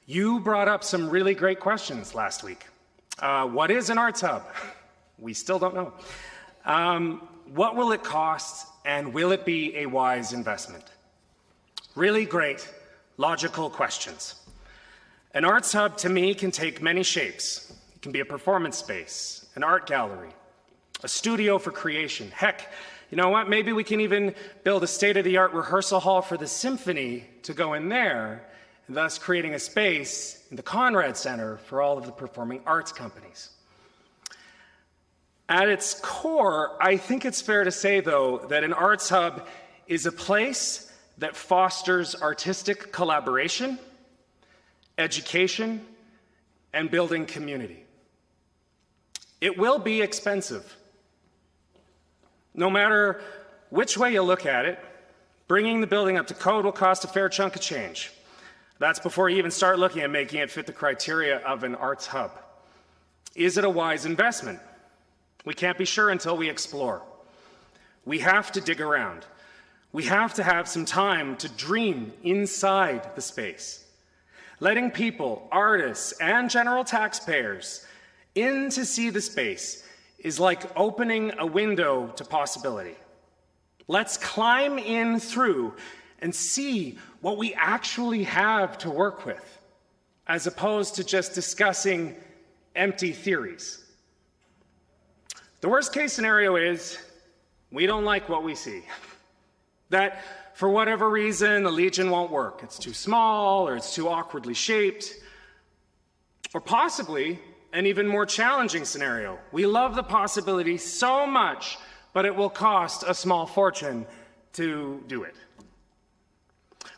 You brought up some really great questions last week. What is an arts hub? We still don't know. What will it cost, and will it be a wise investment? Really great, logical questions. An arts hub, to me, can take many shapes. It can be a performance space, an art gallery, a studio for creation. Heck, you know what? Maybe we can even build a state-of-the-art rehearsal hall for the symphony to go in there, and thus creating a space in the Conrad Center for all of the performing arts companies. At its core, I think it's fair to say, though, that an arts hub is a place that fosters artistic collaboration, education, and building community. It will be expensive. No matter which way you look at it, bringing the building up to code will cost a fair chunk of change. That's before you even start looking at making it fit the criteria of an arts hub. Is it a wise investment? We can't be sure until we explore. We have to dig around. We have to have some time to dream inside the space. Letting people, artists, and general taxpayers in to see the space is like opening a window to possibility. Let's climb in through and see what we actually have to work with, as opposed to just discussing empty theories. The worst case scenario is we don't like what we see. That for whatever reason, the Legion won't work. It's too small, or it's too awkwardly shaped. Or possibly an even more challenging scenario. We love the possibility so much, but it will cost a small fortune to do it.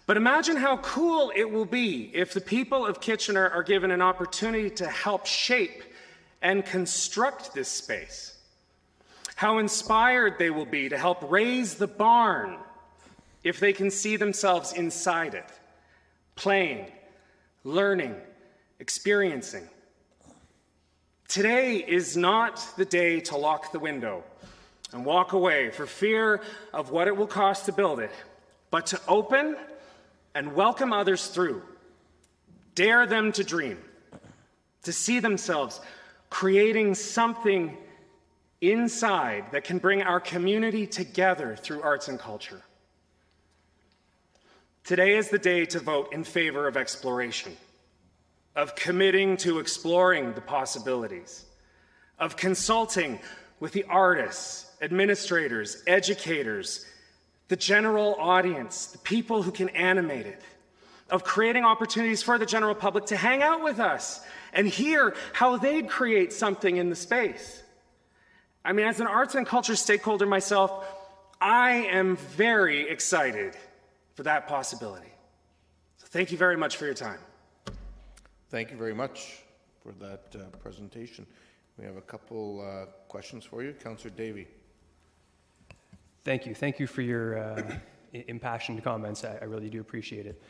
But imagine how cool it will be if the people of Kitchener are given an opportunity to help shape and construct this space. How inspired they will be to help raise the barn if they can see themselves inside it, playing, learning, experiencing. Today is not the day to lock the window and walk away for fear of what it will cost to build it, but to open and welcome others through. Dare them to dream, to see themselves creating something inside that can bring our community together through arts and culture. Today is the day to vote in favor of exploration, of committing to exploring the possibilities, of consulting with the artists, administrators, educators, the general audience, the people who can animate it, of creating opportunities for the general public to hang out with us and hear how they'd create something in the space. I mean, as an arts and culture stakeholder myself, I am very excited for that possibility. So thank you very much for your time. Thank you very much for that presentation. We have a couple questions for you. Councillor Davey. Thank you. Thank you for your impassioned comments. I really do appreciate it.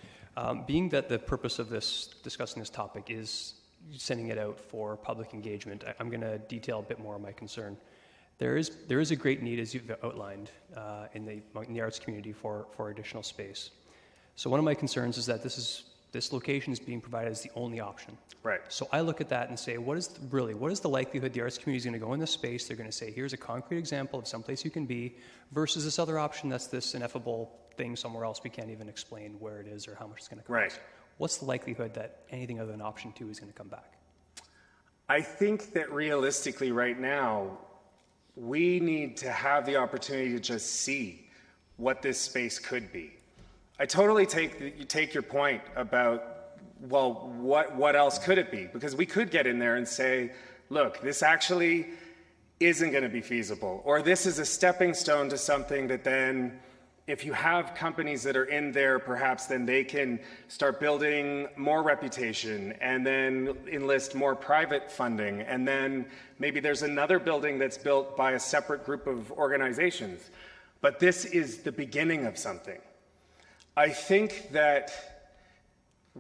Being that the purpose of discussing this topic is sending it out for public engagement, I'm going to detail a bit more of my concern. There is a great need, as you've outlined, in the arts community for additional space. So one of my concerns is that this location is being provided as the only option. Right. So I look at that and say, what is the likelihood the arts community is going to go in this space? They're going to say, here's a concrete example of someplace you can be, versus this other option that's this ineffable thing somewhere else we can't even explain where it is or how much it's going to cost. Right. What's the likelihood that anything other than option 2 is going to come back? I think that realistically right now, we need to have the opportunity to just see what this space could be. I totally take your point about, well, what else could it be? Because we could get in there and say, look, this actually isn't going to be feasible, or this is a stepping stone to something that then, if you have companies that are in there, perhaps then they can start building more reputation and then enlist more private funding. And then maybe there's another building that's built by a separate group of organizations. But this is the beginning of something. I think that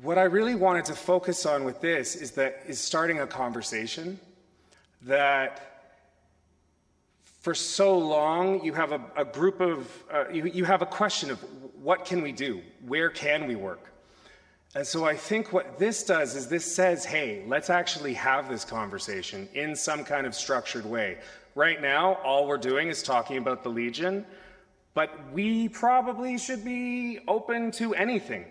what I really wanted to focus on with this is starting a conversation that for so long, you have a group of, you have a question of what can we do? Where can we work? And so I think what this does is this says, hey, let's actually have this conversation in some kind of structured way. Right now, all we're doing is talking about the Legion, but we probably should be open to anything,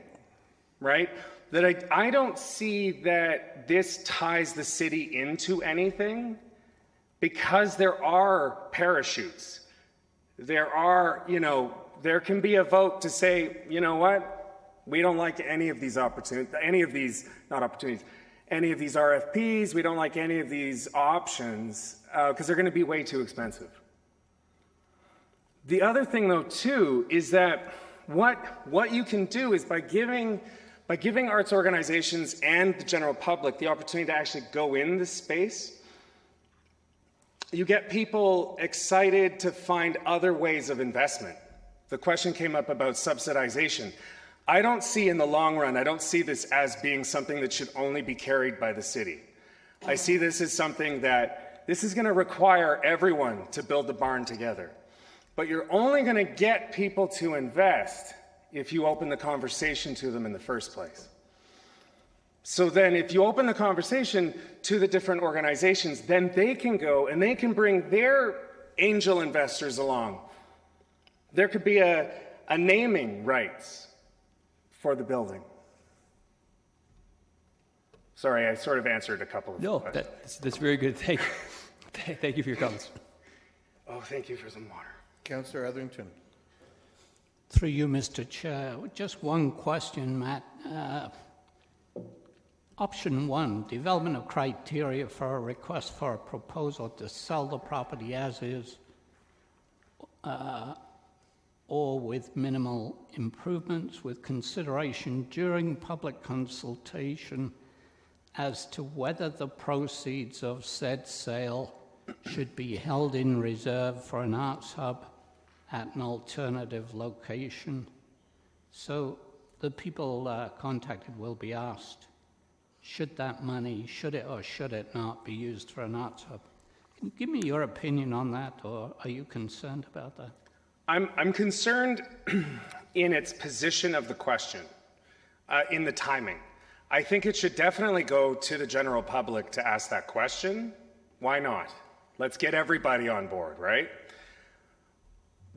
right? That I don't see that this ties the city into anything, because there are parachutes. There are, there can be a vote to say, you know what, we don't like any of these opportunities, any of these RFPs, we don't like any of these options, because they're going to be way too expensive. The other thing, though, too, is that what you can do is by giving arts organizations and the general public the opportunity to actually go in this space, you get people excited to find other ways of investment. The question came up about subsidization. I don't see in the long run, I don't see this as being something that should only be carried by the city. I see this as something that this is going to require everyone to build the barn together. But you're only going to get people to invest if you open the conversation to them in the first place. So then if you open the conversation to the different organizations, then they can go and they can bring their angel investors along. There could be a naming rights for the building. Sorry, I sort of answered a couple of questions. That's very good. Thank you for your comments. Oh, thank you for some water. Councillor Etherington. Through you, Mr. Chair, just one question, Matt. Option 1, development of criteria for a request for a proposal to sell the property as is or with minimal improvements, with consideration during public consultation as to whether the proceeds of said sale should be held in reserve for an arts hub at an alternative location. So the people contacted will be asked, should that money, should it or should it not be used for an arts hub? Can you give me your opinion on that, or are you concerned about that? I'm concerned in its position of the question. in the timing. I think it should definitely go to the general public to ask that question. Why not? Let's get everybody on board, right?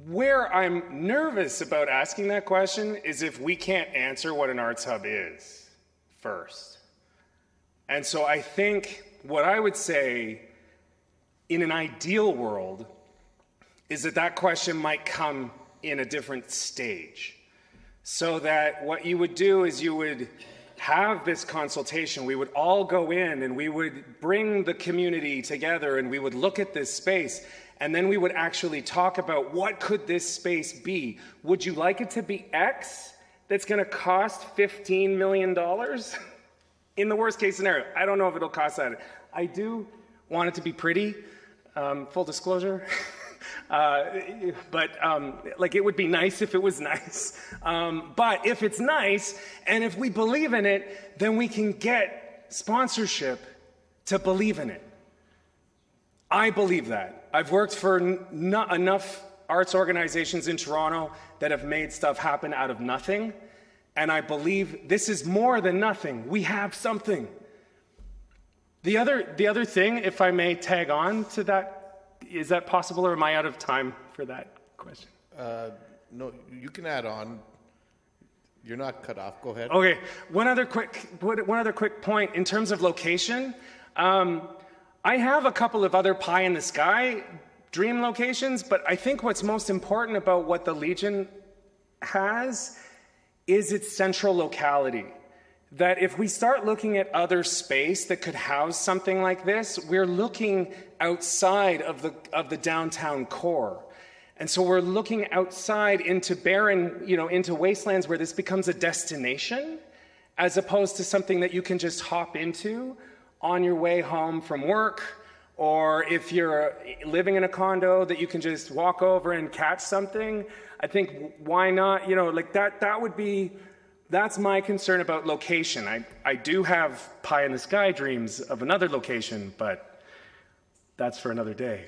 Where I'm nervous about asking that question is if we can't answer what an arts hub is first. And so I think what I would say in an ideal world is that question might come in a different stage. So that what you would do is you would have this consultation. We would all go in and we would bring the community together and we would look at this space, and then we would actually talk about what could this space be. Would you like it to be X that's going to cost $15 million? In the worst case scenario. I don't know if it'll cost that. I do want it to be pretty, full disclosure. But it would be nice if it was nice. But if it's nice, and if we believe in it, then we can get sponsorship to believe in it. I believe that. I've worked for not enough arts organizations in Toronto that have made stuff happen out of nothing. And I believe this is more than nothing. We have something. The other thing, if I may tag on to that, is that possible, or am I out of time for that question? No, you can add on. You're not cut off. Go ahead. Okay. One other quick point in terms of location. I have a couple of other pie in the sky dream locations, but I think what's most important about what the Legion has is its central locality. That if we start looking at other space that could house something like this, we're looking outside of the downtown core. And so we're looking outside into barren, into wastelands where this becomes a destination, as opposed to something that you can just hop into on your way home from work, or if you're living in a condo that you can just walk over and catch something. I think, why not, that would be... That's my concern about location. I do have pie in the sky dreams of another location, but that's for another day.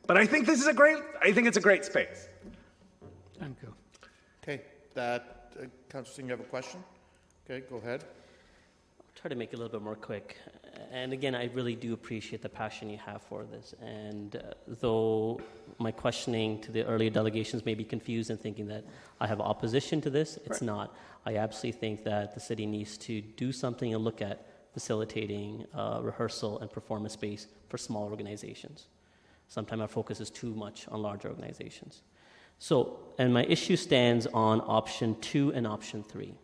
But I think it's a great space. Thank you. Okay, Councillor Singh, you have a question? Okay, go ahead. I'll try to make it a little bit more quick. And again, I really do appreciate the passion you have for this. And though my questioning to the earlier delegations may be confused and thinking that I have opposition to this, it's not. I absolutely think that the city needs to do something and look at facilitating rehearsal and performance space for small organizations. Sometimes our focus is too much on large organizations. So, and my issue stands on option 2 and option 3,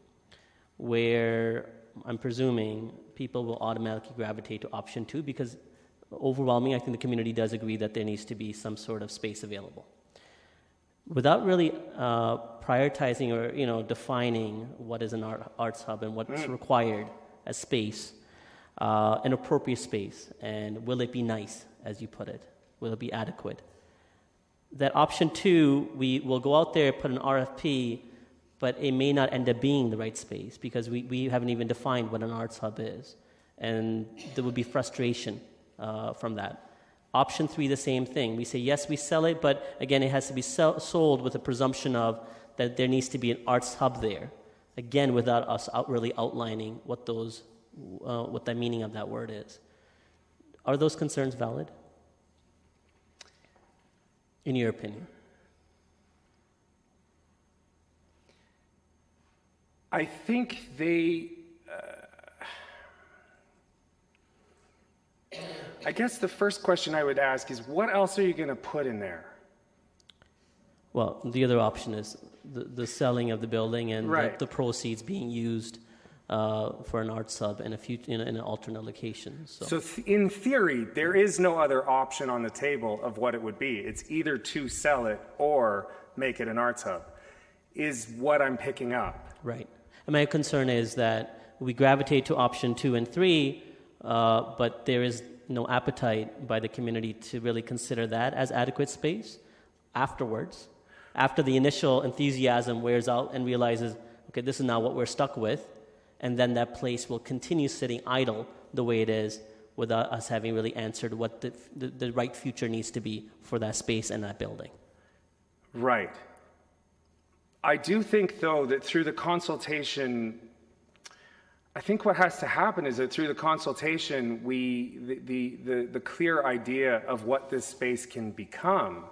where I'm presuming people will automatically gravitate to option 2 because overwhelming, I think the community does agree that there needs to be some sort of space available. Without really prioritizing or defining what is an arts hub and what's required as space, an appropriate space, and will it be nice, as you put it? Will it be adequate? That option 2, we will go out there, put an RFP, but it may not end up being the right space because we haven't even defined what an arts hub is. And there would be frustration from that. Option 3, the same thing. We say, yes, we sell it, but again, it has to be sold with a presumption of that there needs to be an arts hub there. Again, without us really outlining what the meaning of that word is. Are those concerns valid? In your opinion? I think I guess the first question I would ask is, what else are you going to put in there? Well, the other option is the selling of the building and Right. the proceeds being used for an arts hub in an alternate location. So in theory, there is no other option on the table of what it would be. It's either to sell it or make it an arts hub, is what I'm picking up. Right. And my concern is that we gravitate to option 2 and 3, but there is no appetite by the community to really consider that as adequate space afterwards, after the initial enthusiasm wears out and realizes, okay, this is now what we're stuck with, and then that place will continue sitting idle the way it is without us having really answered what the right future needs to be for that space and that building. Right. I do think, though, that through the consultation I think what has to happen is that through the consultation, the clear idea of what this space can become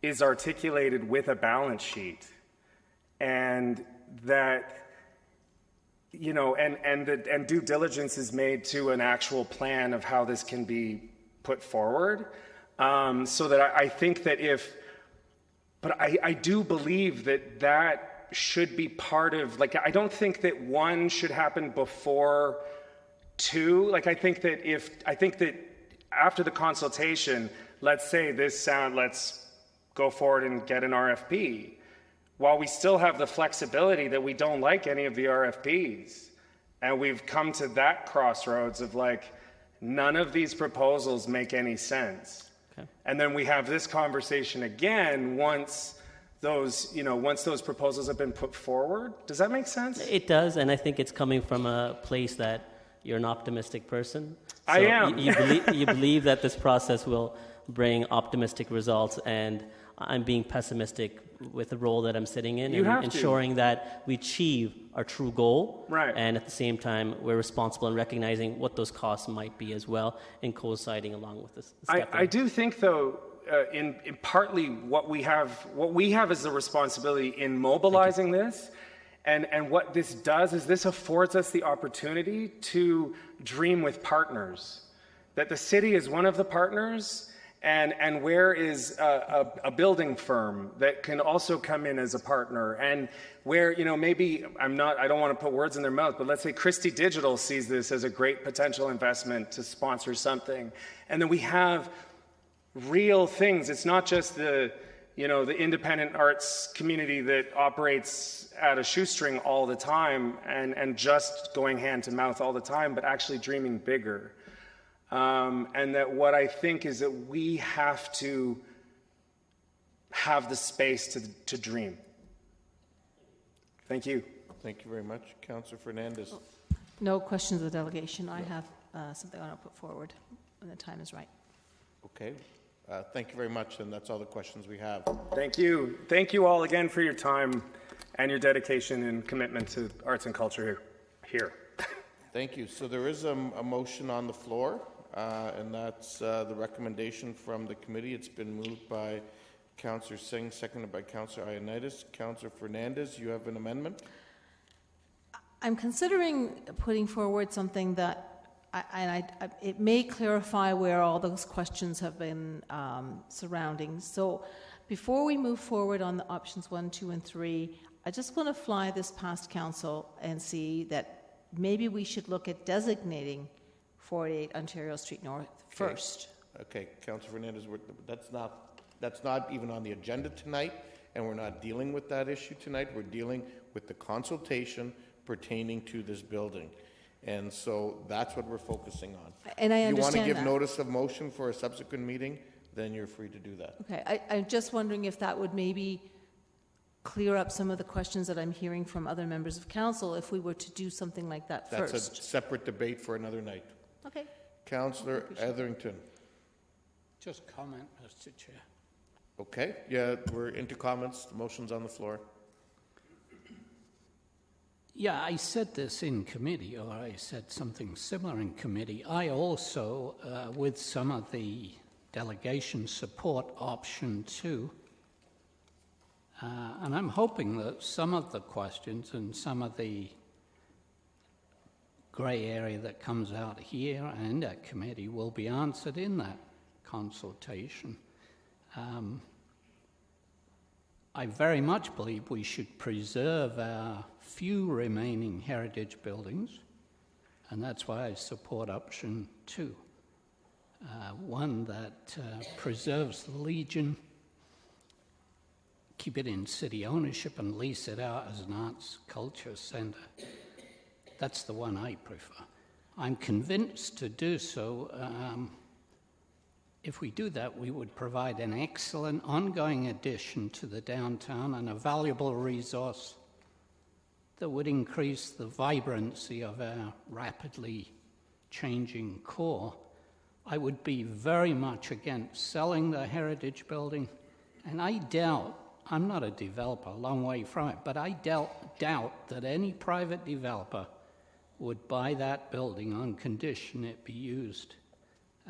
is articulated with a balance sheet, and that, you know, and due diligence is made to an actual plan of how this can be put forward. So that I think that but I do believe that should be part of, like, I don't think that one should happen before two. Like, I think that after the consultation, let's say let's go forward and get an RFP. While we still have the flexibility that we don't like any of the RFPs, and we've come to that crossroads of, like, none of these proposals make any sense. Okay. And then we have this conversation again once those proposals have been put forward. Does that make sense? It does, and I think it's coming from a place that you're an optimistic person. So I am. You believe that this process will bring optimistic results, and I'm being pessimistic with the role that I'm sitting in, and ensuring that we achieve our true goal. Right. And at the same time, we're responsible in recognizing what those costs might be as well, and coinciding along with this. I do think, though, in partly what we have as the responsibility in mobilizing this, and what this does is this affords us the opportunity to dream with partners. That the city is one of the partners, and where is a building firm that can also come in as a partner, and where, you know, maybe I don't want to put words in their mouth, but let's say Christie Digital sees this as a great potential investment to sponsor something, and then we have real things. It's not just the independent arts community that operates at a shoestring all the time and just going hand to mouth all the time, but actually dreaming bigger. And that what I think is that we have to have the space to dream. Thank you. Thank you very much. Councillor Fernandez. No questions of the delegation. I have something I want to put forward when the time is right. Okay. Thank you very much, and that's all the questions we have. Thank you. Thank you all again for your time and your dedication and commitment to arts and culture here. Thank you. So there is a motion on the floor, and that's the recommendation from the committee. It's been moved by Councillor Singh, seconded by Councillor Ioannidis. Councillor Fernandez, you have an amendment? I'm considering putting forward something that it may clarify where all those questions have been surrounding. So before we move forward on the options 1, 2, and 3, I just want to fly this past council and see that maybe we should look at designating 48 Ontario Street North first. Okay, Councillor Fernandez, that's not even on the agenda tonight, and we're not dealing with that issue tonight. We're dealing with the consultation pertaining to this building. And so that's what we're focusing on. And I understand that. You want to give notice of motion for a subsequent meeting, then you're free to do that. Okay, I'm just wondering if that would maybe clear up some of the questions that I'm hearing from other members of council if we were to do something like that first. That's a separate debate for another night. Okay. Councillor Etherington. Just comment, Mr. Chair. Okay, yeah, we're into comments. The motion's on the floor. Yeah, I said this in committee, or I said something similar in committee. I also, with some of the delegation, support option 2. And I'm hoping that some of the questions and some of the grey area that comes out here and at committee will be answered in that consultation. I very much believe we should preserve our few remaining heritage buildings, and that's why I support option 2. One that preserves the Legion, keep it in city ownership and lease it out as an arts culture centre. That's the one I prefer. I'm convinced to do so. If we do that, we would provide an excellent ongoing addition to the downtown and a valuable resource that would increase the vibrancy of our rapidly changing core. I would be very much against selling the heritage building, and I doubt, I'm not a developer, a long way from it, but I doubt that any private developer would buy that building on condition it be used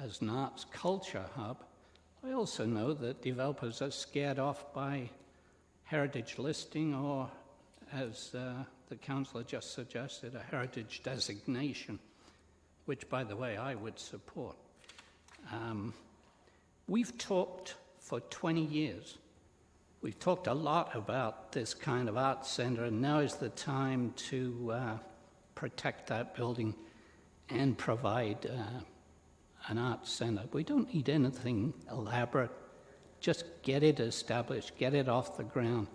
as an arts culture hub. I also know that developers are scared off by heritage listing or, as the councillor just suggested, a heritage designation, which, by the way, I would support. We've talked for 20 years. We've talked a lot about this kind of arts centre, and now is the time to protect that building and provide an arts centre. We don't need anything elaborate. Just get it established, get it off the ground.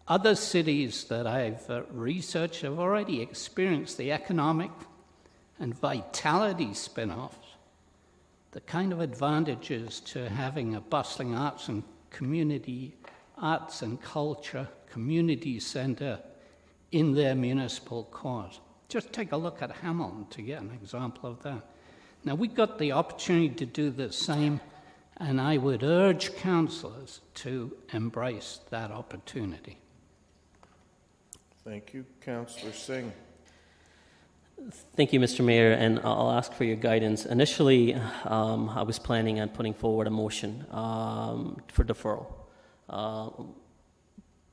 Other cities that I've researched have already experienced the economic and vitality spin-offs, the kind of advantages to having a bustling arts and culture community centre in their municipal cause. Just take a look at Hamilton to get an example of that. Now, we've got the opportunity to do the same, and I would urge councillors to embrace that opportunity. Thank you. Councillor Singh. Thank you, Mr. Mayor, and I'll ask for your guidance. Initially, I was planning on putting forward a motion for deferral,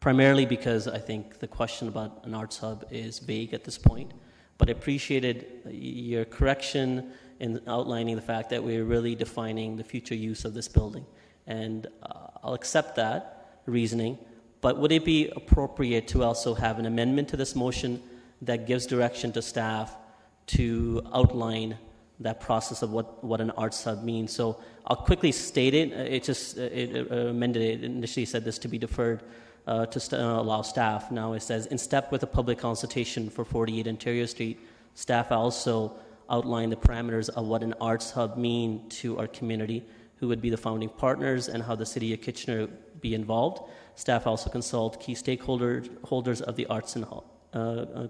primarily because I think the question about an arts hub is vague at this point, but I appreciated your correction in outlining the fact that we're really defining the future use of this building, and I'll accept that reasoning, but would it be appropriate to also have an amendment to this motion that gives direction to staff to outline that process of what an arts hub means? So I'll quickly state it. It amended it. Initially said this to be deferred to allow staff. Now it says, in step with a public consultation for 48 Ontario Street, staff also outline the parameters of what an arts hub mean to our community, who would be the founding partners, and how the City of Kitchener be involved. Staff also consult key stakeholders of the arts and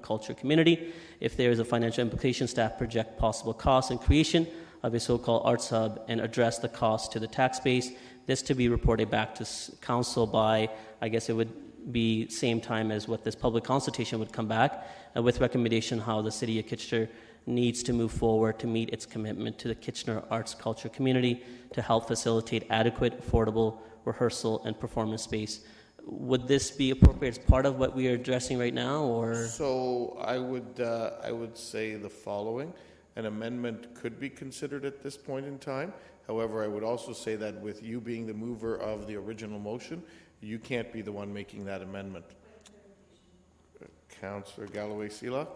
culture community. If there is a financial implication, staff project possible costs and creation of a so-called arts hub and address the cost to the tax base. This to be reported back to council by, I guess it would be same time as what this public consultation would come back, with recommendation how the City of Kitchener needs to move forward to meet its commitment to the Kitchener arts culture community to help facilitate adequate, affordable rehearsal and performance space. Would this be appropriate as part of what we are addressing right now, or? So I would say the following: an amendment could be considered at this point in time. However, I would also say that with you being the mover of the original motion, you can't be the one making that amendment. Councillor Galloway-Seelock.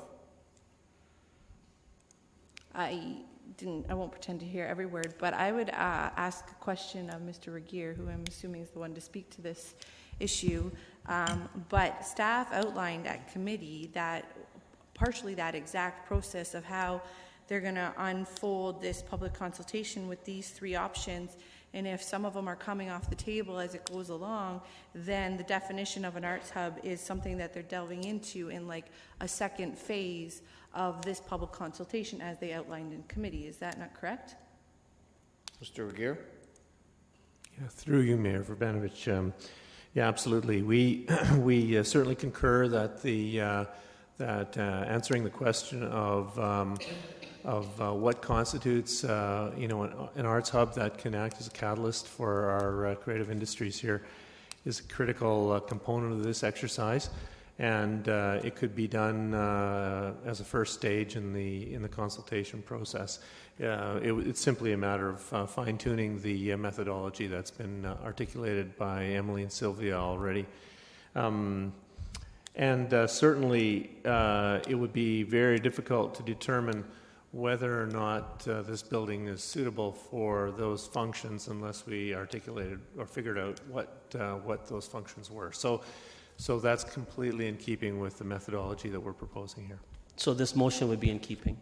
I won't pretend to hear every word, but I would ask a question of Mr. Regier, who I'm assuming is the one to speak to this issue. But staff outlined at committee that partially that exact process of how they're going to unfold this public consultation with these three options. And if some of them are coming off the table as it goes along, then the definition of an arts hub is something that they're delving into in like a second phase of this public consultation as they outlined in committee. Is that not correct? Mr. Regier? Yeah, through you, Mayor Verbanovich. Yeah, absolutely. We certainly concur that that answering the question of what constitutes an arts hub that can act as a catalyst for our creative industries here is a critical component of this exercise, and it could be done as a first stage in the consultation process. It's simply a matter of fine-tuning the methodology that's been articulated by Emily and Sylvia already. Certainly, it would be very difficult to determine whether or not this building is suitable for those functions unless we articulated or figured out what those functions were. So that's completely in keeping with the methodology that we're proposing here. So this motion would be in keeping?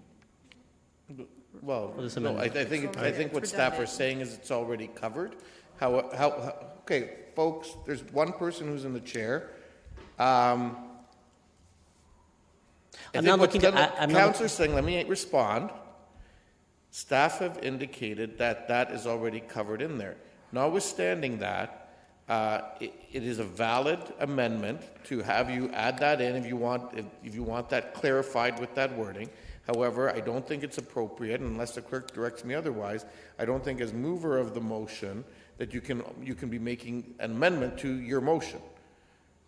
Well, no, I think what staff are saying is it's already covered. Okay, folks, there's one person who's in the chair. Councillor Singh, let me respond. Staff have indicated that that is already covered in there. Notwithstanding that, it is a valid amendment to have you add that in if you want that clarified with that wording. However, I don't think it's appropriate, unless the clerk directs me otherwise, I don't think as mover of the motion that you can be making an amendment to your motion.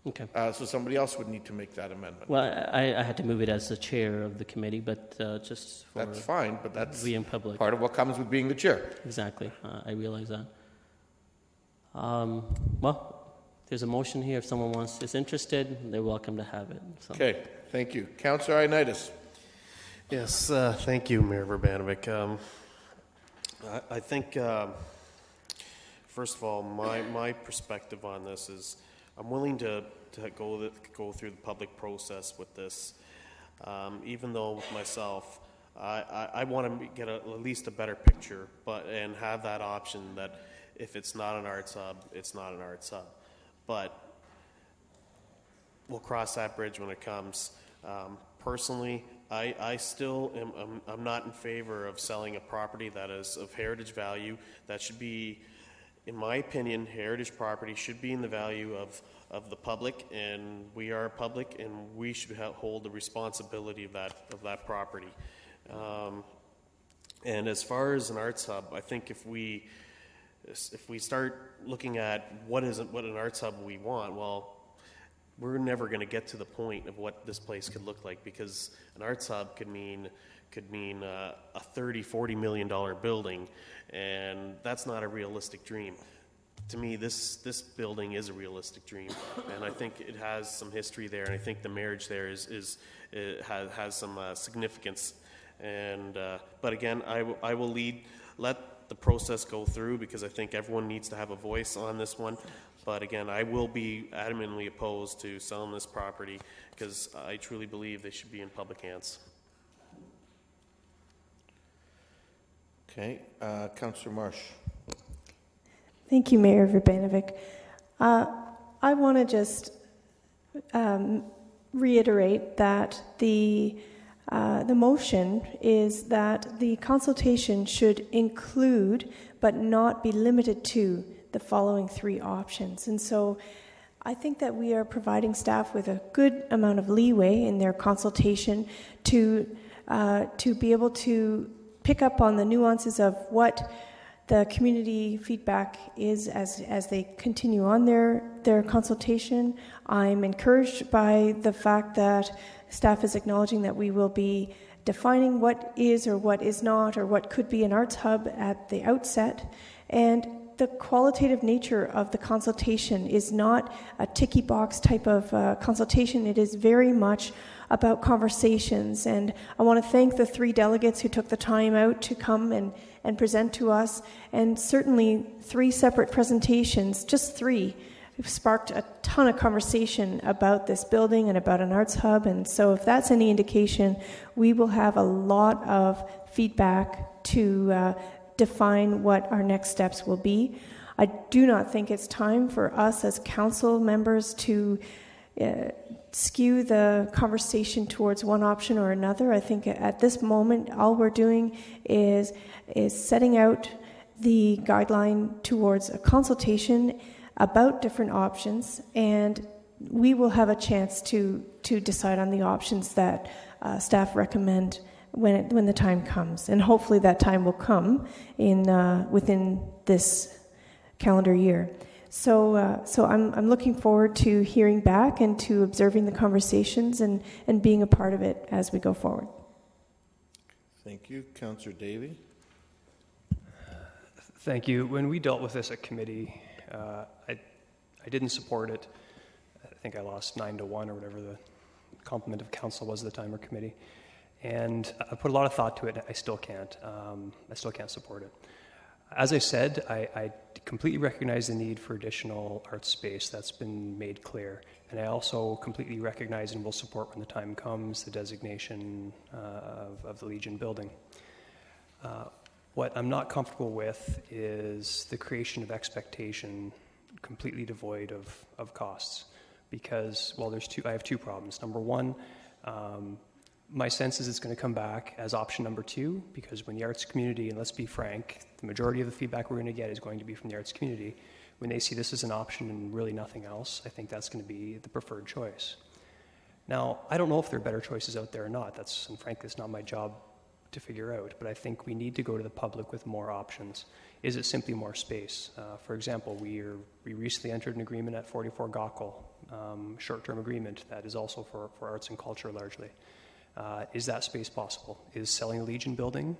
Okay. So somebody else would need to make that amendment. Well, I had to move it as the chair of the committee, but just for... That's fine, but that's being public. part of what comes with being the chair. Exactly. I realize that. Well, there's a motion here. If someone is interested, they're welcome to have it. So. Okay, thank you. Councillor Ioannidis. Yes, thank you, Mayor Verbanovic. I think, first of all, my perspective on this is I'm willing to go through the public process with this, even though with myself, I want to get at least a better picture, and have that option that if it's not an arts hub, it's not an arts hub. But we'll cross that bridge when it comes. Personally, I still I'm not in favor of selling a property that is of heritage value. That should be, in my opinion, heritage property should be in the value of the public, and we are public, and we should hold the responsibility of that property. And as far as an arts hub, I think if we start looking at what an arts hub we want, well, we're never going to get to the point of what this place could look like, because an arts hub could mean a $30-40 million building, and that's not a realistic dream. To me, this building is a realistic dream, and I think it has some history there, and I think the marriage there has some significance. And but again, I will let the process go through, because I think everyone needs to have a voice on this one. But again, I will be adamantly opposed to selling this property, because I truly believe they should be in public hands. Okay, Councillor Marsh. Thank you, Mayor Verbanovic. I want to just reiterate that the motion is that the consultation should include, but not be limited to, the following three options. And so I think that we are providing staff with a good amount of leeway in their consultation to be able to pick up on the nuances of what the community feedback is as they continue on their consultation. I'm encouraged by the fact that staff is acknowledging that we will be defining what is or what is not, or what could be an arts hub at the outset. And the qualitative nature of the consultation is not a ticky box type of consultation. It is very much about conversations. And I want to thank the three delegates who took the time out to come and present to us. And certainly 3 separate presentations, just 3, have sparked a ton of conversation about this building and about an arts hub. And so if that's any indication, we will have a lot of feedback to define what our next steps will be. I do not think it's time for us as council members to skew the conversation towards one option or another. I think at this moment, all we're doing is setting out the guideline towards a consultation about different options, and we will have a chance to decide on the options that staff recommend when the time comes. And hopefully that time will come within this calendar year. So I'm looking forward to hearing back and to observing the conversations and being a part of it as we go forward. Thank you. Councillor Davey. Thank you. When we dealt with this at committee, I didn't support it. I think I lost 9-1 or whatever the complement of council was at the time, or committee. And I put a lot of thought to it. I still can't. I still can't support it. As I said, I completely recognize the need for additional art space. That's been made clear. And I also completely recognize and will support, when the time comes, the designation of the Legion building. What I'm not comfortable with is the creation of expectation completely devoid of costs. Because, well, I have 2 problems. Number one, my sense is it's going to come back as option number 2, because when the arts community, and let's be frank, the majority of the feedback we're going to get is going to be from the arts community. When they see this as an option and really nothing else, I think that's going to be the preferred choice. Now, I don't know if there are better choices out there or not. And frankly, it's not my job to figure out, but I think we need to go to the public with more options. Is it simply more space? For example, we recently entered an agreement at 44 Gaukel, short-term agreement that is also for arts and culture largely. Is that space possible? Is selling the Legion building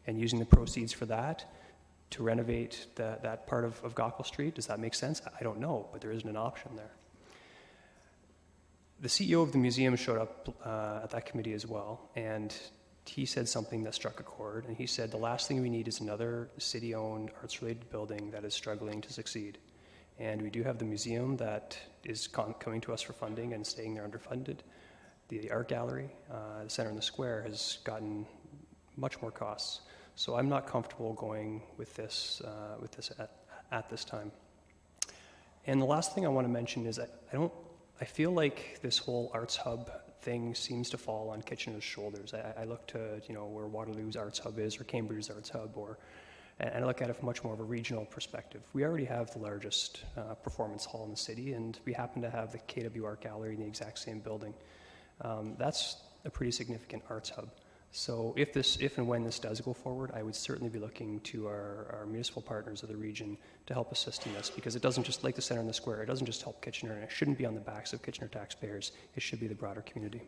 and using the proceeds for that to renovate that part of Gaukel Street, does that make sense? I don't know, but there isn't an option there. The CEO of the museum showed up at that committee as well, and he said something that struck a chord, and he said the last thing we need is another city-owned arts-related building that is struggling to succeed. And we do have the museum that is coming to us for funding and staying there underfunded. The art gallery, the center in the square, has gotten much more costs. So I'm not comfortable going with this at this time. And the last thing I want to mention is I feel like this whole arts hub thing seems to fall on Kitchener's shoulders. I look to where Waterloo's arts hub is or Cambridge's arts hub, and I look at it from much more of a regional perspective. We already have the largest performance hall in the city, and we happen to have the KW Art Gallery in the exact same building. That's a pretty significant arts hub. So if and when this does go forward, I would certainly be looking to our municipal partners of the region to help assist in this, because it doesn't just, like the center in the square, it doesn't just help Kitchener, and it shouldn't be on the backs of Kitchener taxpayers. It should be the broader community.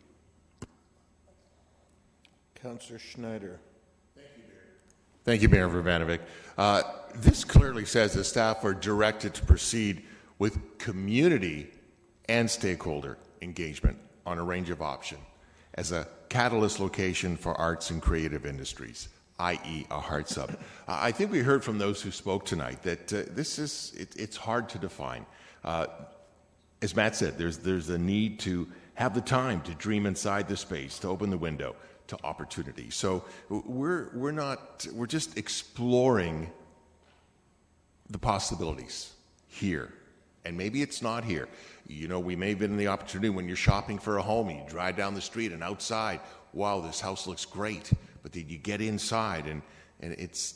Councillor Schneider. Thank you, Mayor Vrbanovic. This clearly says that staff are directed to proceed with community and stakeholder engagement on a range of options as a catalyst location for arts and creative industries, i.e. a heart hub. I think we heard from those who spoke tonight that it's hard to define. As Matt said, there's a need to have the time to dream inside the space, to open the window to opportunity. So we're just exploring the possibilities here. And maybe it's not here. We may have been in the opportunity when you're shopping for a home, you drive down the street and outside, wow, this house looks great. But then you get inside and it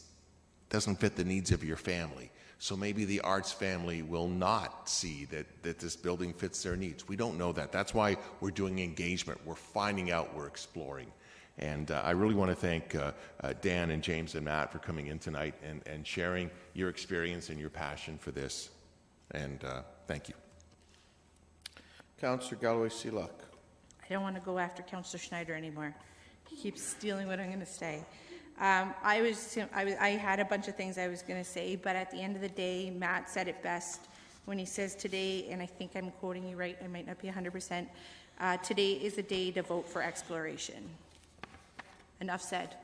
doesn't fit the needs of your family. So maybe the arts family will not see that this building fits their needs. We don't know that. That's why we're doing engagement. We're finding out, we're exploring. And I really want to thank Dan and James and Matt for coming in tonight and sharing your experience and your passion for this. And thank you. Councillor Galloway-Seelock. I don't want to go after Councillor Schneider anymore. He keeps stealing what I'm going to say. I had a bunch of things I was going to say, but at the end of the day, Matt said it best when he says today, and I think I'm quoting you right, I might not be 100%, today is a day to vote for exploration. Enough said.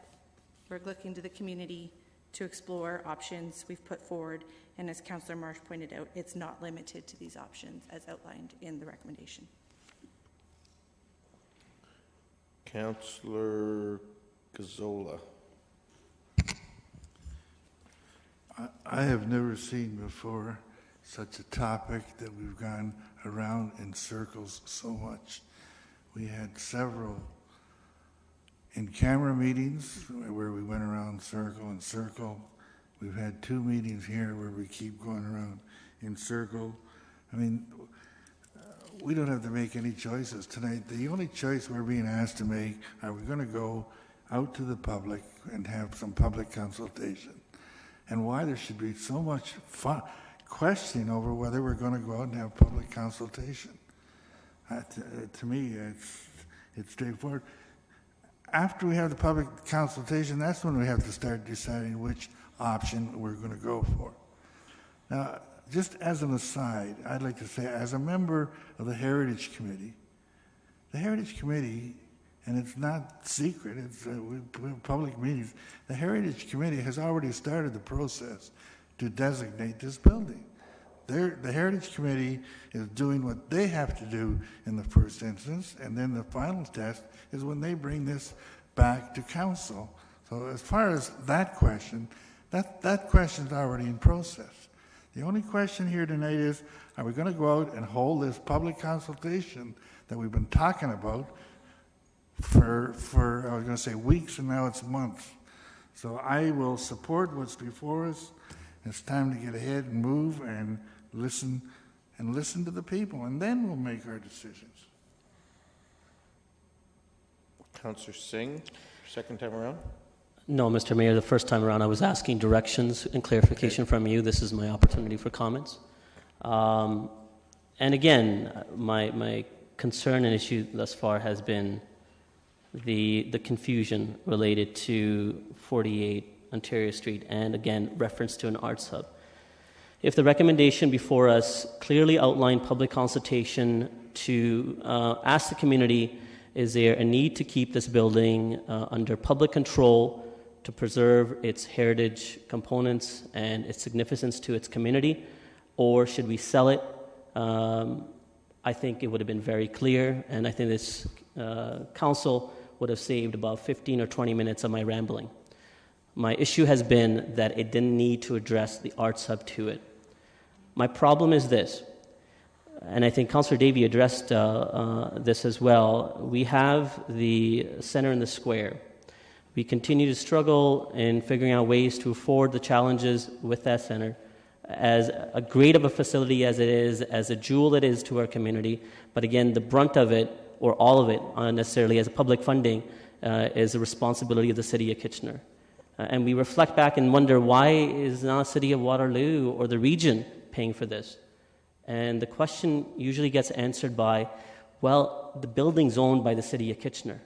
We're looking to the community to explore options we've put forward, and as Councillor Marsh pointed out, it's not limited to these options as outlined in the recommendation. Councillor Gazzola. I have never seen before such a topic that we've gone around in circles so much. We had several in-camera meetings where we went around circle and circle. We've had 2 meetings here where we keep going around in circle. I mean, we don't have to make any choices tonight. The only choice we're being asked to make, are we going to go out to the public and have some public consultation? And why there should be so much questioning over whether we're going to go out and have public consultation. To me, it's straightforward. After we have the public consultation, that's when we have to start deciding which option we're going to go for. Now, just as an aside, I'd like to say, as a member of the Heritage Committee, and it's not secret, it's public meetings, the Heritage Committee has already started the process to designate this building. The Heritage Committee is doing what they have to do in the first instance, and then the final test is when they bring this back to council. So as far as that question, that question's already in process. The only question here tonight is, are we going to go out and hold this public consultation that we've been talking about for I was going to say weeks, and now it's months. So I will support what's before us. It's time to get ahead and move and listen to the people, and then we'll make our decisions. Councillor Singh, second time around. No, Mr. Mayor, the first time around I was asking directions and clarification from you. This is my opportunity for comments. And again, my concern and issue thus far has been the confusion related to 48 Ontario Street and, again, reference to an arts hub. If the recommendation before us clearly outlined public consultation to ask the community, is there a need to keep this building under public control to preserve its heritage components and its significance to its community, or should we sell it? I think it would have been very clear, and I think this council would have saved about 15 or 20 minutes of my rambling. My issue has been that it didn't need to address the arts hub to it. My problem is this, and I think Councillor Davey addressed this as well. We have the center in the square. We continue to struggle in figuring out ways to afford the challenges with that center. As a great of a facility as it is, as a jewel it is to our community, but again, the brunt of it, or all of it, unnecessarily as a public funding, is the responsibility of the City of Kitchener. And we reflect back and wonder, why is not the City of Waterloo or the region paying for this? And the question usually gets answered by, well, the building's owned by the City of Kitchener.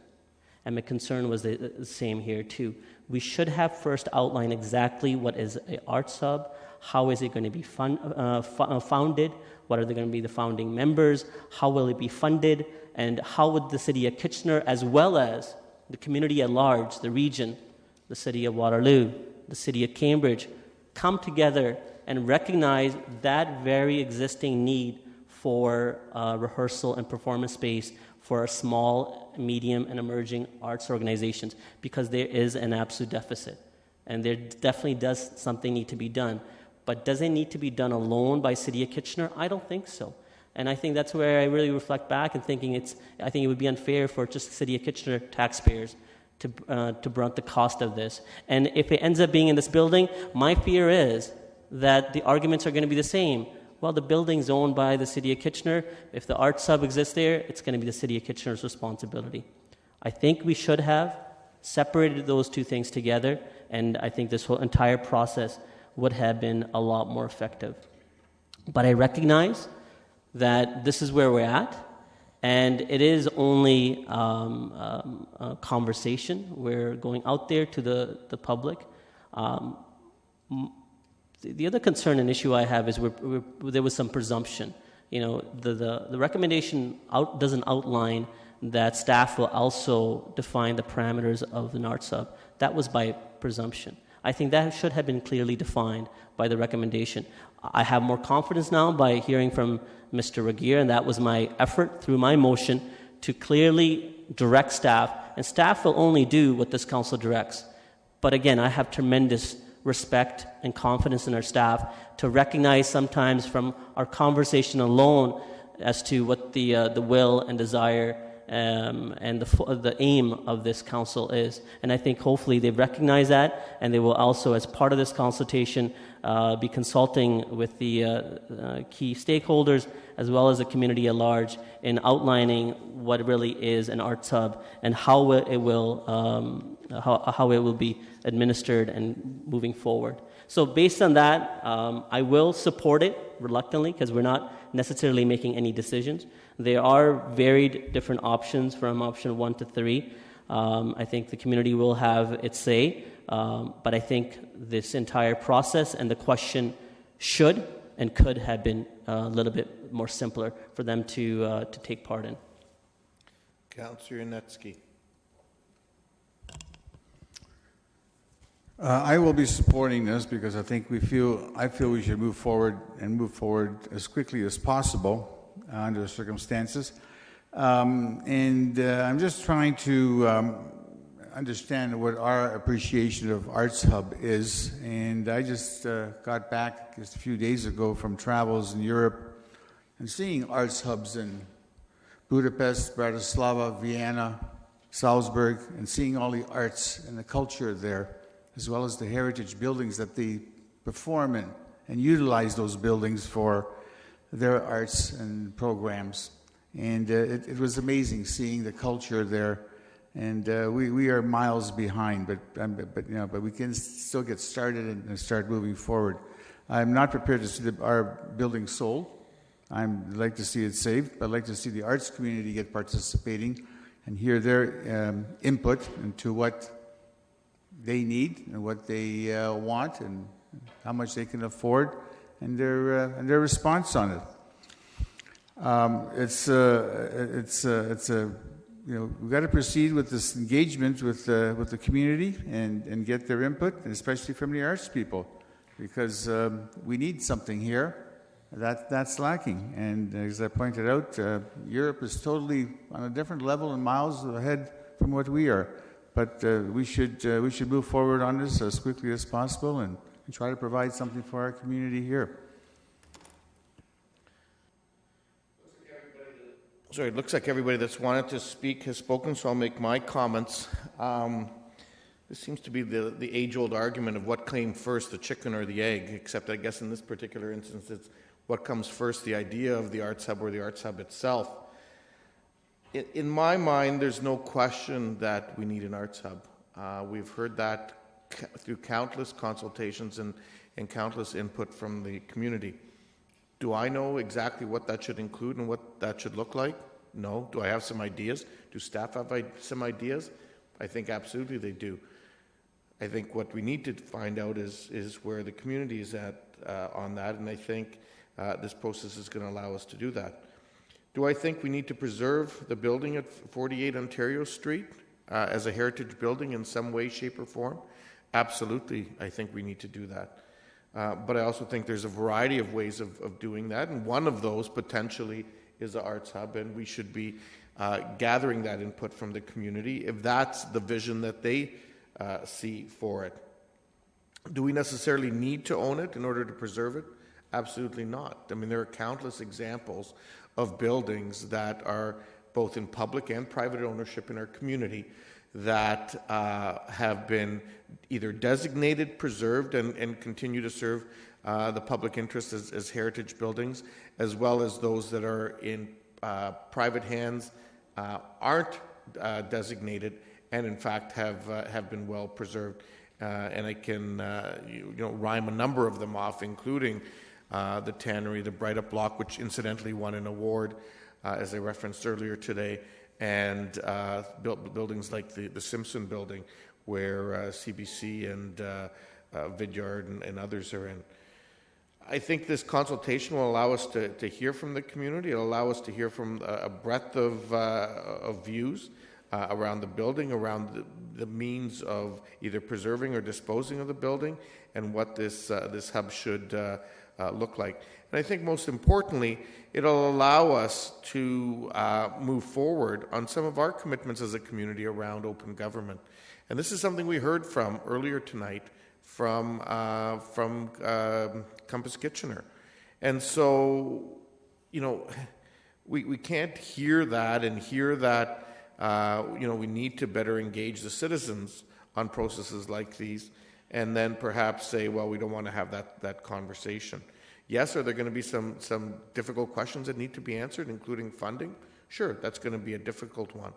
And my concern was the same here too. We should have first outlined exactly what is an arts hub, how is it going to be founded, what are going to be the founding members, how will it be funded, and how would the City of Kitchener, as well as the community at large, the region, the City of Waterloo, the City of Cambridge, come together and recognize that very existing need for rehearsal and performance space for small, medium, and emerging arts organizations, because there is an absolute deficit. And there definitely does something need to be done. But does it need to be done alone by City of Kitchener? I don't think so. And I think that's where I really reflect back and thinking I think it would be unfair for just City of Kitchener taxpayers to brunt the cost of this. And if it ends up being in this building, my fear is that the arguments are going to be the same. Well, the building's owned by the City of Kitchener. If the arts hub exists there, it's going to be the City of Kitchener's responsibility. I think we should have separated those two things together, and I think this whole entire process would have been a lot more effective. But I recognize that this is where we're at, and it is only a conversation. We're going out there to the public. The other concern and issue I have is there was some presumption. You know, the recommendation doesn't outline that staff will also define the parameters of an arts hub. That was by presumption. I think that should have been clearly defined by the recommendation. I have more confidence now by hearing from Mr. Regier, and that was my effort through my motion to clearly direct staff, and staff will only do what this council directs. But again, I have tremendous respect and confidence in our staff to recognize sometimes from our conversation alone as to what the will and desire and the aim of this council is. And I think hopefully they recognize that, and they will also, as part of this consultation, be consulting with the key stakeholders as well as the community at large in outlining what really is an arts hub and how it will be administered and moving forward. So based on that, I will support it reluctantly because we're not necessarily making any decisions. There are varied different options from option 1 to 3. I think the community will have its say, but I think this entire process and the question should and could have been a little bit more simpler for them to take part in. Councillor Yanetsky. I will be supporting this because I feel we should move forward as quickly as possible under the circumstances. And I'm just trying to understand what our appreciation of Arts Hub is. And I just got back just a few days ago from travels in Europe and seeing arts hubs in Budapest, Bratislava, Vienna, Salzburg, and seeing all the arts and the culture there, as well as the heritage buildings that they perform in and utilize those buildings for their arts and programs. And it was amazing seeing the culture there And we are miles behind, but we can still get started and start moving forward. I'm not prepared to see our building sold. I'd like to see it saved, but I'd like to see the arts community get participating and hear their input into what they need and what they want and how much they can afford and their response on it. We've got to proceed with this engagement with the community and get their input, and especially from the arts people, because we need something here that's lacking. And as I pointed out, Europe is totally on a different level and miles ahead from what we are. But we should move forward on this as quickly as possible and try to provide something for our community here. Sorry, it looks like everybody that's wanted to speak has spoken, so I'll make my comments. This seems to be the age-old argument of what came first, the chicken or the egg, except I guess in this particular instance it's what comes first, the idea of the Arts Hub or the Arts Hub itself. In my mind, there's no question that we need an Arts Hub. We've heard that through countless consultations and countless input from the community. Do I know exactly what that should include and what that should look like? No. Do I have some ideas? Do staff have some ideas? I think absolutely they do. I think what we need to find out is where the community is at on that, and I think this process is going to allow us to do that. Do I think we need to preserve the building at 48 Ontario Street as a heritage building in some way, shape, or form? Absolutely, I think we need to do that. But I also think there's a variety of ways of doing that, and one of those potentially is the Arts Hub, and we should be gathering that input from the community if that's the vision that they see for it. Do we necessarily need to own it in order to preserve it? Absolutely not. I mean, there are countless examples of buildings that are both in public and private ownership in our community that have been either designated, preserved, and continue to serve the public interest as heritage buildings, as well as those that are in private hands, aren't designated, and in fact have been well preserved. And I can rhyme a number of them off, including the Tannery, the Bright Up Block, which incidentally won an award, as I referenced earlier today, and buildings like the Simpson building, where CBC and Vidyard and others are in. I think this consultation will allow us to hear from the community. It'll allow us to hear from a breadth of views around the building, around the means of either preserving or disposing of the building, and what this hub should look like. And I think most importantly, it'll allow us to move forward on some of our commitments as a community around open government. And this is something we heard from earlier tonight from Compass Kitchener. And so, we can't hear that and hear that, we need to better engage the citizens on processes like these, and then perhaps say, well, we don't want to have that conversation. Yes, are there going to be some difficult questions that need to be answered, including funding? Sure, that's going to be a difficult one.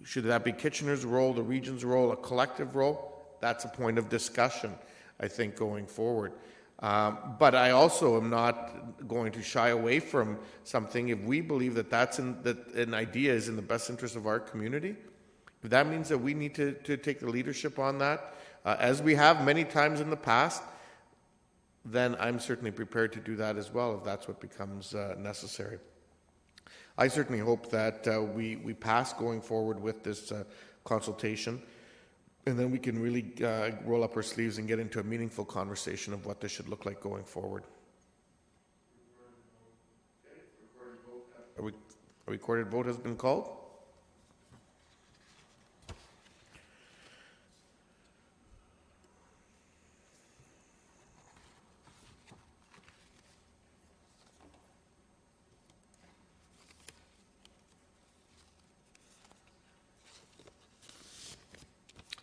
Should that be Kitchener's role, the region's role, a collective role? That's a point of discussion, I think, going forward. But I also am not going to shy away from something if we believe that an idea is in the best interest of our community. If that means that we need to take the leadership on that, as we have many times in the past, then I'm certainly prepared to do that as well if that's what becomes necessary. I certainly hope that we pass going forward with this consultation, and then we can really roll up our sleeves and get into a meaningful conversation of what this should look like going forward. A recorded vote has been called.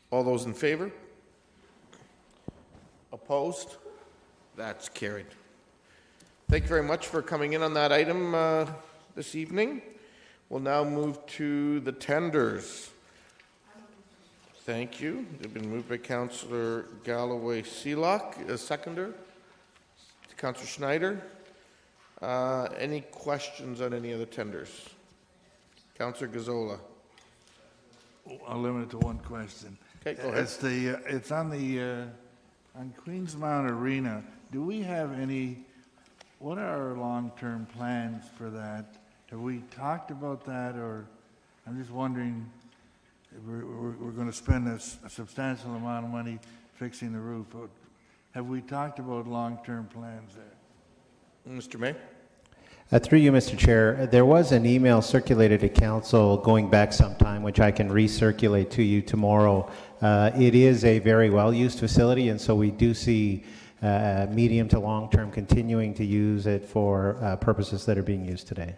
All those in favor? Opposed? That's carried. Thank you very much for coming in on that item this evening. We'll now move to the tenders. Thank you. They've been moved by Councillor Galloway Seelock. A seconder? Councillor Schneider. Any questions on any of the tenders? Councillor Gazzola. I'll limit it to one question. Okay, go ahead. It's on the on Queensmount Arena. Do we have any? What are our long-term plans for that? Have we talked about that, or I'm just wondering. We're going to spend a substantial amount of money fixing the roof. Have we talked about long-term plans there? Mr. May? Through you, Mr. Chair, there was an email circulated to Council going back some time, which I can recirculate to you tomorrow. It is a very well-used facility, and so we do see medium to long-term continuing to use it for purposes that are being used today.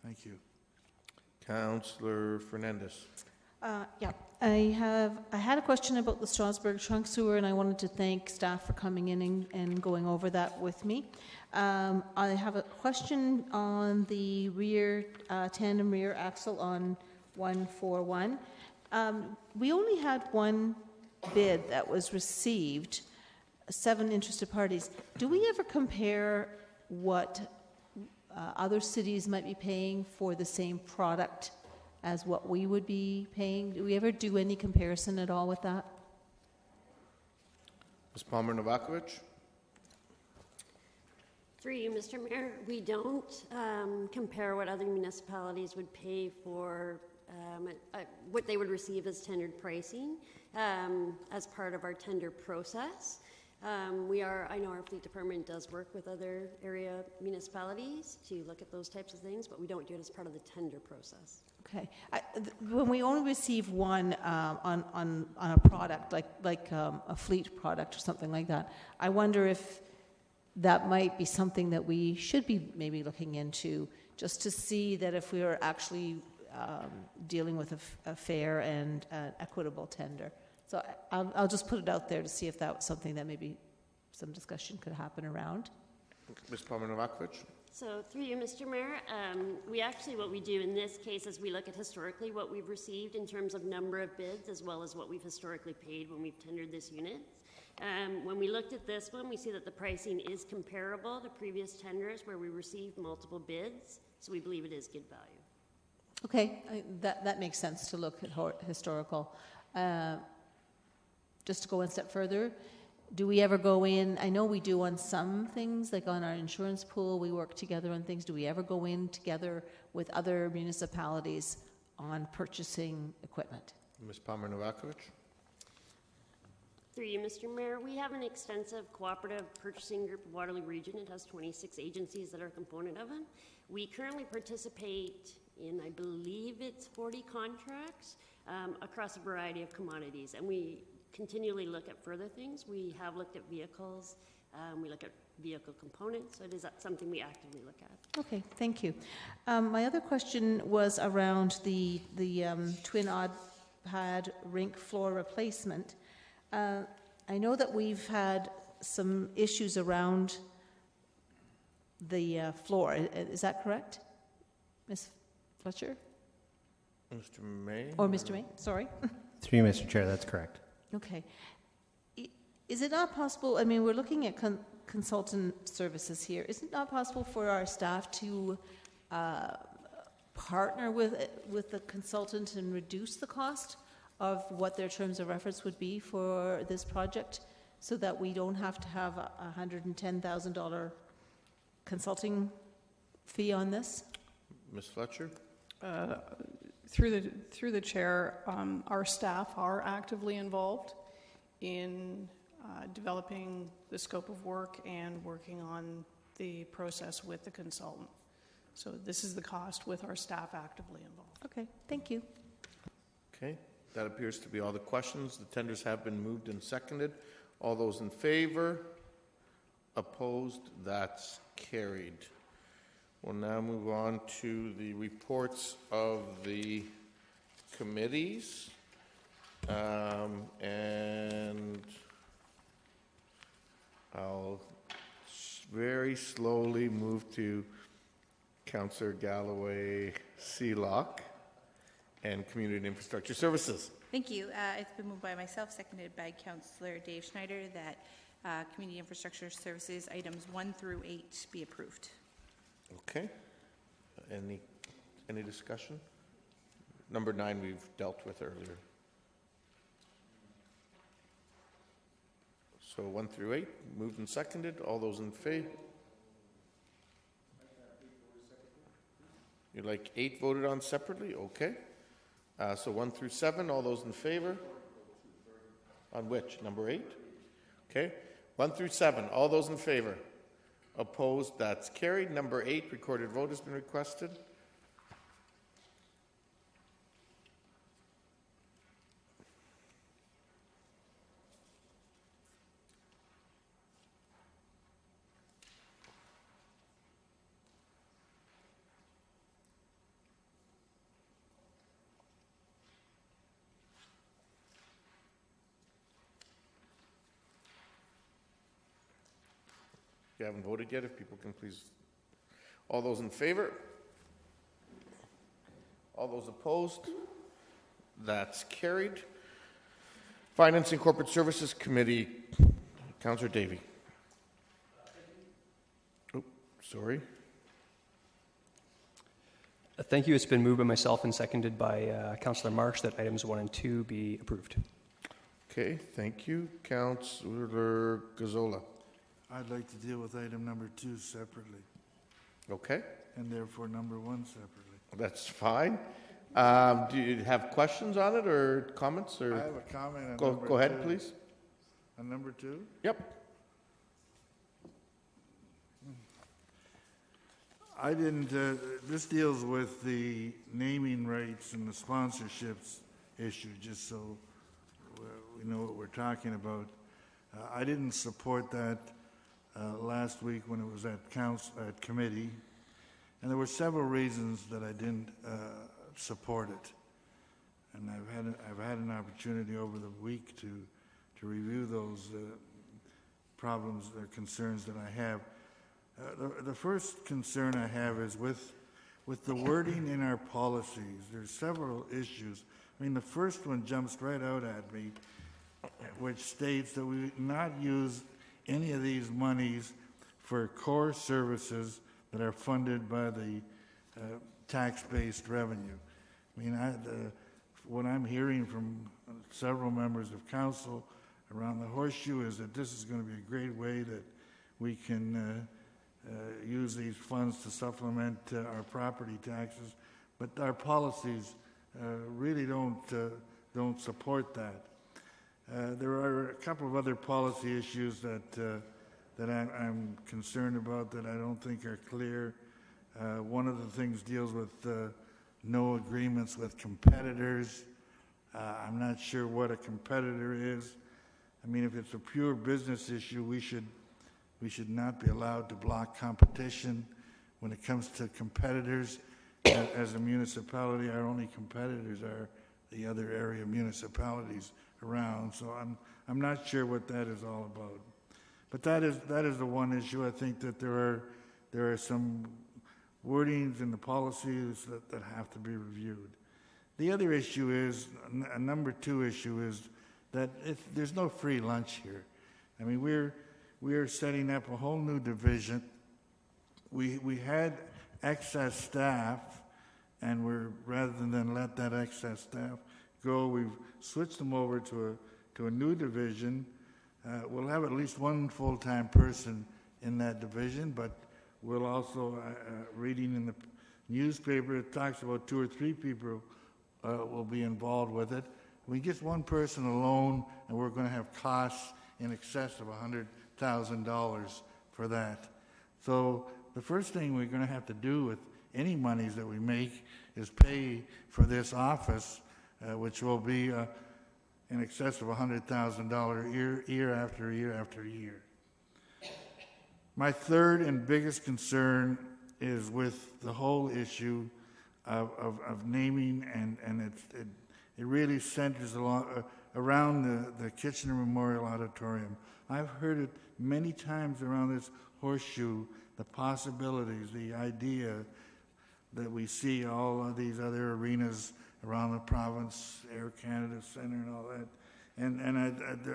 Thank you. Councillor Fernandez. Yeah, I had a question about the Strasbourg trunk sewer, and I wanted to thank staff for coming in and going over that with me. I have a question on the rear tandem rear axle on 141. We only had one bid that was received, 7 interested parties. Do we ever compare what other cities might be paying for the same product as what we would be paying? Do we ever do any comparison at all with that? Ms. Palmer Novakovic. Through you, Mr. Mayor, we don't compare what other municipalities would pay for what they would receive as tendered pricing as part of our tender process. I know our fleet department does work with other area municipalities to look at those types of things, but we don't do it as part of the tender process. Okay. When we only receive one on a product, like a fleet product or something like that, I wonder if that might be something that we should be maybe looking into, just to see that if we are actually dealing with a fair and equitable tender. So I'll just put it out there to see if that was something that maybe some discussion could happen around. Ms. Palmer Novakovic. So through you, Mr. Mayor, what we do in this case is we look at historically what we've received in terms of number of bids, as well as what we've historically paid when we've tendered this unit. When we looked at this one, we see that the pricing is comparable to previous tenders where we received multiple bids, so we believe it is good value. Okay, that makes sense to look at historical. Just to go one step further, do we ever go in, I know we do on some things, like on our insurance pool, we work together on things. Do we ever go in together with other municipalities on purchasing equipment? Ms. Palmer Novakovic. Through you, Mr. Mayor, we have an extensive cooperative purchasing group of Waterloo Region. It has 26 agencies that are a component of it. We currently participate in, I believe it's 40 contracts across a variety of commodities, and we continually look at further things. We have looked at vehicles, we look at vehicle components, so it is something we actively look at. Okay, thank you. My other question was around the twin odd pad rink floor replacement. I know that we've had some issues around the floor. Is that correct, Ms. Fletcher? Mr. May? Or Mr. May, sorry. Through you, Mr. Chair, that's correct. Okay. Is it not possible, I mean, we're looking at consultant services here. Is it not possible for our staff to partner with the consultant and reduce the cost of what their terms of reference would be for this project, so that we don't have to have a $110,000 consulting fee on this? Ms. Fletcher? Through the chair, our staff are actively involved in developing the scope of work and working on the process with the consultant. So this is the cost with our staff actively involved. Okay, thank you. Okay, that appears to be all the questions. The tenders have been moved and seconded. All those in favor? Opposed? That's carried. We'll now move on to the reports of the committees. And I'll very slowly move to Councillor Galloway Seelock. and Community Infrastructure Services. Thank you. It's been moved by myself, seconded by Councillor Dave Schneider, that Community Infrastructure Services items 1 through 8 be approved. Okay. Any discussion? Number 9 we've dealt with earlier. So 1 through 8, moved and seconded. All those in favor? You'd like 8 voted on separately? Okay. So 1 through 7, all those in favor? On which? Number 8? Okay. 1 through 7, all those in favor? Opposed? That's carried. Number 8, recorded vote has been requested. You haven't voted yet, if people can please. All those in favor? All those opposed? That's carried. Finance and Corporate Services Committee, Councillor Davey. Oh, sorry. Thank you. It's been moved by myself and seconded by Councillor Marsh that items 1 and 2 be approved. Okay, thank you. Councillor Gazzola. I'd like to deal with item number 2 separately. Okay. And therefore number 1 separately. That's fine. Do you have questions on it or comments? Or I have a comment on go, number go ahead, 2. please. On number 2? Yep. I didn't, this deals with the naming rights and the sponsorships issue, just so we know what we're talking about. I didn't support that last week when it was at committee, and there were several reasons that I didn't support it. And I've had an opportunity over the week to review those problems or concerns that I have. The first concern I have is with the wording in our policies. There's several issues. I mean, the first one jumps right out at me, which states that we not use any of these monies for core services that are funded by the tax-based revenue. I mean, what I'm hearing from several members of council around the horseshoe is that this is going to be a great way that we can use these funds to supplement our property taxes, but our policies really don't support that. There are a couple of other policy issues that I'm concerned about that I don't think are clear. One of the things deals with no agreements with competitors. I'm not sure what a competitor is. I mean, if it's a pure business issue, we should not be allowed to block competition. When it comes to competitors, as a municipality, our only competitors are the other area municipalities around. So I'm not sure what that is all about. But that is the one issue. I think that there are some wordings in the policies that have to be reviewed. The other issue is, a number 2 issue is that there's no free lunch here. I mean, we are setting up a whole new division. We had excess staff, and rather than let that excess staff go, we've switched them over to a new division. We'll have at least one full-time person in that division, but we'll also, reading in the newspaper, it talks about 2 or 3 people will be involved with it. We get one person alone, and we're going to have costs in excess of $100,000 for that. So the first thing we're going to have to do with any monies that we make is pay for this office, which will be in excess of $100,000 year after year after year. My third and biggest concern is with the whole issue of naming, and it really centers around the Kitchener Memorial Auditorium. I've heard it many times around this horseshoe, the possibilities, the idea that we see all of these other arenas around the province, Air Canada Centre and all that. And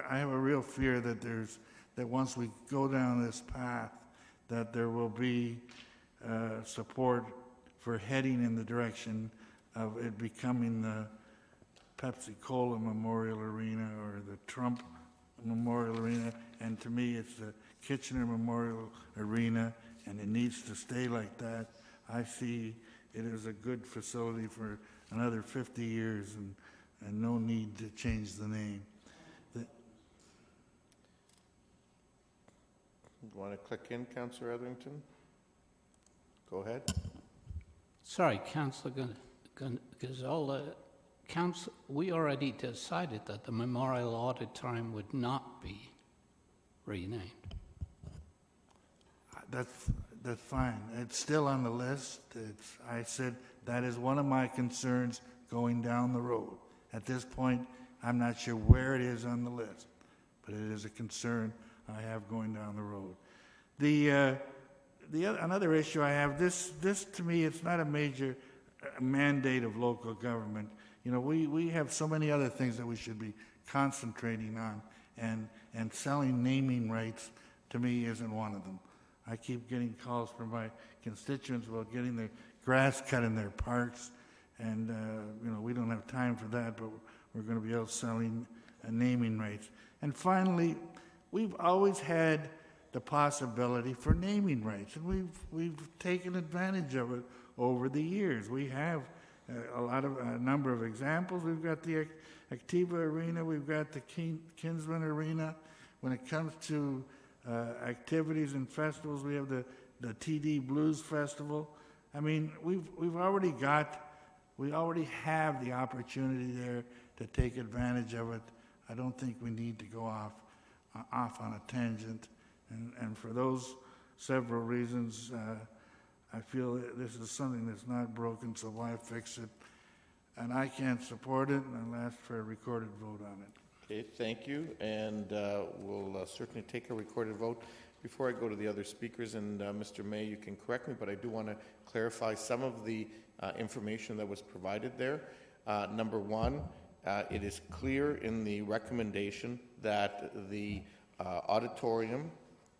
I have a real fear that once we go down this path, that there will be support for heading in the direction of it becoming the Pepsi-Cola Memorial Arena or the Trump Memorial Arena. And to me, it's the Kitchener Memorial Arena, and it needs to stay like that. I see it as a good facility for another 50 years and no need to change the name. You want to click in, Councillor Etherington? Go ahead. Sorry, Councillor Gazzola. We already decided that the Memorial Auditorium would not be renamed. That's fine. It's still on the list. I said that is one of my concerns going down the road. At this point, I'm not sure where it is on the list, but it is a concern I have going down the road. Another issue I have, this to me, it's not a major mandate of local government. You know, we have so many other things that we should be concentrating on, and selling naming rights to me isn't one of them. I keep getting calls from my constituents about getting their grass cut in their parks, and you know, we don't have time for that, but we're going to be out selling naming rights. And finally, we've always had the possibility for naming rights, and we've taken advantage of it over the years. We have a number of examples. We've got the Activa Arena, we've got the Kinsman Arena. When it comes to activities and festivals, we have the TD Blues Festival. I mean, we already have the opportunity there to take advantage of it. I don't think we need to go off on a tangent. And for those several reasons, I feel that this is something that's not broken, so why fix it? And I can't support it, and I'll ask for a recorded vote on it. Okay, thank you, and we'll certainly take a recorded vote. Before I go to the other speakers, and Mr. May, you can correct me, but I do want to clarify some of the information that was provided there. Number one, it is clear in the recommendation that the auditorium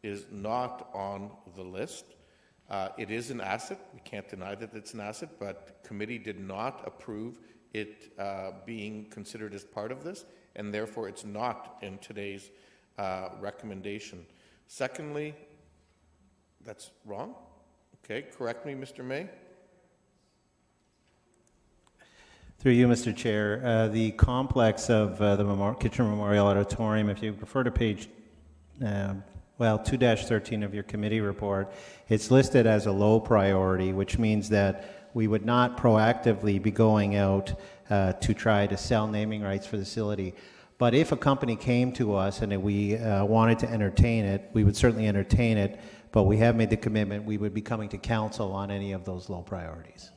is not on the list. It is an asset. We can't deny that it's an asset, but committee did not approve it being considered as part of this, and therefore it's not in today's recommendation. Secondly, that's wrong. Okay, correct me, Mr. May. Through you, Mr. Chair, the complex of the Kitchener Memorial Auditorium, if you refer to page 2-13 of your committee report, it's listed as a low priority, which means that we would not proactively be going out to try to sell naming rights for the facility. But if a company came to us and we wanted to entertain it, we would certainly entertain it, but we have made the commitment we would be coming to council on any of those low priorities.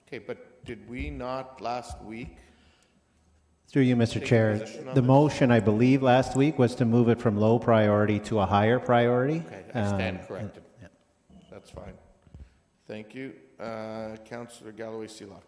Okay, but did we not last week? Through you, Mr. Chair, the motion, I believe, last week was to move it from low priority to a higher priority. Okay, I stand corrected. Yeah. That's fine. Thank you. Councillor Galloway-Seelock.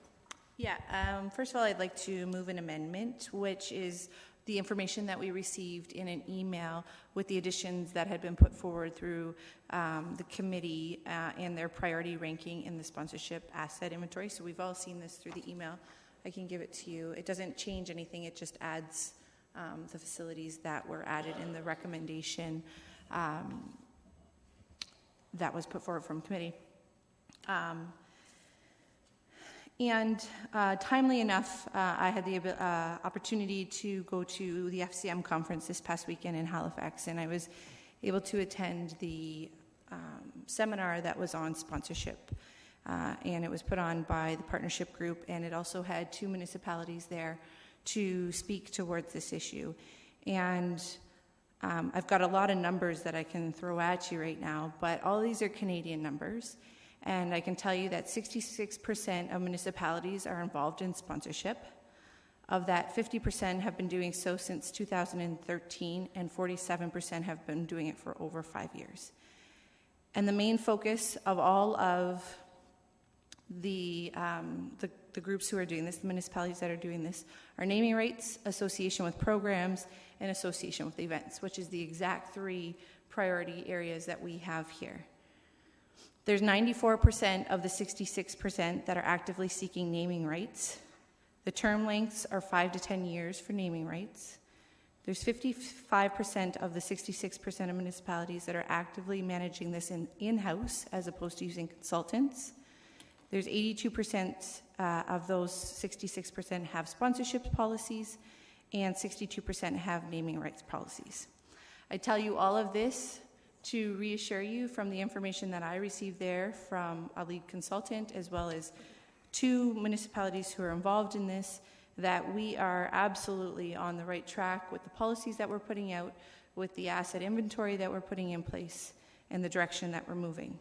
Yeah, first of all, I'd like to move an amendment, which is the information that we received in an email with the additions that had been put forward through the committee and their priority ranking in the sponsorship asset inventory. So we've all seen this through the email. I can give it to you. It doesn't change anything. It just adds the facilities that were added in the recommendation that was put forward from committee. Timely enough, I had the opportunity to go to the FCM conference this past weekend in Halifax, and I was able to attend the seminar that was on sponsorship. And it was put on by the partnership group, and it also had 2 municipalities there to speak towards this issue. And I've got a lot of numbers that I can throw at you right now, but all these are Canadian numbers. And I can tell you that 66% of municipalities are involved in sponsorship. Of that, 50% have been doing so since 2013, and 47% have been doing it for over 5 years. And the main focus of all of the groups who are doing this, the municipalities that are doing this, are naming rights, association with programs, and association with events, which is the exact 3 priority areas that we have here. There's 94% of the 66% that are actively seeking naming rights. The term lengths are 5 to 10 years for naming rights. There's 55% of the 66% of municipalities that are actively managing this in-house as opposed to using consultants. There's 82% of those 66% have sponsorship policies, and 62% have naming rights policies. I tell you all of this to reassure you from the information that I received there from a lead consultant, as well as 2 municipalities who are involved in this, that we are absolutely on the right track with the policies that we're putting out, with the asset inventory that we're putting in place, and the direction that we're moving.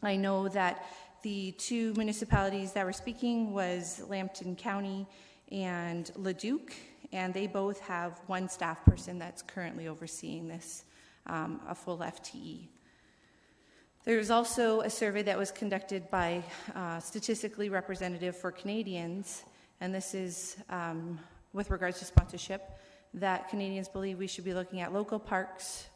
I know that the 2 municipalities that were speaking was Lambton County and Leduc, and they both have 1 staff person that's currently overseeing this, a full FTE. There's also a survey that was conducted by Statistically Representative for Canadians, and this is with regards to sponsorship, that Canadians believe we should be looking at local parks,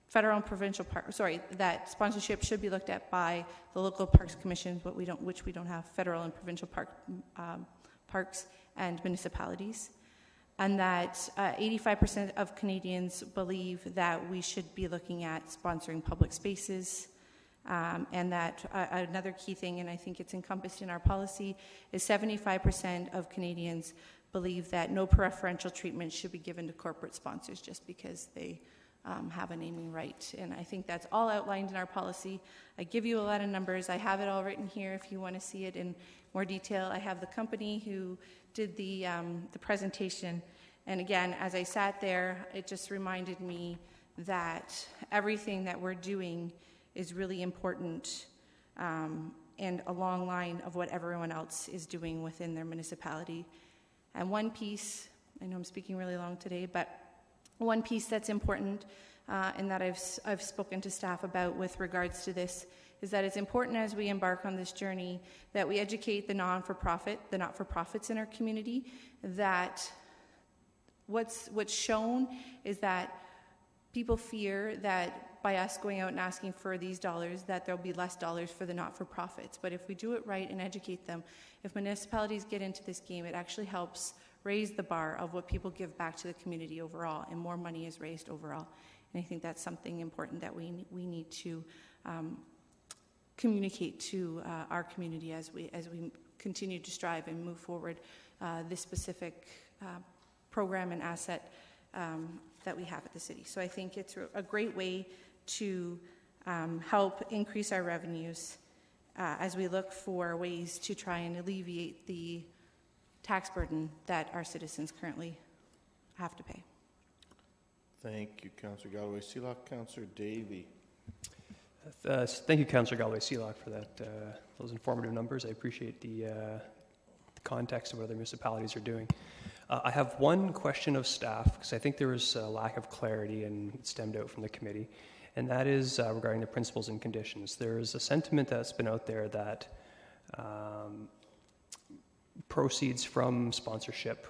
federal and provincial parks, that sponsorship should be looked at by the local parks commissions, but which we don't have, federal and provincial parks and municipalities. And that 85% of Canadians believe that we should be looking at sponsoring public spaces. And that another key thing, and I think it's encompassed in our policy, is 75% of Canadians believe that no preferential treatment should be given to corporate sponsors just because they have a naming right. And I think that's all outlined in our policy. I give you a lot of numbers. I have it all written here if you want to see it in more detail. I have the company who did the presentation. And again, as I sat there, it just reminded me that everything that we're doing is really important and a long line of what everyone else is doing within their municipality. And one piece, I know I'm speaking really long today, but one piece that's important and that I've spoken to staff about with regards to this is that it's important as we embark on this journey that we educate the not-for-profits in our community, that what's shown is that people fear that by us going out and asking for these dollars, that there'll be less dollars for the not-for-profits. But if we do it right and educate them, if municipalities get into this game, it actually helps raise the bar of what people give back to the community overall, and more money is raised overall. And I think that's something important that we need to communicate to our community as we continue to strive and move forward this specific program and asset that we have at the city. So I think it's a great way to help increase our revenues as we look for ways to try and alleviate the tax burden that our citizens currently have to pay. Thank you, Councillor Galloway-Seelock. Councillor Davey. Thank you, Councillor Galloway-Seelock, for those informative numbers. I appreciate the context of what other municipalities are doing. I have one question of staff, because I think there was a lack of clarity and it stemmed out from the committee, and that is regarding the principles and conditions. There is a sentiment that's been out there that proceeds from sponsorship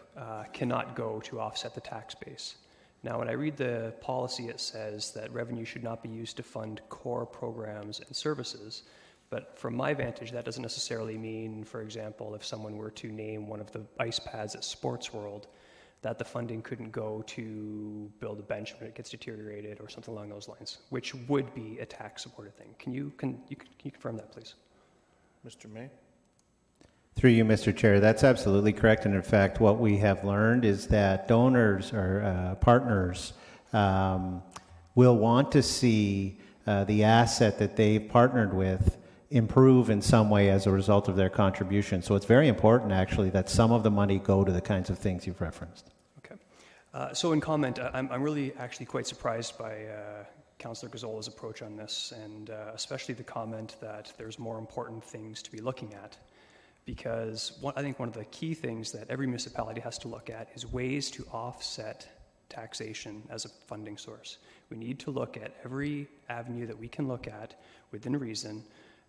cannot go to offset the tax base. Now, when I read the policy, it says that revenue should not be used to fund core programs and services. But from my vantage, that doesn't necessarily mean, for example, if someone were to name one of the ice pads at Sports World, that the funding couldn't go to build a bench when it gets deteriorated or something along those lines, which would be a tax-supported thing. Can you confirm that, please? Mr. May? Through you, Mr. Chair, that's absolutely correct. And in fact, what we have learned is that donors or partners will want to see the asset that they've partnered with improve in some way as a result of their contribution. So it's very important, actually, that some of the money go to the kinds of things you've referenced. Okay. So in comment, I'm really actually quite surprised by Councillor Gazzola's approach on this, and especially the comment that there's more important things to be looking at. Because I think one of the key things that every municipality has to look at is ways to offset taxation as a funding source. We need to look at every avenue that we can look at within reason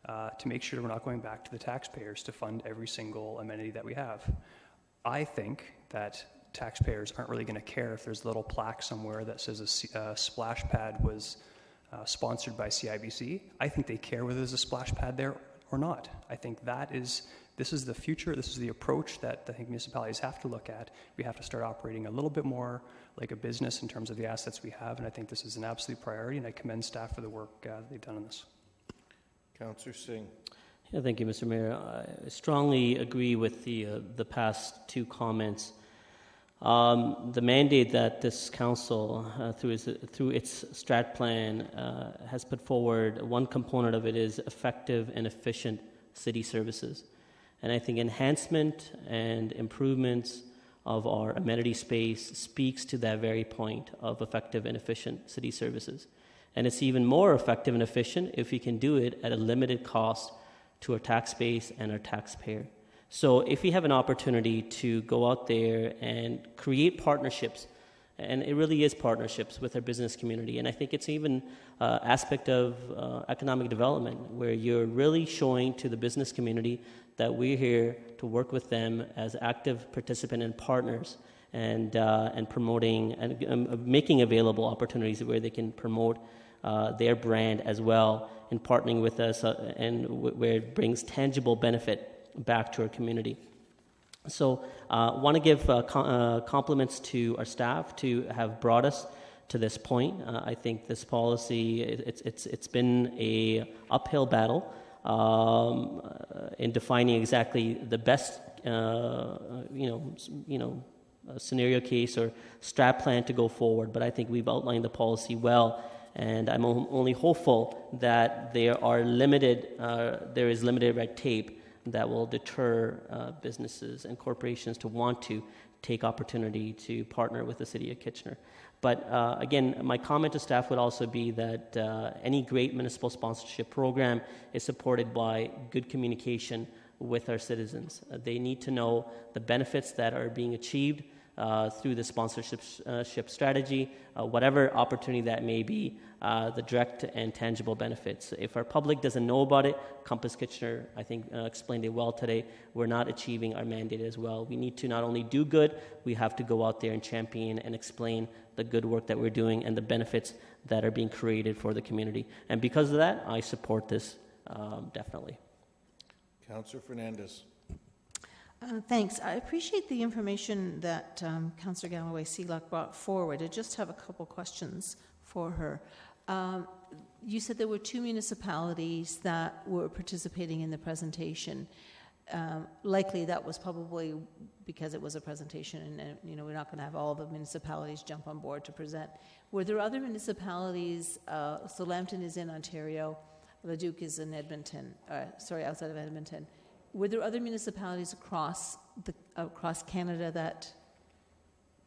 to make sure we're not going back to the taxpayers to fund every single amenity that we have. I think that taxpayers aren't really going to care if there's a little plaque somewhere that says a splash pad was sponsored by CIBC. I think they care whether there's a splash pad there or not. I think this is the future, this is the approach that I think municipalities have to look at. We have to start operating a little bit more like a business in terms of the assets we have, and I think this is an absolute priority, and I commend staff for the work they've done on this. Councillor Singh. Yeah, thank you, Mr. Mayor. I strongly agree with the past two comments. The mandate that this council, through its strat plan, has put forward, one component of it is effective and efficient city services. And I think enhancement and improvements of our amenity space speaks to that very point of effective and efficient city services. And it's even more effective and efficient if we can do it at a limited cost to our tax base and our taxpayer. So if we have an opportunity to go out there and create partnerships, and it really is partnerships with our business community, and I think it's even aspect of economic development where you're really showing to the business community that we're here to work with them as active participant and partners, and promoting and making available opportunities where they can promote their brand as well, and partnering with us and where it brings tangible benefit back to our community. So want to give compliments to our staff to have brought us to this point. I think this policy, it's been a uphill battle in defining exactly the best scenario case or strat plan to go forward, but I think we've outlined the policy well, and I'm only hopeful that there is limited red tape that will deter businesses and corporations to want to take opportunity to partner with the City of Kitchener. But again, my comment to staff would also be that any great municipal sponsorship program is supported by good communication with our citizens. They need to know the benefits that are being achieved through the sponsorship strategy, whatever opportunity that may be, the direct and tangible benefits. If our public doesn't know about it, Compass Kitchener, I think, explained it well today, we're not achieving our mandate as well. We need to not only do good, we have to go out there and champion and explain the good work that we're doing and the benefits that are being created for the community. And because of that, I support this definitely. Councillor Fernandez. Thanks. I appreciate the information that Councillor Galloway-Seelock brought forward. I just have a couple questions for her. You said there were 2 municipalities that were participating in the presentation. Likely that was probably because it was a presentation and we're not going to have all the municipalities jump on board to present. Were there other municipalities, so Lambton is in Ontario, Leduc is in Edmonton, outside of Edmonton. Were there other municipalities across Canada that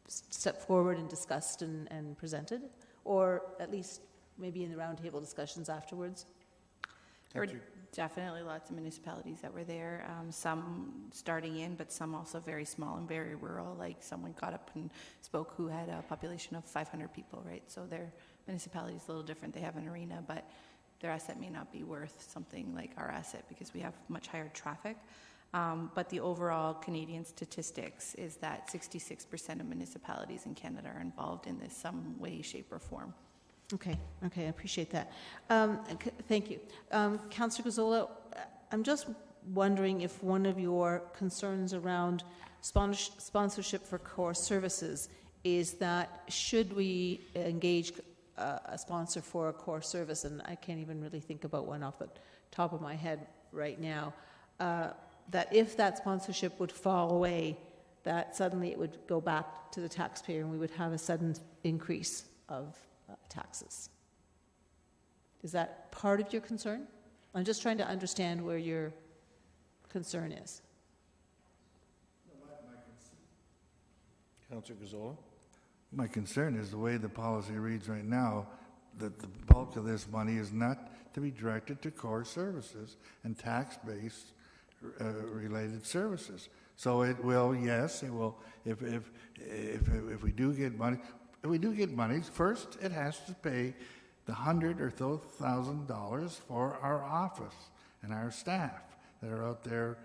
stepped forward and discussed and presented, or at least maybe in the roundtable discussions afterwards? There were definitely lots of municipalities that were there, some starting in, but some also very small and very rural. Like someone got up and spoke who had a population of 500 people, right? So their municipality is a little different. They have an arena, but their asset may not be worth something like our asset because we have much higher traffic. But the overall Canadian statistics is that 66% of municipalities in Canada are involved in this some way, shape, or form. Okay, I appreciate that. Thank you. Councillor Gazzola, I'm just wondering if one of your concerns around sponsorship for core services is that should we engage a sponsor for a core service, and I can't even really think about one off the top of my head right now, that if that sponsorship would fall away, that suddenly it would go back to the taxpayer and we would have a sudden increase of taxes. Is that part of your concern? I'm just trying to understand where your concern is. Councillor Gazzola. My concern is the way the policy reads right now, that the bulk of this money is not to be directed to core services and tax-based related services. So it will, yes, it will. If we do get money, first it has to pay the $100,000 or $1,000 for our office, and our staff that are out there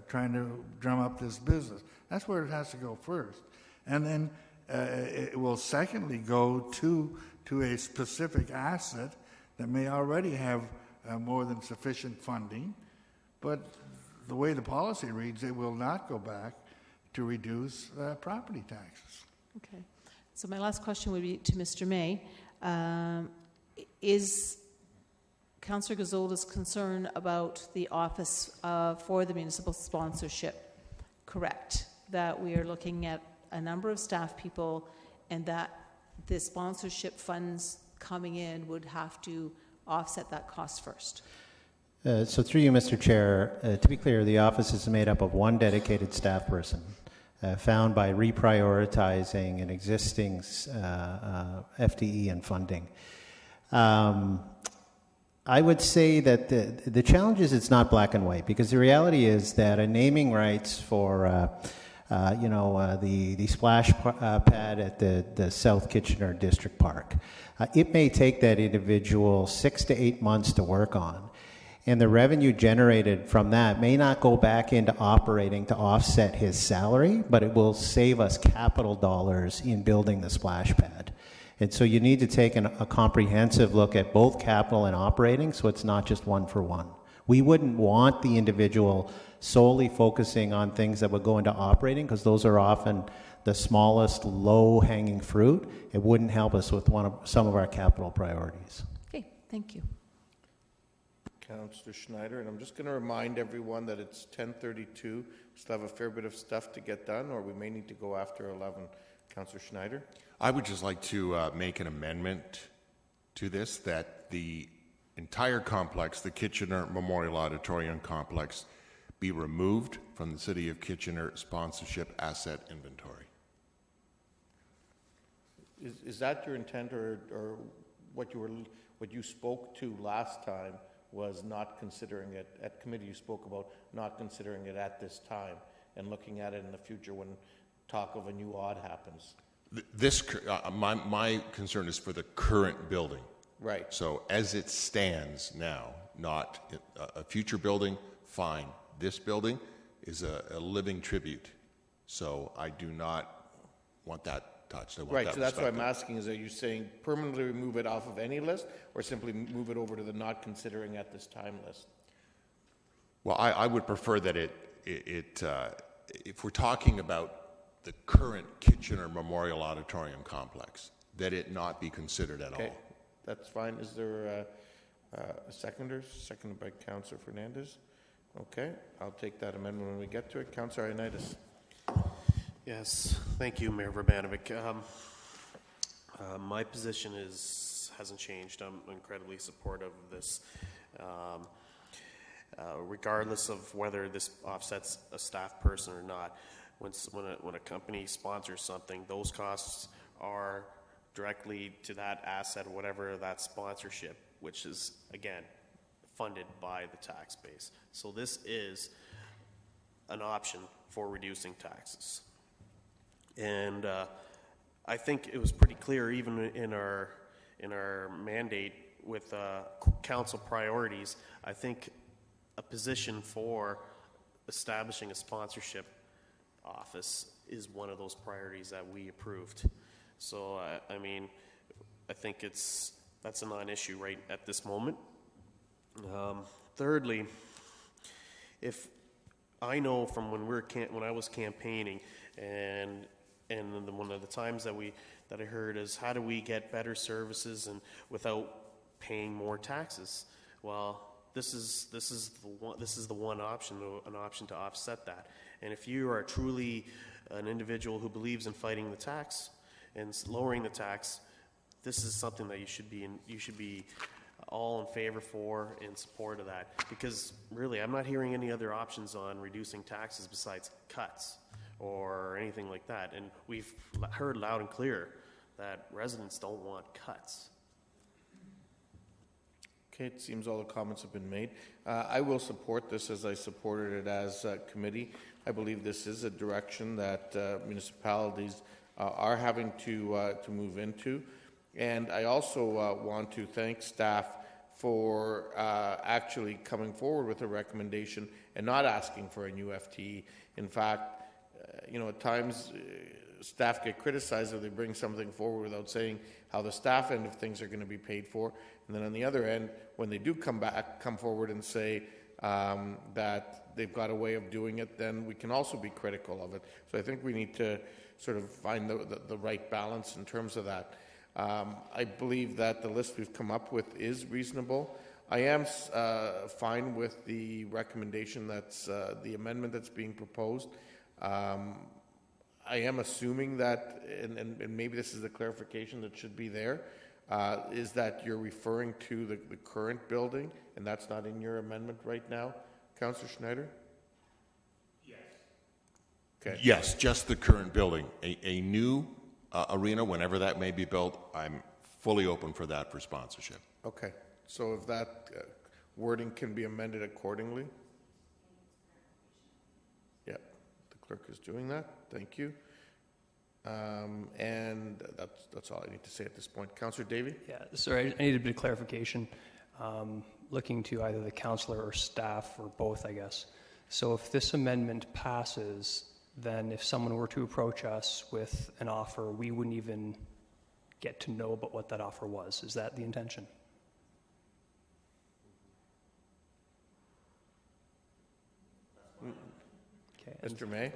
trying to drum up this business. That's where it has to go first. And then it will secondly go to a specific asset that may already have more than sufficient funding, but the way the policy reads, it will not go back to reduce property taxes. Okay. So my last question would be to Mr. May. Is Councillor Gazola's concern about the Office for the Municipal Sponsorship correct? That we are looking at a number of staff people and that the sponsorship funds coming in would have to offset that cost first? So through you, Mr. Chair, to be clear, the office is made up of one dedicated staff person found by reprioritizing an existing FTE and funding. I would say that the challenge is it's not black and white, because the reality is that a naming rights for the splash pad at the South Kitchener District Park, it may take that individual 6 to 8 months to work on. And the revenue generated from that may not go back into operating to offset his salary, but it will save us capital dollars in building the splash pad. And so you need to take a comprehensive look at both capital and operating, so it's not just one for one. We wouldn't want the individual solely focusing on things that would go into operating, because those are often the smallest low-hanging fruit. It wouldn't help us with some of our capital priorities. Okay, thank you. Councillor Schneider, and I'm just going to remind everyone that it's 10:32. We still have a fair bit of stuff to get done, or we may need to go after 11. Councillor Schneider? I would just like to make an amendment to this, that the entire complex, the Kitchener Memorial Auditorium complex, be removed from the City of Kitchener sponsorship asset inventory. Is that your intent, or what you spoke to last time was not considering it at committee? You spoke about not considering it at this time and looking at it in the future when talk of a new odd happens. My concern is for the current building. Right. So as it stands now, not a future building, fine. This building is a living tribute. So I do not want that touched. I want right, that so that's what I'm respected. asking, is are you saying permanently remove it off of any list, or simply move it over to the not considering at this time list? Well, I would prefer that if we're talking about the current Kitchener Memorial Auditorium complex, that it not be considered at all. That's fine. Is there a seconder? Seconded by Councillor Fernandez. Okay, I'll take that amendment when we get to it. Councillor Ioannidis. Yes, thank you, Mayor Verbanovic. My position hasn't changed. I'm incredibly supportive of this. Regardless of whether this offsets a staff person or not, when a company sponsors something, those costs are directly to that asset or whatever that sponsorship, which is, again, funded by the tax base. So this is an option for reducing taxes. And I think it was pretty clear, even in our mandate with council priorities. I think a position for establishing a sponsorship office is one of those priorities that we approved. So I mean, I think that's a non-issue right at this moment. Thirdly, if I know from when I was campaigning, and one of the times that I heard is, how do we get better services and without paying more taxes? Well, this is the one option, an option to offset that. And if you are truly an individual who believes in fighting the tax and lowering the tax, this is something that you should be all in favor for, in support of that. Because really, I'm not hearing any other options on reducing taxes besides cuts or anything like that. And we've heard loud and clear that residents don't want cuts. Okay, it seems all the comments have been made. I will support this as I supported it as committee. I believe this is a direction that municipalities are having to move into. And I also want to thank staff for actually coming forward with a recommendation and not asking for a new FTE. In fact, at times staff get criticized if they bring something forward without saying how the staff end of things are going to be paid for. And then on the other end, when they do come forward and say that they've got a way of doing it, then we can also be critical of it. So I think we need to sort of find the right balance in terms of that. I believe that the list we've come up with is reasonable. I am fine with the recommendation that's the amendment that's being proposed. I am assuming that, and maybe this is the clarification that should be there, is that you're referring to the current building, and that's not in your amendment right now, Councillor Schneider? Yes. Okay. Yes, just the current building. A new arena, whenever that may be built, I'm fully open for that for sponsorship. Okay. So if that wording can be amended accordingly? Yeah, the clerk is doing that. Thank you. And that's all I need to say at this point. Councillor Davey? Yeah, sorry, I need a bit of clarification. Looking to either the councillor or staff, or both, I guess. So if this amendment passes, then if someone were to approach us with an offer, we wouldn't even get to know about what that offer was. Is that the intention? Okay. Mr. May?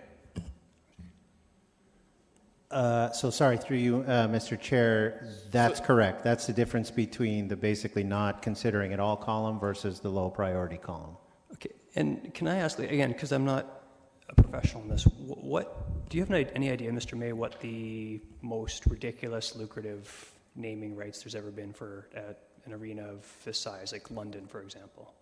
So sorry, through you, Mr. Chair, that's correct. That's the difference between the basically not considering at all column versus the low priority column. Okay, and can I ask, again, because I'm not a professional in this, what do you have any idea, Mr. May, what the most ridiculous, lucrative naming rights there's ever been for an arena of this size, like London, for example?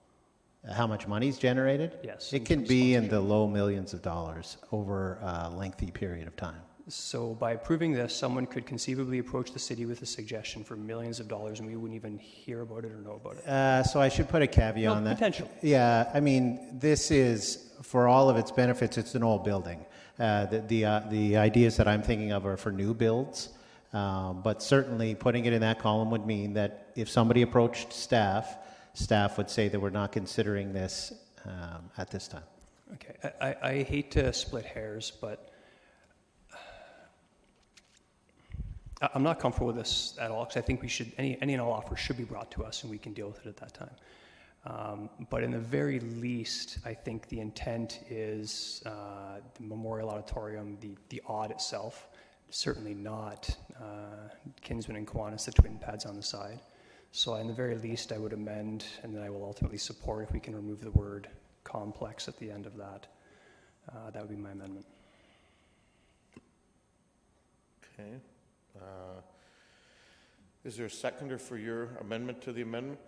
How much money's generated? Yes. It can be in the low millions of dollars over a lengthy period of time. So by approving this, someone could conceivably approach the city with a suggestion for millions of dollars, and we wouldn't even hear about it or know about it. So I should put a caveat on that. Potentially. Yeah, I mean, this is, for all of its benefits, it's an old building. The ideas that I'm thinking of are for new builds, but certainly putting it in that column would mean that if somebody approached staff would say that we're not considering this at this time. Okay, I hate to split hairs, but I'm not comfortable with this at all, because I think we should, any and all offers should be brought to us and we can deal with it at that time. But in the very least, I think the intent is the Memorial Auditorium, the odd itself, certainly not Kinsman and Kiwanis, the twin pads on the side. So in the very least, I would amend, and then I will ultimately support if we can remove the word complex at the end of that. That would be my amendment. Okay. Is there a seconder for your amendment to the amendment?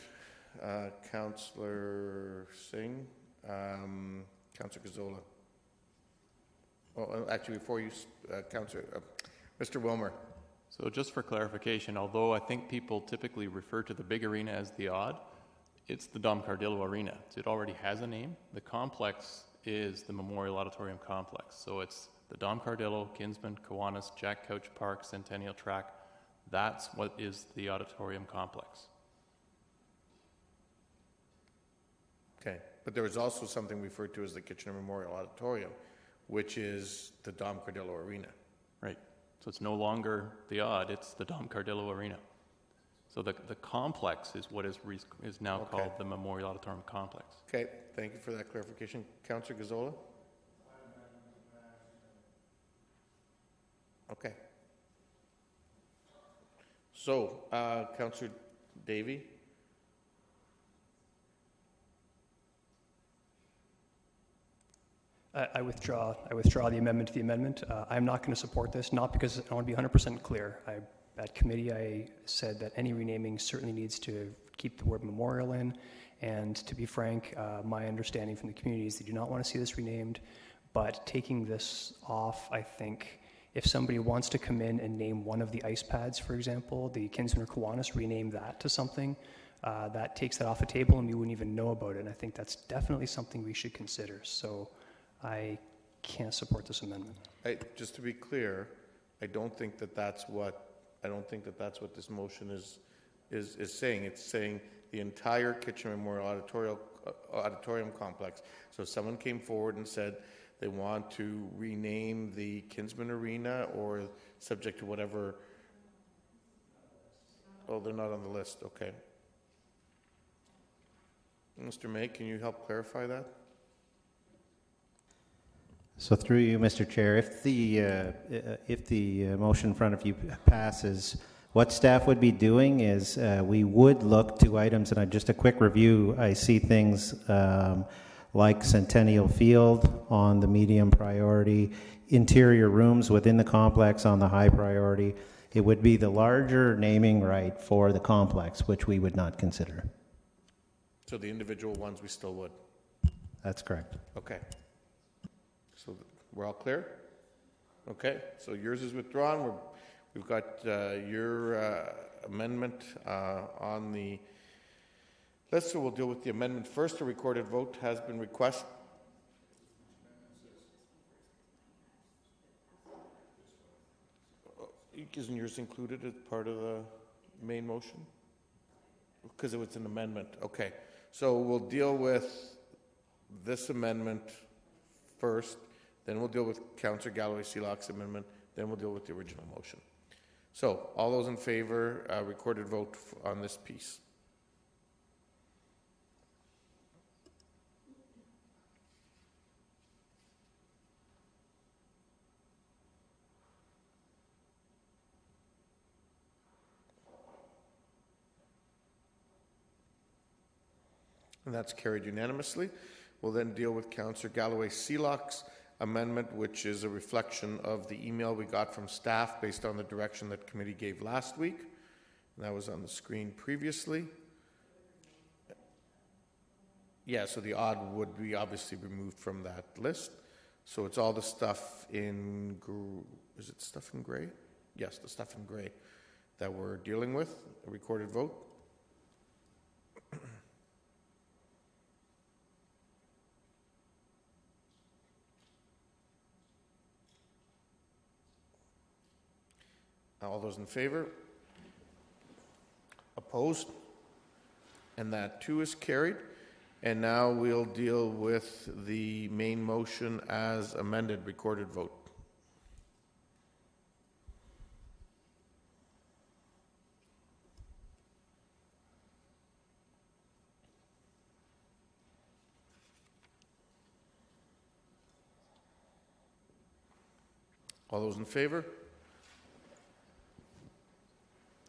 Councillor Singh, Councillor Gazzola. Oh, actually, before you, Councillor, Mr. Wilmer. So just for clarification, although I think people typically refer to the big arena as the odd, it's the Dom Cardillo Arena. It already has a name. The complex is the Memorial Auditorium Complex. So it's the Dom Cardillo, Kinsman, Kiwanis, Jack Couch Park, Centennial Track. That's what is the auditorium complex. Okay, but there is also something referred to as the Kitchener Memorial Auditorium, which is the Dom Cardillo Arena. Right. So it's no longer the odd, it's the Dom Cardillo Arena. So the complex is what is now called the Memorial Auditorium Complex. Okay, thank you for that clarification. Councillor Gazzola? Okay. So, Councillor Davey? I withdraw the amendment to the amendment. I'm not going to support this, not because I want to be 100% clear. At committee, I said that any renaming certainly needs to keep the word memorial in, and to be frank, my understanding from the community is they do not want to see this renamed, but taking this off, I think, if somebody wants to come in and name one of the ice pads, for example, the Kinsman or Kiwanis, rename that to something, that takes that off the table and we wouldn't even know about it, and I think that's definitely something we should consider. So I can't support this amendment. Just to be clear, I don't think that that's what this motion is saying. It's saying the entire Kitchener Memorial Auditorium Complex. So if someone came forward and said they want to rename the Kinsman Arena or subject to whatever. Oh, they're not on the list. Okay. Mr. May, can you help clarify that? So through you, Mr. Chair, if the motion in front of you passes, what staff would be doing is we would look to items, and just a quick review, I see things like Centennial Field on the medium priority, interior rooms within the complex on the high priority. It would be the larger naming right for the complex, which we would not consider. So the individual ones we still would? That's correct. Okay. So we're all clear? Okay, so yours is withdrawn. We've got your amendment on the list, so we'll deal with the amendment first. A recorded vote has been requested. Isn't yours included as part of the main motion? Because it was an amendment. Okay, so we'll deal with this amendment first, then we'll deal with Councillor Galloway-Seelock's amendment, then we'll deal with the original motion. So, all those in favor, recorded vote on this piece. And that's carried unanimously. We'll then deal with Councillor Galloway-Seelock's amendment, which is a reflection of the email we got from staff based on the direction that committee gave last week. And that was on the screen previously. Yeah, so the odd would be obviously removed from that list. So it's all the stuff in, is it stuff in gray? Yes, the stuff in gray that we're dealing with, a recorded vote. All those in favor? Opposed? And that too is carried. And now we'll deal with the main motion as amended, recorded vote. All those in favor?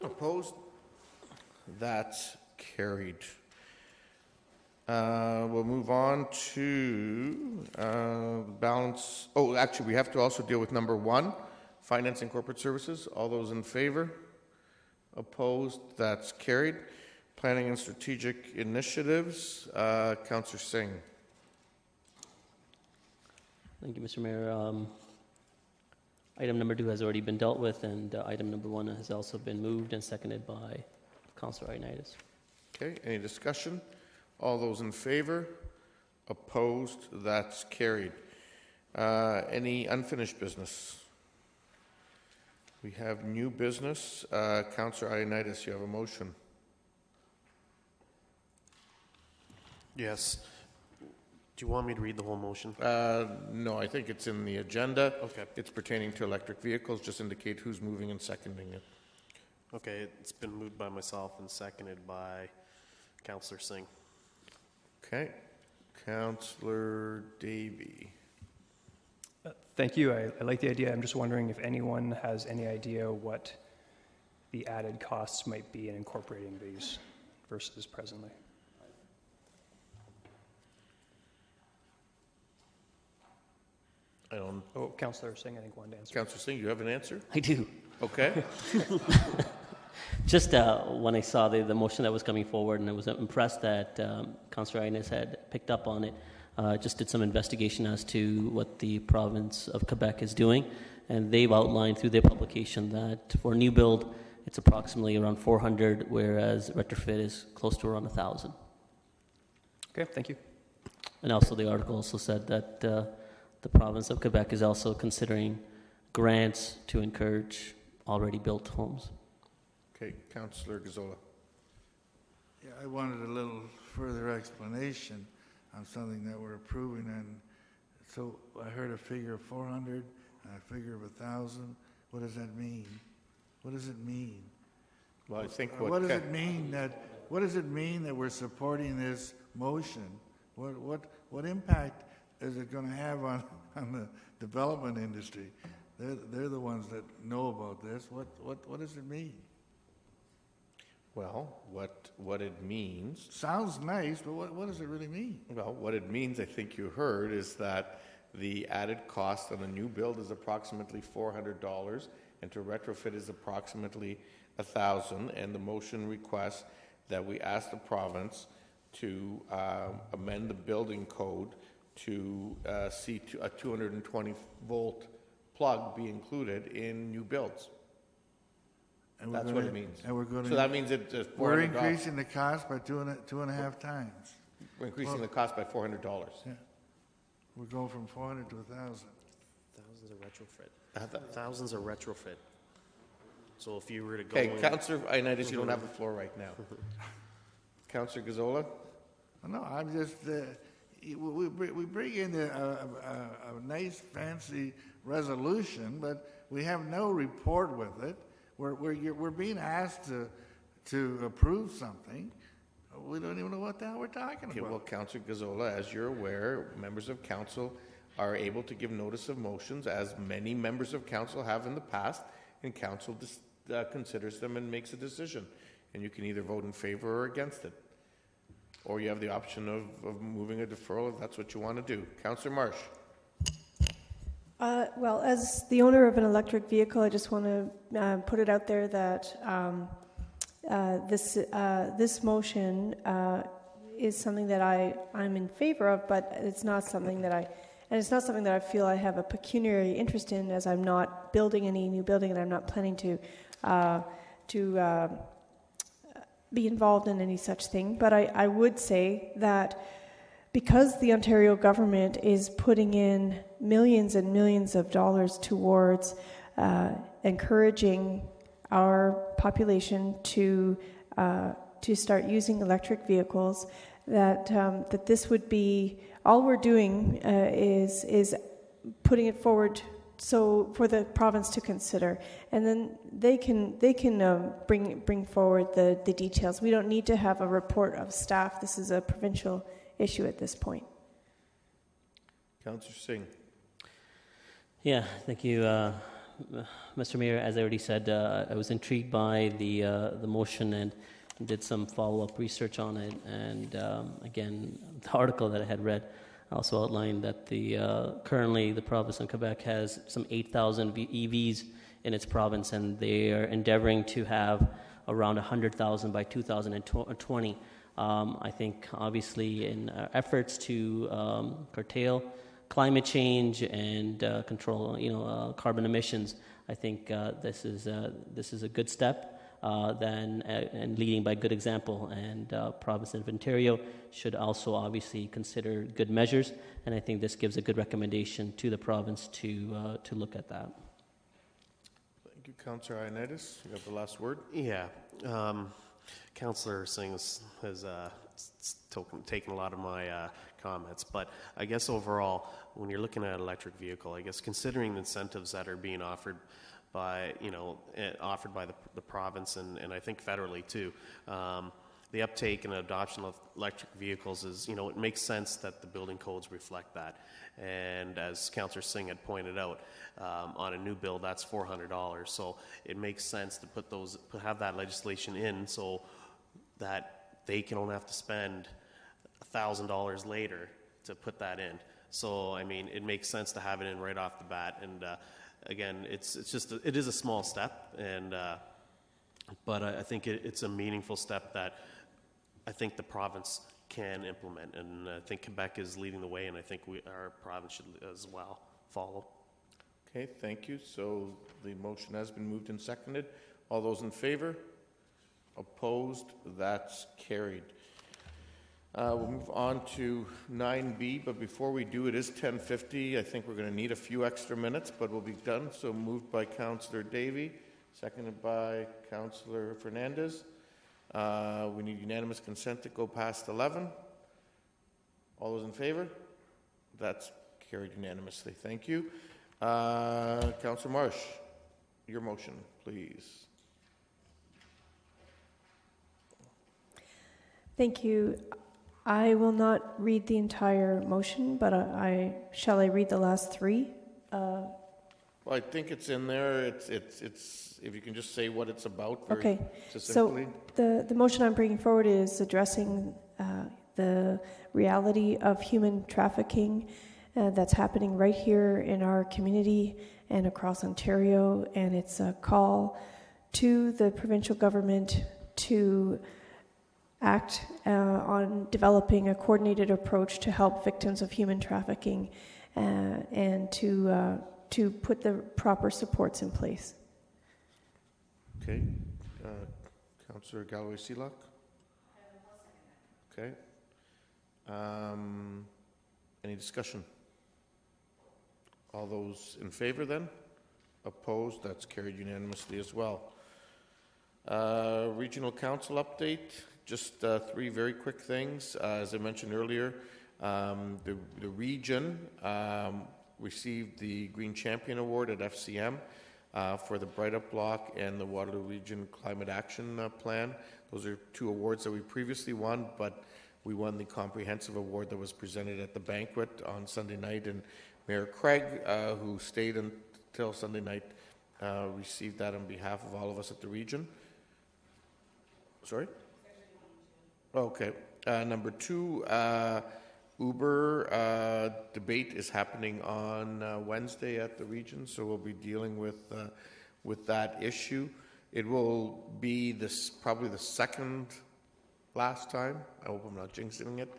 Opposed? That's carried. We'll move on to balance. Oh, actually, we have to also deal with number 1, Finance and Corporate Services. All those in favor? Opposed? That's carried. Planning and Strategic Initiatives. Councillor Singh. Thank you, Mr. Mayor. Item number 2 has already been dealt with, and item number 1 has also been moved and seconded by Councillor Ioannidis. Okay, any discussion? All those in favor? Opposed? That's carried. Any unfinished business? We have new business. Councillor Ioannidis, you have a motion. Yes. Do you want me to read the whole motion? No, I think it's in the agenda. Okay. It's pertaining to electric vehicles. Just indicate who's moving and seconding it. Okay, it's been moved by myself and seconded by Councillor Singh. Okay. Councillor Davey. Thank you. I like the idea. I'm just wondering if anyone has any idea what the added costs might be in incorporating these versus presently. I don't. Oh, Councillor Singh, I think, wanted to answer. Councillor Singh, you have an answer? I do. Okay. Just when I saw the motion that was coming forward, and I was impressed that Councillor Ioannidis had picked up on it, just did some investigation as to what the province of Quebec is doing, and they've outlined through their publication that for new build, it's approximately around 400, whereas retrofit is close to around 1,000. Okay, thank you. And also the article also said that the province of Quebec is also considering grants to encourage already built homes. Okay, Councillor Gazzola. Yeah, I wanted a little further explanation on something that we're approving, and so I heard a figure of 400 and a figure of 1,000. What does that mean? What does it mean? Well, I think what does it mean that we're supporting this motion? What impact is it going to have on the development industry? They're the ones that know about this. What does it mean? Well, what it means... Sounds nice, but what does it really mean? Well, what it means, I think you heard, is that the added cost on a new build is approximately $400, and to retrofit is approximately $1,000, and the motion requests that we ask the province to amend the building code to see a 220-volt plug be included in new builds. And That's what it means. And we're going so that means it's we're increasing the cost by two and a half times. We're increasing the cost by $400. Yeah. We're going from 400 to 1,000. Thousands are retrofit. Thousands are retrofit. So if you were to go... Okay, Councillor Ioannidis, you don't have the floor right now. Councillor Gazzola? No, I'm just... we bring in a nice, fancy resolution, but we have no report with it. We're being asked to approve something. We don't even know what the hell we're talking about. Well, Councillor Gazzola, as you're aware, members of council are able to give notice of motions, as many members of council have in the past, and council considers them and makes a decision. And you can either vote in favor or against it. Or you have the option of moving a deferral if that's what you want to do. Councillor Marsh. Well, as the owner of an electric vehicle, I just want to put it out there that this motion is something that I'm in favor of, but it's not something that I feel I have a pecuniary interest in, as I'm not building any new building and I'm not planning to be involved in any such thing. But I would say that because the Ontario government is putting in millions and millions of dollars towards encouraging our population to start using electric vehicles, that this would be all we're doing is putting it forward so for the province to consider, and then they can bring forward the details. We don't need to have a report of staff. This is a provincial issue at this point. Councillor Singh. Yeah, thank you, Mr. Mayor. As I already said, I was intrigued by the motion and did some follow-up research on it. And again, the article that I had read also outlined that currently the province of Quebec has some 8,000 EVs in its province, and they are endeavoring to have around 100,000 by 2020. I think, obviously, in our efforts to curtail climate change and control, carbon emissions, I think this is a good step. And leading by good example, and province of Ontario should also obviously consider good measures, and I think this gives a good recommendation to the province to look at that. Thank you, Councillor Ioannidis. You have the last word. Yeah. Councillor Singh has taken a lot of my comments, but I guess overall, when you're looking at an electric vehicle, I guess considering the incentives that are being offered by the province and I think federally too, the uptake and adoption of electric vehicles is, it makes sense that the building codes reflect that. And as Councillor Singh had pointed out, on a new build, that's $400. So it makes sense to have that legislation in so that they can only have to spend $1,000 later to put that in. So, I mean, it makes sense to have it in right off the bat. And again, it is a small step, and but I think it's a meaningful step that I think the province can implement, and I think Quebec is leading the way, and I think our province should as well follow. Okay, thank you. So the motion has been moved and seconded. All those in favor? Opposed? That's carried. We'll move on to 9B, but before we do, it is 10:50. I think we're going to need a few extra minutes, but we'll be done. So moved by Councillor Davey, seconded by Councillor Fernandez. We need unanimous consent to go past 11. All those in favor? That's carried unanimously. Thank you. Councillor Marsh, your motion, please. Thank you. I will not read the entire motion, but shall I read the last three? Well, I think it's in there. It's if you can just say what it's about very Okay. succinctly. So the motion I'm bringing forward is addressing the reality of human trafficking that's happening right here in our community and across Ontario, and it's a call to the provincial government to act on developing a coordinated approach to help victims of human trafficking and to put the proper supports in place. Okay. Councillor Galloway-Seelock? Okay. Any discussion? All those in favor then? Opposed? That's carried unanimously as well. Regional Council update. Just three very quick things. As I mentioned earlier, the region received the Green Champion Award at FCM for the Bright Up Block and the Waterloo Region Climate Action Plan. Those are two awards that we previously won, but we won the comprehensive award that was presented at the banquet on Sunday night, and Mayor Craig, who stayed until Sunday night, received that on behalf of all of us at the region. Sorry? Okay. Number two, Uber debate is happening on Wednesday at the region, so we'll be dealing with that issue. It will be probably the second last time, I hope I'm not jinxing it,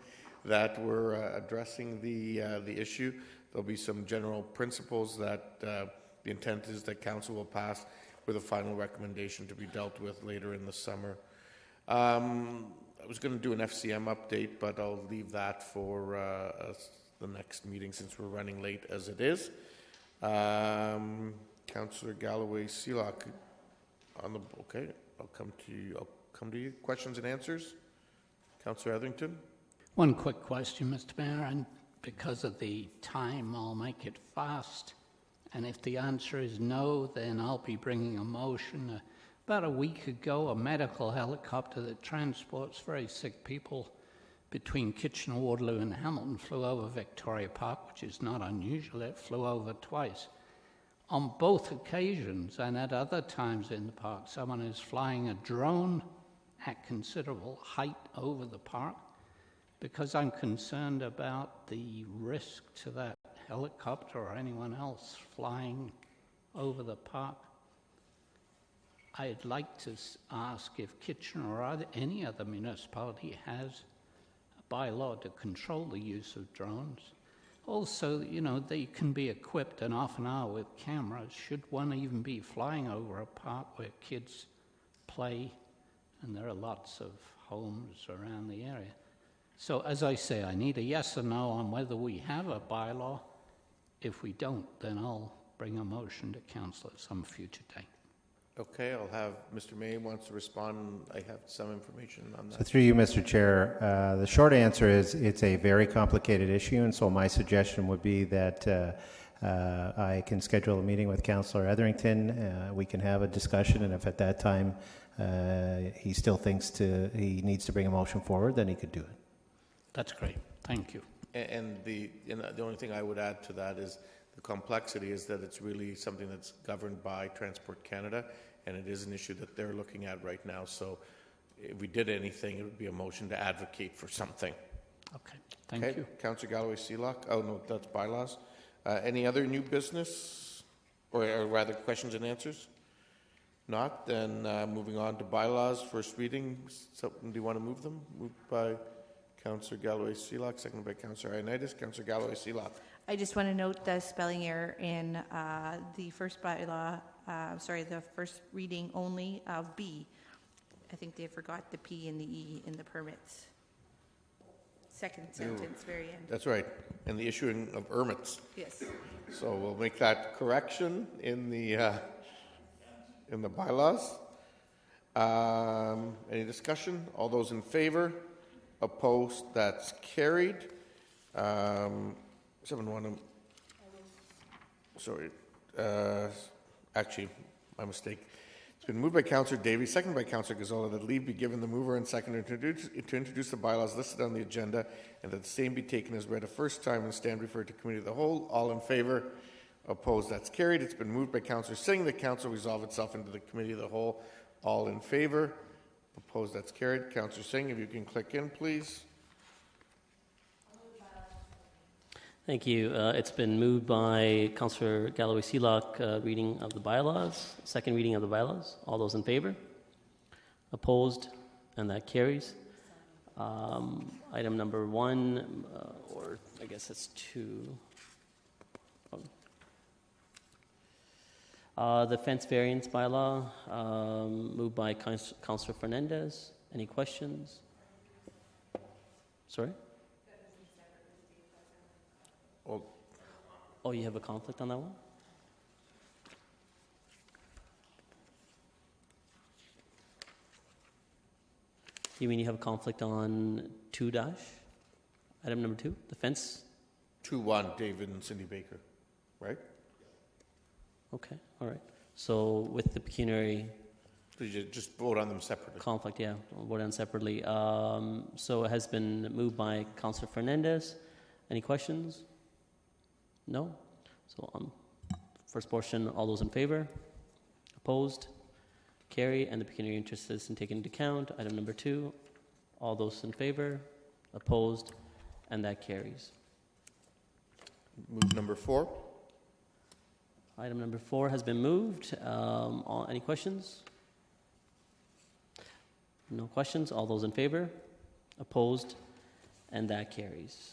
that we're addressing the issue. There'll be some general principles that the intent is that council will pass with a final recommendation to be dealt with later in the summer. I was going to do an FCM update, but I'll leave that for the next meeting since we're running late as it is. Councillor Galloway-Seelock, okay, I'll come to you. Questions and answers? Councillor Etherington? One quick question, Mr. Mayor, and because of the time, I'll make it fast. And if the answer is no, then I'll be bringing a motion. About a week ago, a medical helicopter that transports very sick people between Kitchener, Waterloo and Hamilton flew over Victoria Park, which is not unusual. It flew over twice. On both occasions and at other times in the park, someone is flying a drone at considerable height over the park because I'm concerned about the risk to that helicopter or anyone else flying over the park. I'd like to ask if Kitchener or any other municipality has a bylaw to control the use of drones. Also, they can be equipped in half an hour with cameras. Should one even be flying over a park where kids play and there are lots of homes around the area? So, as I say, I need a yes or no on whether we have a bylaw. If we don't, then I'll bring a motion to council at some future date. Okay, I'll have Mr. May wants to respond. I have some information on that. So through you, Mr. Chair, the short answer is it's a very complicated issue, and so my suggestion would be that I can schedule a meeting with Councillor Etherington. We can have a discussion, and if at that time he still thinks he needs to bring a motion forward, then he could do it. That's great. Thank you. And the only thing I would add to that is the complexity is that it's really something that's governed by Transport Canada, and it is an issue that they're looking at right now. So if we did anything, it would be a motion to advocate for something. Okay, thank you. Councillor Galloway-Seelock. Oh, no, that's bylaws. Any other new business, or rather questions and answers? Not, then moving on to bylaws, first reading. Do you want to move them? Moved by Councillor Galloway-Seelock, seconded by Councillor Ioannidis. Councillor Galloway-Seelock. I just want to note the spelling error in the first bylaw, the first reading only of B. I think they forgot the P and the E in the permits. Second sentence, very end. That's right, and the issuing of permits. Yes. So we'll make that correction in the bylaws. Any discussion? All those in favor? Opposed? That's carried. 7-1. Sorry. Actually, my mistake. It's been moved by Councillor Davies, seconded by Councillor Gazzola, that leave be given the mover and seconder to introduce the bylaws listed on the agenda, and that the same be taken as read a first time and stand referred to committee of the whole. All in favor? Opposed? That's carried. It's been moved by Councillor Singh that council resolve itself into the committee of the whole. All in favor? Opposed? That's carried. Councillor Singh, if you can click in, please. Thank you. It's been moved by Councillor Galloway-Sealock, reading of the bylaws, second reading of the bylaws. All those in favor? Opposed? And that carries. Item number 1, or I guess it's 2. The fence variance bylaw, moved by Councillor Fernandez. Any questions? Sorry? Oh, you have a conflict on that one? You mean you have a conflict on 2 dash? Item number 2, the fence? 2-1, David and Cindy Baker, right? Okay, all right. So with the pecuniary... Did you just vote on them separately? Conflict, yeah. We'll vote on separately. So it has been moved by Councillor Fernandez. Any questions? No? So first portion, all those in favor? Opposed? Carry, and the pecuniary interest is taken into account. Item number 2, all those in favor? Opposed? And that carries. Move number 4. Item number 4 has been moved. Any questions? No questions. All those in favor? Opposed? And that carries.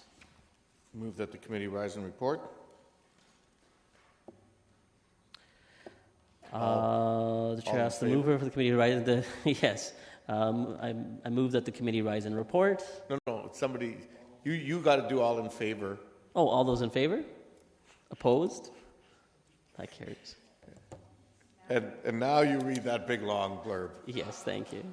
Move that the committee rise and report. The chair asks the mover for the committee to rise. Yes. I move that the committee rise and report. No. Somebody, you got to do all in favor. Oh, all those in favor? Opposed? That carries. And now you read that big long blurb. Yes, thank you.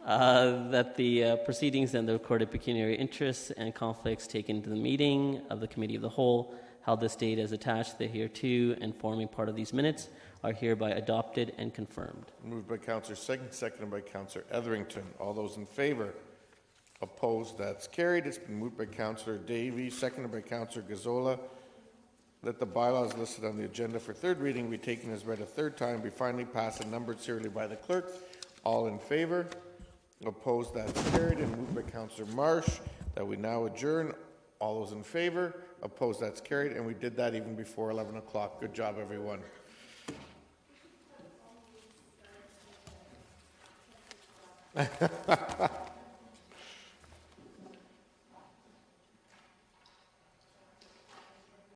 That the proceedings and the recorded pecuniary interests and conflicts taken to the meeting of the Committee of the Whole held this date as attached thereto and forming part of these minutes are hereby adopted and confirmed. Moved by Councillor Singh, seconded by Councillor Etherington. All those in favor? Opposed? That's carried. It's been moved by Councillor Davies, seconded by Councillor Gazzola. That the bylaws listed on the agenda for third reading be taken as read a third time, be finally passed and numbered serially by the clerk. All in favor? Opposed? That's carried. And moved by Councillor Marsh that we now adjourn. All those in favor? Opposed? That's carried. And we did that even before 11 o'clock. Good job, everyone.